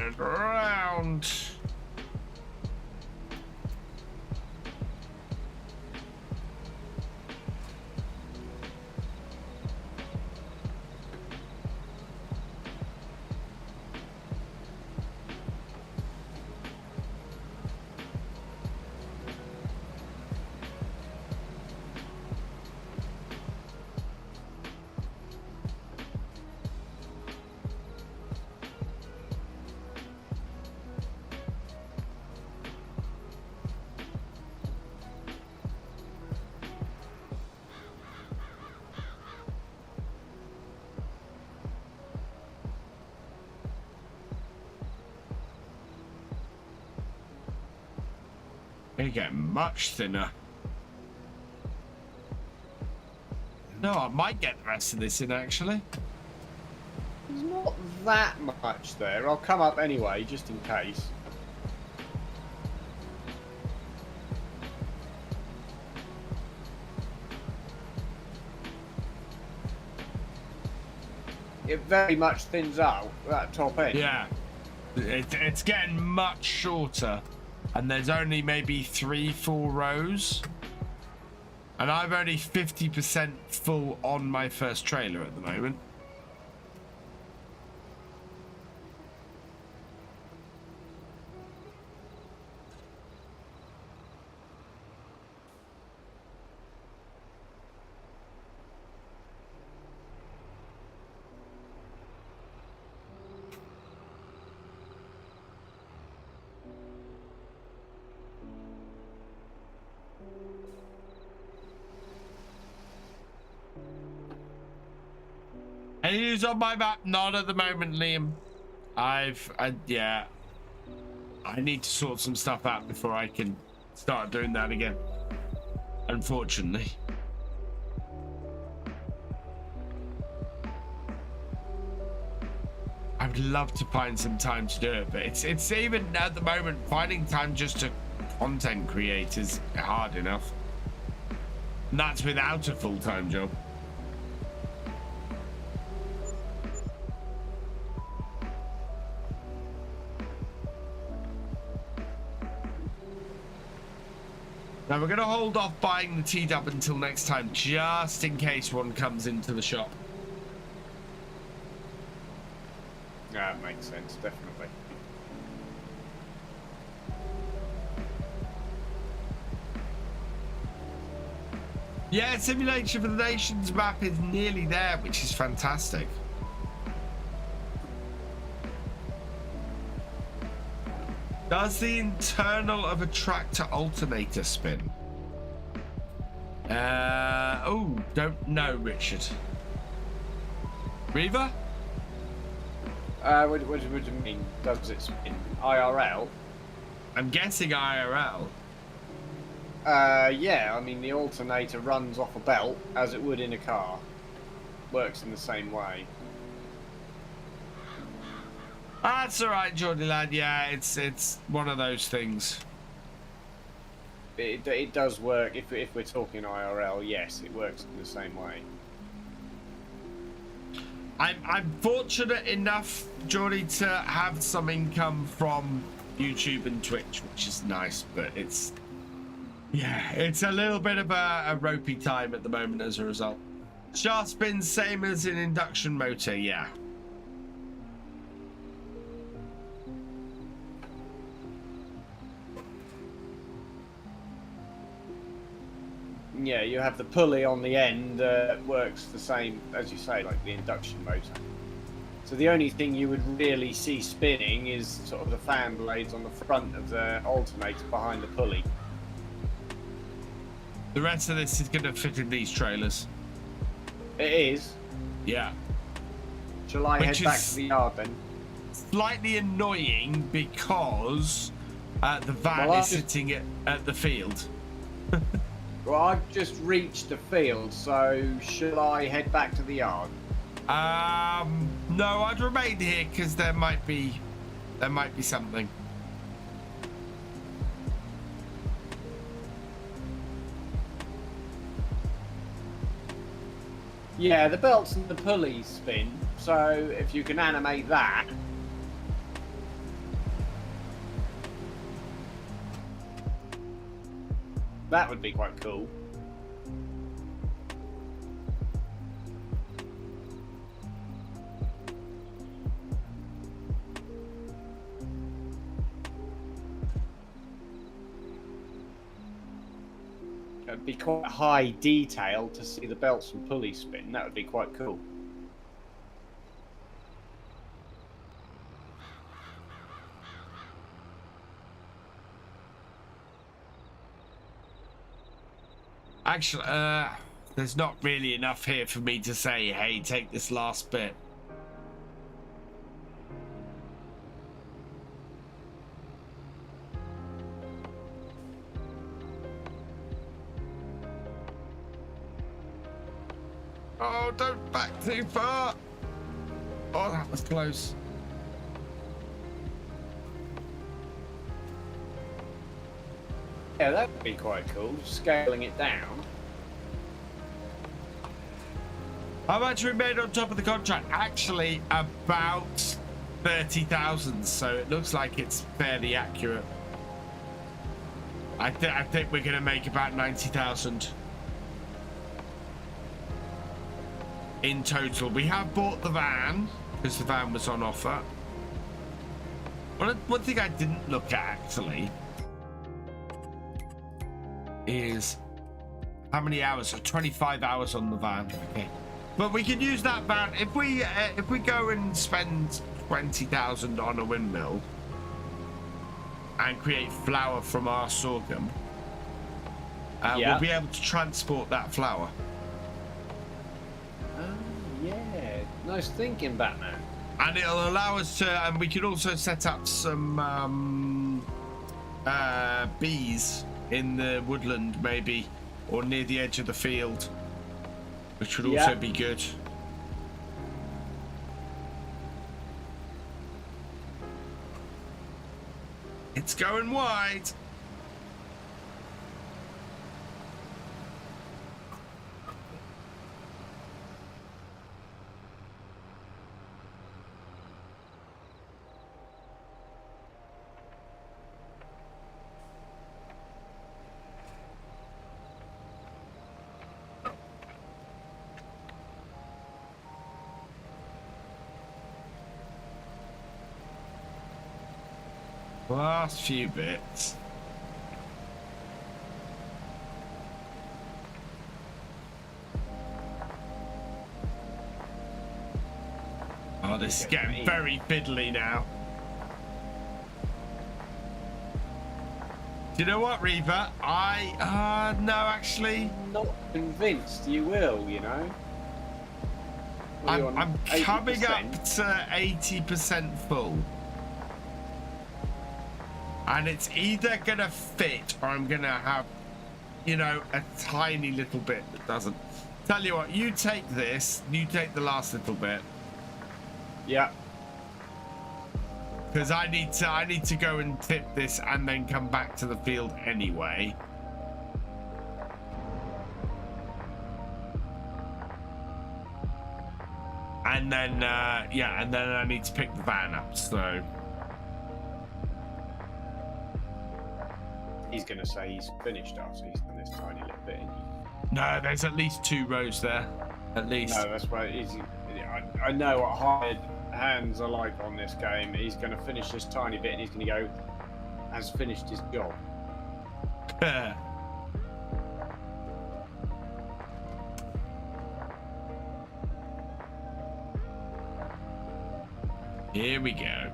And round. They get much thinner. No, I might get the rest of this in actually. There's not that much there. I'll come up anyway, just in case. It very much thins out, that top end. Yeah. It's getting much shorter. And there's only maybe 3-4 rows. And I'm only 50% full on my first trailer at the moment. Any news on my map? Not at the moment, Liam. Yeah. I need to sort some stuff out before I can start doing that again. Unfortunately. I would love to find some time to do it, but it's even at the moment finding time just to content create is hard enough. And that's without a full-time job. Now we're going to hold off buying the T-Dub until next time, just in case one comes into the shop. Yeah, it makes sense, definitely. Yeah, Simulation for the Nations map is nearly there, which is fantastic. Does the internal of a tractor alternator spin? Oh, don't know, Richard. Reaver? What do you mean? Does it spin? IRL? I'm guessing IRL. Yeah, I mean the alternator runs off a belt as it would in a car. Works in the same way. That's all right, Geordie lad. Yeah, it's one of those things. It does work if we're talking IRL. Yes, it works in the same way. I'm fortunate enough, Geordie, to have some income from YouTube and Twitch, which is nice, but it's a little bit of a ropey time at the moment as a result. Shaft spin same as an induction motor, yeah. Yeah, you have the pulley on the end, works the same, as you say, like the induction motor. So the only thing you would really see spinning is sort of the fan blades on the front of the alternator behind the pulley. The rest of this is going to fit in these trailers. It is. Yeah. Shall I head back to the yard then? Slightly annoying because the van is sitting at the field. Well, I've just reached the field, so shall I head back to the yard? No, I'd remain here because there might be something. Yeah, the belts and the pulleys spin, so if you can animate that. That would be quite cool. It'd be quite high detail to see the belts and pulleys spin. That would be quite cool. Actually, there's not really enough here for me to say, hey, take this last bit. Oh, don't back too far. Oh, that was close. Yeah, that would be quite cool, scaling it down. How much we made on top of the contract? Actually, about 30,000, so it looks like it's fairly accurate. I think we're going to make about 90,000 in total. We have bought the van because the van was on offer. One thing I didn't look at actually is how many hours. So 25 hours on the van. Okay, but we can use that van if we go and spend 20,000 on a windmill and create flour from our sorghum. We'll be able to transport that flour. Oh yeah, nice thinking, Batman. And it'll allow us to, and we could also set up some bees in the woodland, maybe, or near the edge of the field, which would also be good. It's going wide. Last few bits. Oh, this is getting very fiddly now. Do you know what, Reaper? No, actually. Not convinced you will, you know. I'm coming up to 80% full. And it's either gonna fit or I'm gonna have, you know, a tiny little bit that doesn't. Tell you what, you take this, you take the last little bit. Yeah. Because I need to go and tip this and then come back to the field anyway. And then and then I need to pick the van up, so. He's going to say he's finished after he's done this tiny little bit. No, there's at least 2 rows there. At least. No, that's why I know what hired hands are like on this game. He's going to finish this tiny bit and he's going to go, has finished his job. Here we go.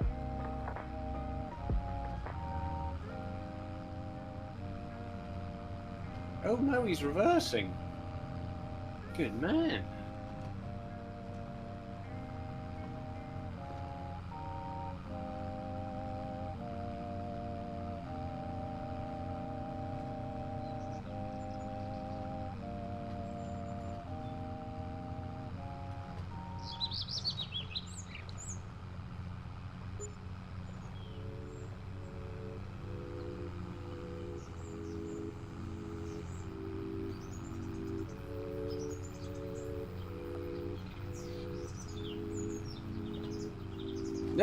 Oh no, he's reversing. Good man.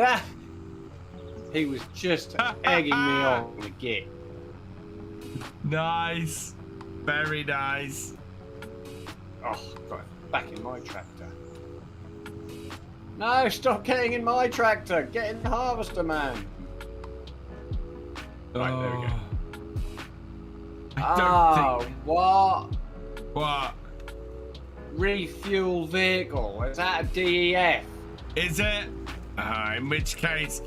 Ah! He was just egging me on to get. Nice. Very nice. Oh, got it back in my tractor. No, stop getting in my tractor. Get in the harvester, man. Right, there we go. I don't think... What? What? Refuel vehicle. Is that a DEF? Is it? In which case,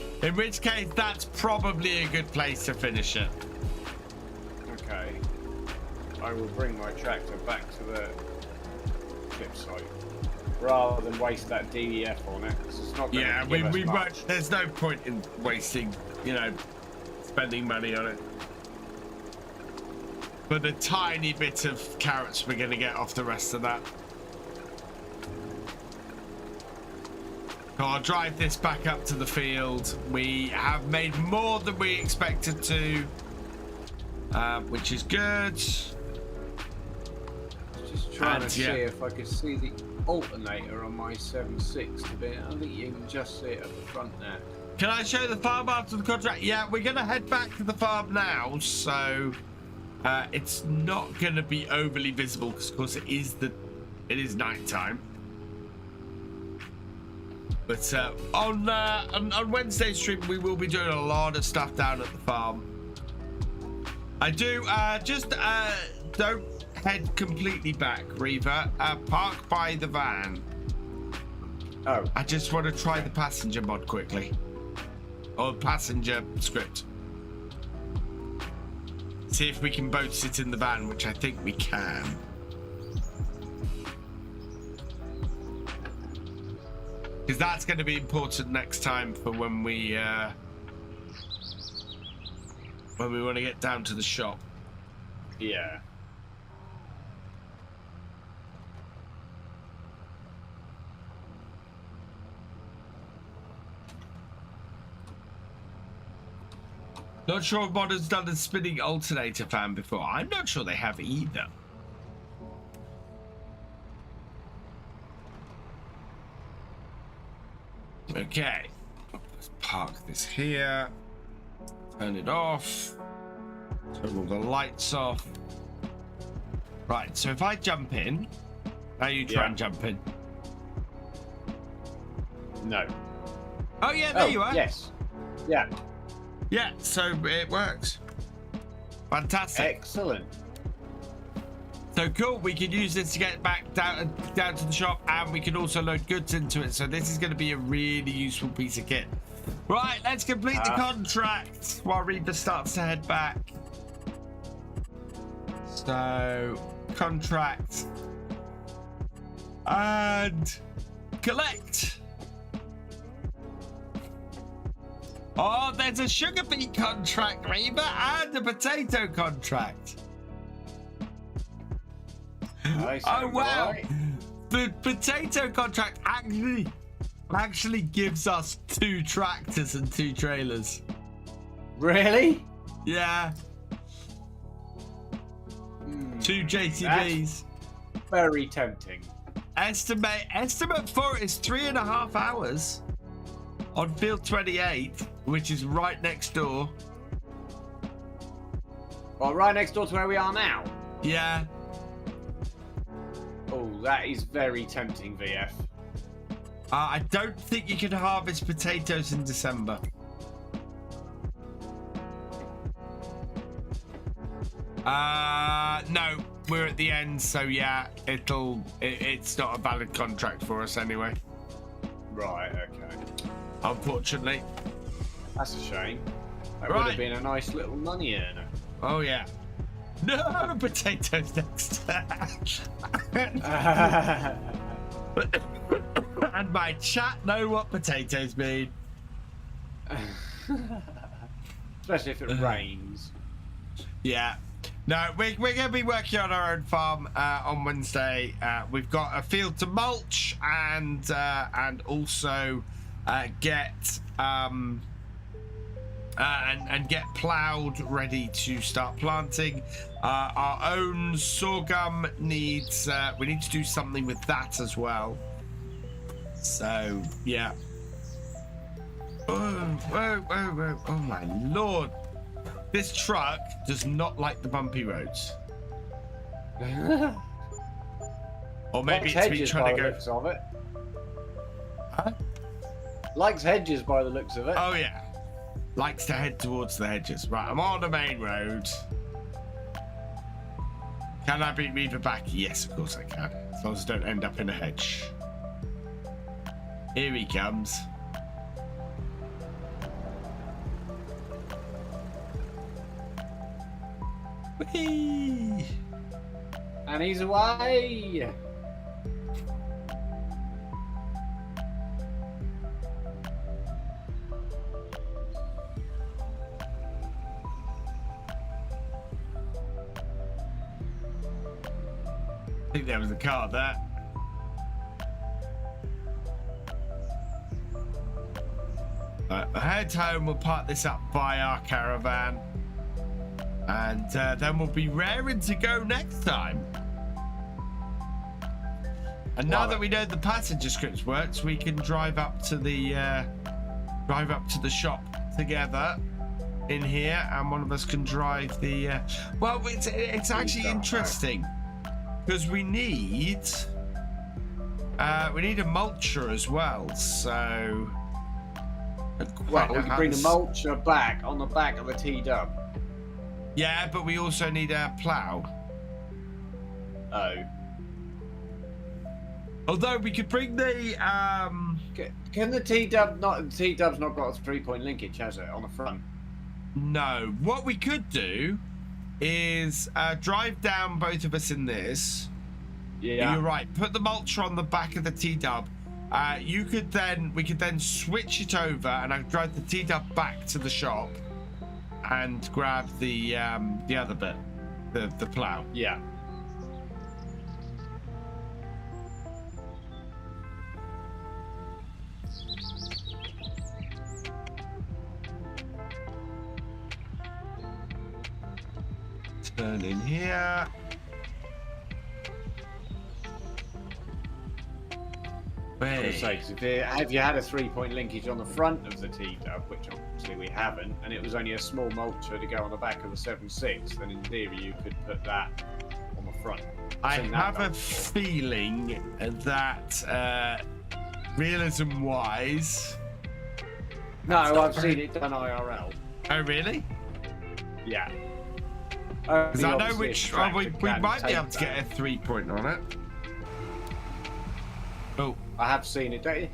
that's probably a good place to finish it. Okay. I will bring my tractor back to the clip site rather than waste that DEF on it. 'Cause it's not going Yeah, to we give us much. won't. There's no point in wasting, spending money on it. But the tiny bit of carrots we're going to get off the rest of that. So I'll drive this back up to the field. We have made more than we expected to, which is good. Just trying to see if I could see the alternator on my 7.6 a bit. I think you can just see it at the front there. Can I show the farm after the contract? Yeah, we're going to head back to the farm now, so it's not going to be overly visible because, of course, it is night time. But on Wednesday's stream, we will be doing a lot of stuff down at the farm. I do don't head completely back, Reaver. Park by the van. Oh. I just want to try the passenger mod quickly. Or passenger script. See if we can both sit in the van, which I think we can. Because that's going to be important next time for when we want to get down to the shop. Yeah. Not sure if Modern's done a spinning alternator fan before. I'm not sure they have either. Okay, let's park this here, turn it off, turn all the lights off. Right, so if I jump in, now you try and jump in. No. Oh yeah, there you are. Yes. Yeah. Yeah, so it works. Fantastic. Excellent. So cool, we can use this to get back down to the shop, and we can also load goods into it. So this is going to be a really useful piece of kit. Right, let's complete the contract while Reaver starts to head back. So, contract and collect. Oh, there's a sugar beet contract, Reaver, and a potato contract. Oh wow! Right. The potato contract actually gives us 2 tractors and 2 trailers. Really? Yeah. 2 JCBs. That's very tempting. Estimate for it is 3.5 hours on field 28, which is right next door. Well, right next door to where we are now. Yeah. Oh, that is very tempting, VF. I don't think you can harvest potatoes in December. No, we're at the end, so yeah, it's not a valid contract for us anyway. Right, okay. unfortunately. That's a shame. That would have been a nice little money earner. Oh yeah. No potatoes next. And my chat know what potatoes mean. Especially if it rains. Yeah. No, we're going to be working on our own farm on Wednesday. We've got a field to mulch and also get and get ploughed, ready to start planting. Our own sorghum needs. We need to do something with that as well. So yeah. Oh my lord! This truck does not like the bumpy roads. Or maybe it's me trying to go. Looks of it. Huh? Likes hedges by the looks of it. Oh yeah, likes to head towards the hedges. Right, I'm on the main road. Can I beat Reaver back? Yes, of course I can. As long as I don't end up in a hedge. Here he comes. Whee! And he's away. I think there was a car there. Head home, we'll park this up by our caravan. And then we'll be raring to go next time. And now that we know the passenger scripts works, we can drive up to the shop together in here, and one of us can drive the. Well, it's actually interesting because we need a mulcher as well. So. Well, we can bring the mulcher back on the back of the T-dub. Yeah, but we also need a plough. Oh. Although we could bring the Can the T-dub not? The T-dub's not got a 3-point linkage, has it, on the front? No. What we could do is drive down both of us in this. Yeah. You're right. Put the mulcher on the back of the T-dub. We could then switch it over, and I could drive the T-dub back to the shop and grab the other bit, the plough. Yeah. Turn in here. Have you had a 3-point linkage on the front of the T-dub, which obviously we haven't, and it was only a small mulcher to go on the back of the 7.6, then in theory you could put that on the front. I have a feeling that realism-wise... No, I've seen it done IRL. Oh, really? Yeah. Because I know which... we might be able to get a 3-point on it. Oh. I have seen it.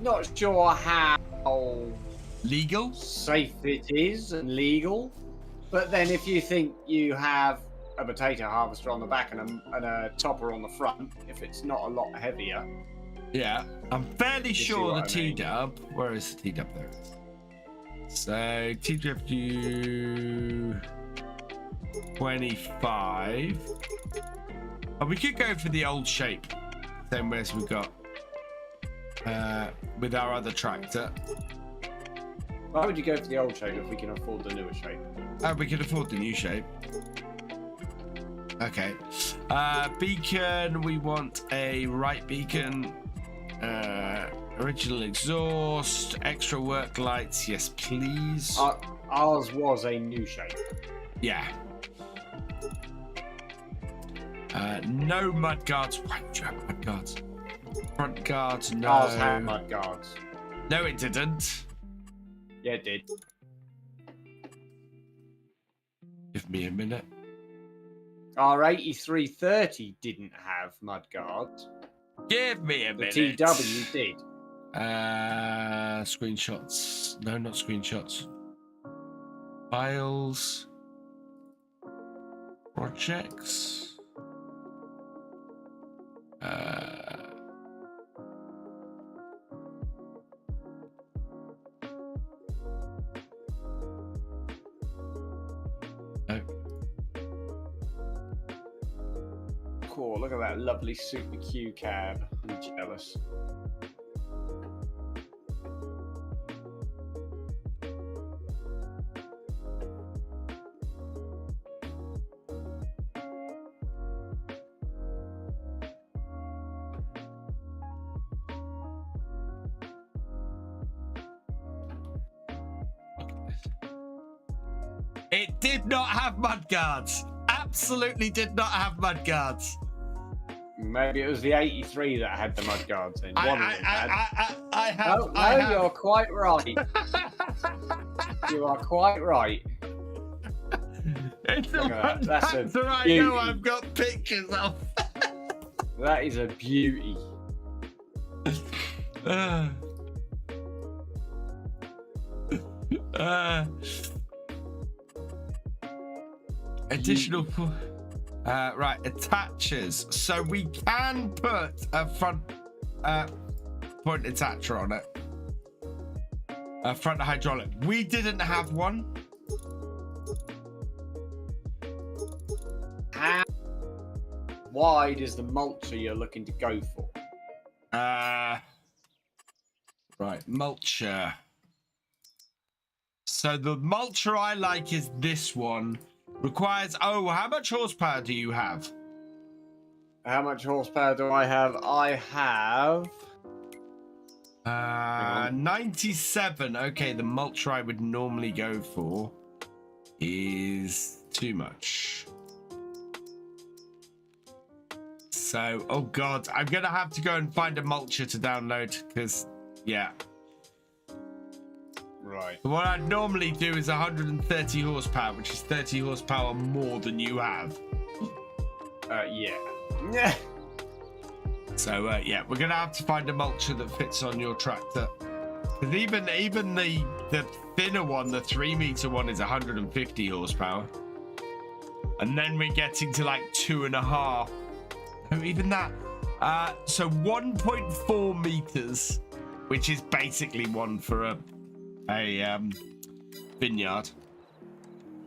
Not sure how legal, safe it is, and legal. But then, if you think you have a potato harvester on the back and a topper on the front, if it's not a lot heavier, yeah, I'm fairly sure the T-dub. Where is the T-dub? There. So T-dub 25. Oh, we could go for the old shape. Same way as we got. With our other tractor. Why would you go for the old shape if we can afford the newer shape? Oh, we can afford the new shape. Okay. Beacon, we want a right beacon. Original exhaust, extra work lights, yes please. Ours was a new shape. Yeah. No mud guards. Why would you have mud guards? Front guards, no. Ours had mud guards. No, it didn't. Yeah, it did. Give me a minute. Our 8330 didn't have mud guards. Give me a minute. The TW did. Screenshots. No, not screenshots. Files. Projects. No. Cool, look at that lovely Super Q cab. I'm jealous. It did not have mudguards. Absolutely did not have mudguards. Maybe it was the 83 that had the mudguards in. One of them had. I have. No, I have. you're quite right. You are quite right. It's the Look at one that. That's a tractor I beauty. know I've got pictures of. That is a beauty. Additional right, attaches. So we can put a front point attacher on it. A front hydraulic. We didn't have one. How wide is the mulcher you're looking to go for? Right, mulcher. So the mulcher I like is this one. Requires, oh, how much horsepower do you have? How much horsepower do I have? I have 97. Okay, the mulcher I would normally go for is too much. So, oh god, I'm gonna have to go and find a mulcher to download because, yeah. right. What I'd normally do is 130 horsepower, which is 30 horsepower more than you have. Yeah. So, yeah, we're gonna have to find a mulcher that fits on your tractor. Because even the thinner one, the 3-meter one, is 150 horsepower. And then we're getting to like 2.5. No, even that. So 1.4 meters, which is basically one for a vineyard.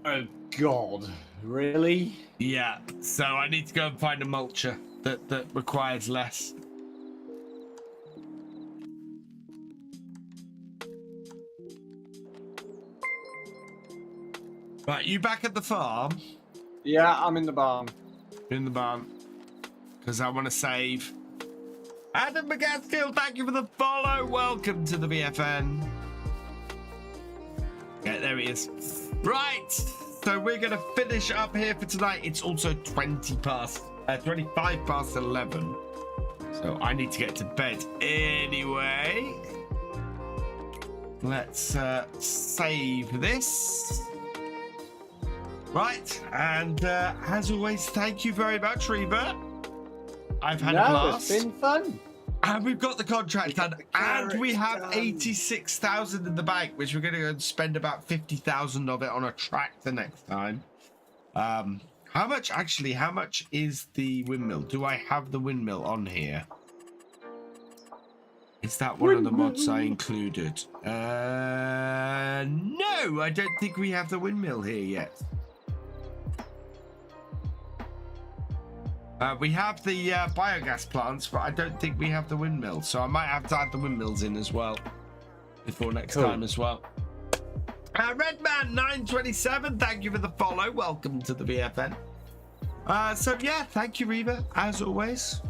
Oh god, really? Yeah. So I need to go and find a mulcher that requires less. Right, you back at the farm? Yeah, I'm in the barn. In the barn. Because I want to save. Adam McGaskill, thank you for the follow. Welcome to the BFN. Yeah, there he is. Right. So we're going to finish up here for tonight. It's also 25 past 11. So I need to get to bed anyway. Let's save this. Right. And as always, thank you very much, Reba. I've had a blast. It's been fun. And we've got the contract done. And we have done. 86,000 in the bank, which we're going to go and spend about 50,000 of it on a tractor next time. How much is the windmill? Do I have the windmill on here? Is that one of the mods I included? No, I don't think we have the windmill here yet. We have the biogas plants, but I don't think we have the windmill. So I might have to add the windmills in as well before next time as well. Redman927, thank you for the follow. Welcome to the BFN. So yeah, thank you, Reba, as always.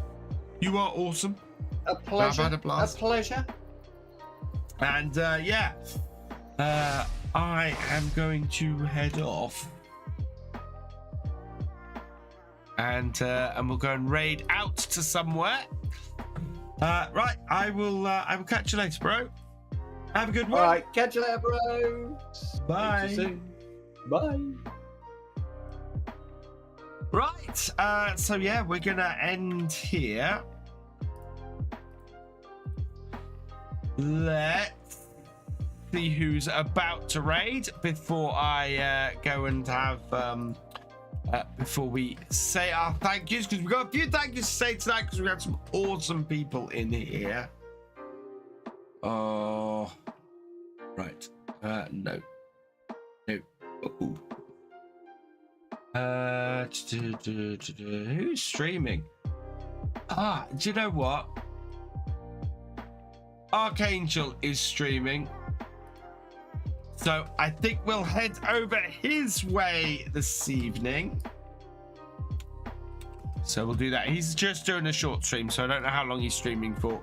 You are awesome. A pleasure. I've had a blast. A pleasure. And yeah, I am going to head off. And we'll go and raid out to somewhere. Right, I will catch you later, bro. Have a good one. All right, catch you later, bro. Bye. See you soon. Bye. Right, so yeah, we're gonna end here. let's see who's about to raid before I go and have before we say our thank yous, because we've got a few thank yous to say tonight because we got some awesome people in here. Oh, right. No. Ooh. Who's streaming? Do you know what? ArkAngil is streaming. So I think we'll head over his way this evening. So we'll do that. He's just doing a short stream, so I don't know how long he's streaming for.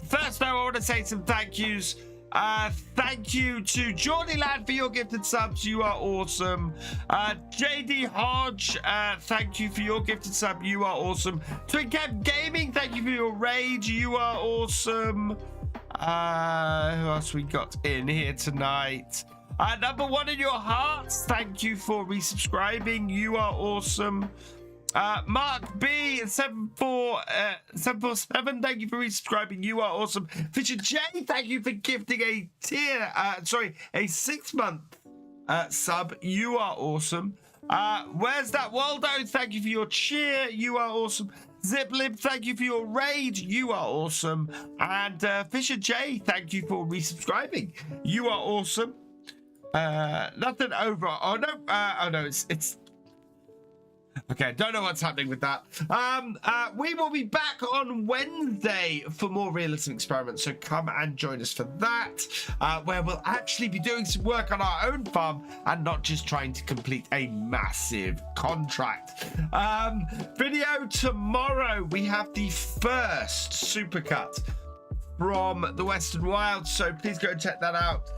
First, though, I want to say some thank yous. Thank you to Geordie Lad for your gifted subs. You are awesome. JD Hodge, thank you for your gifted sub. You are awesome. TwinCap Gaming, thank you for your raid. You are awesome. Who else we got in here tonight? Number one in your hearts, thank you for resubscribing. You are awesome. Mark B 747, thank you for resubscribing. You are awesome. Thefisherj, thank you for gifting a a 6-month sub. You are awesome. Where's that Waldo? Thank you for your cheer. You are awesome. Ziplib, thank you for your raid. You are awesome. And Thefisherj, thank you for resubscribing. You are awesome. Nothing over. Oh no, it's okay. Don't know what's happening with that. We will be back on Wednesday for more realism experiments, so come and join us for that, where we'll actually be doing some work on our own farm and not just trying to complete a massive contract. Video tomorrow, we have the first supercut from the Western Wilds, so please go and check that out.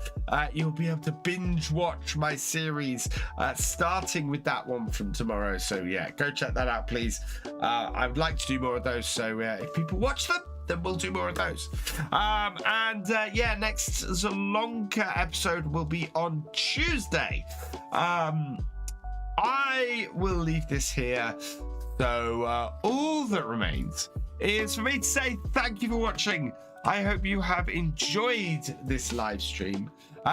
You'll be able to binge watch my series starting with that one from tomorrow, so yeah, go check that out, please. I would like to do more of those, so if people watch them, then we'll do more of those. Yeah, next Zalonka episode will be on Tuesday. I will leave this here, so all that remains is for me to say thank you for watching. I hope you have enjoyed this live stream.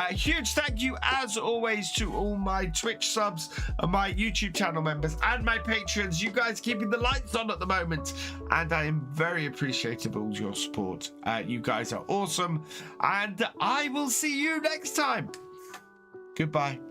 Huge thank you, as always, to all my Twitch subs, my YouTube channel members, and my patrons. You guys keeping the lights on at the moment, and I am very appreciative of your support. You guys are awesome, and I will see you next time. Goodbye.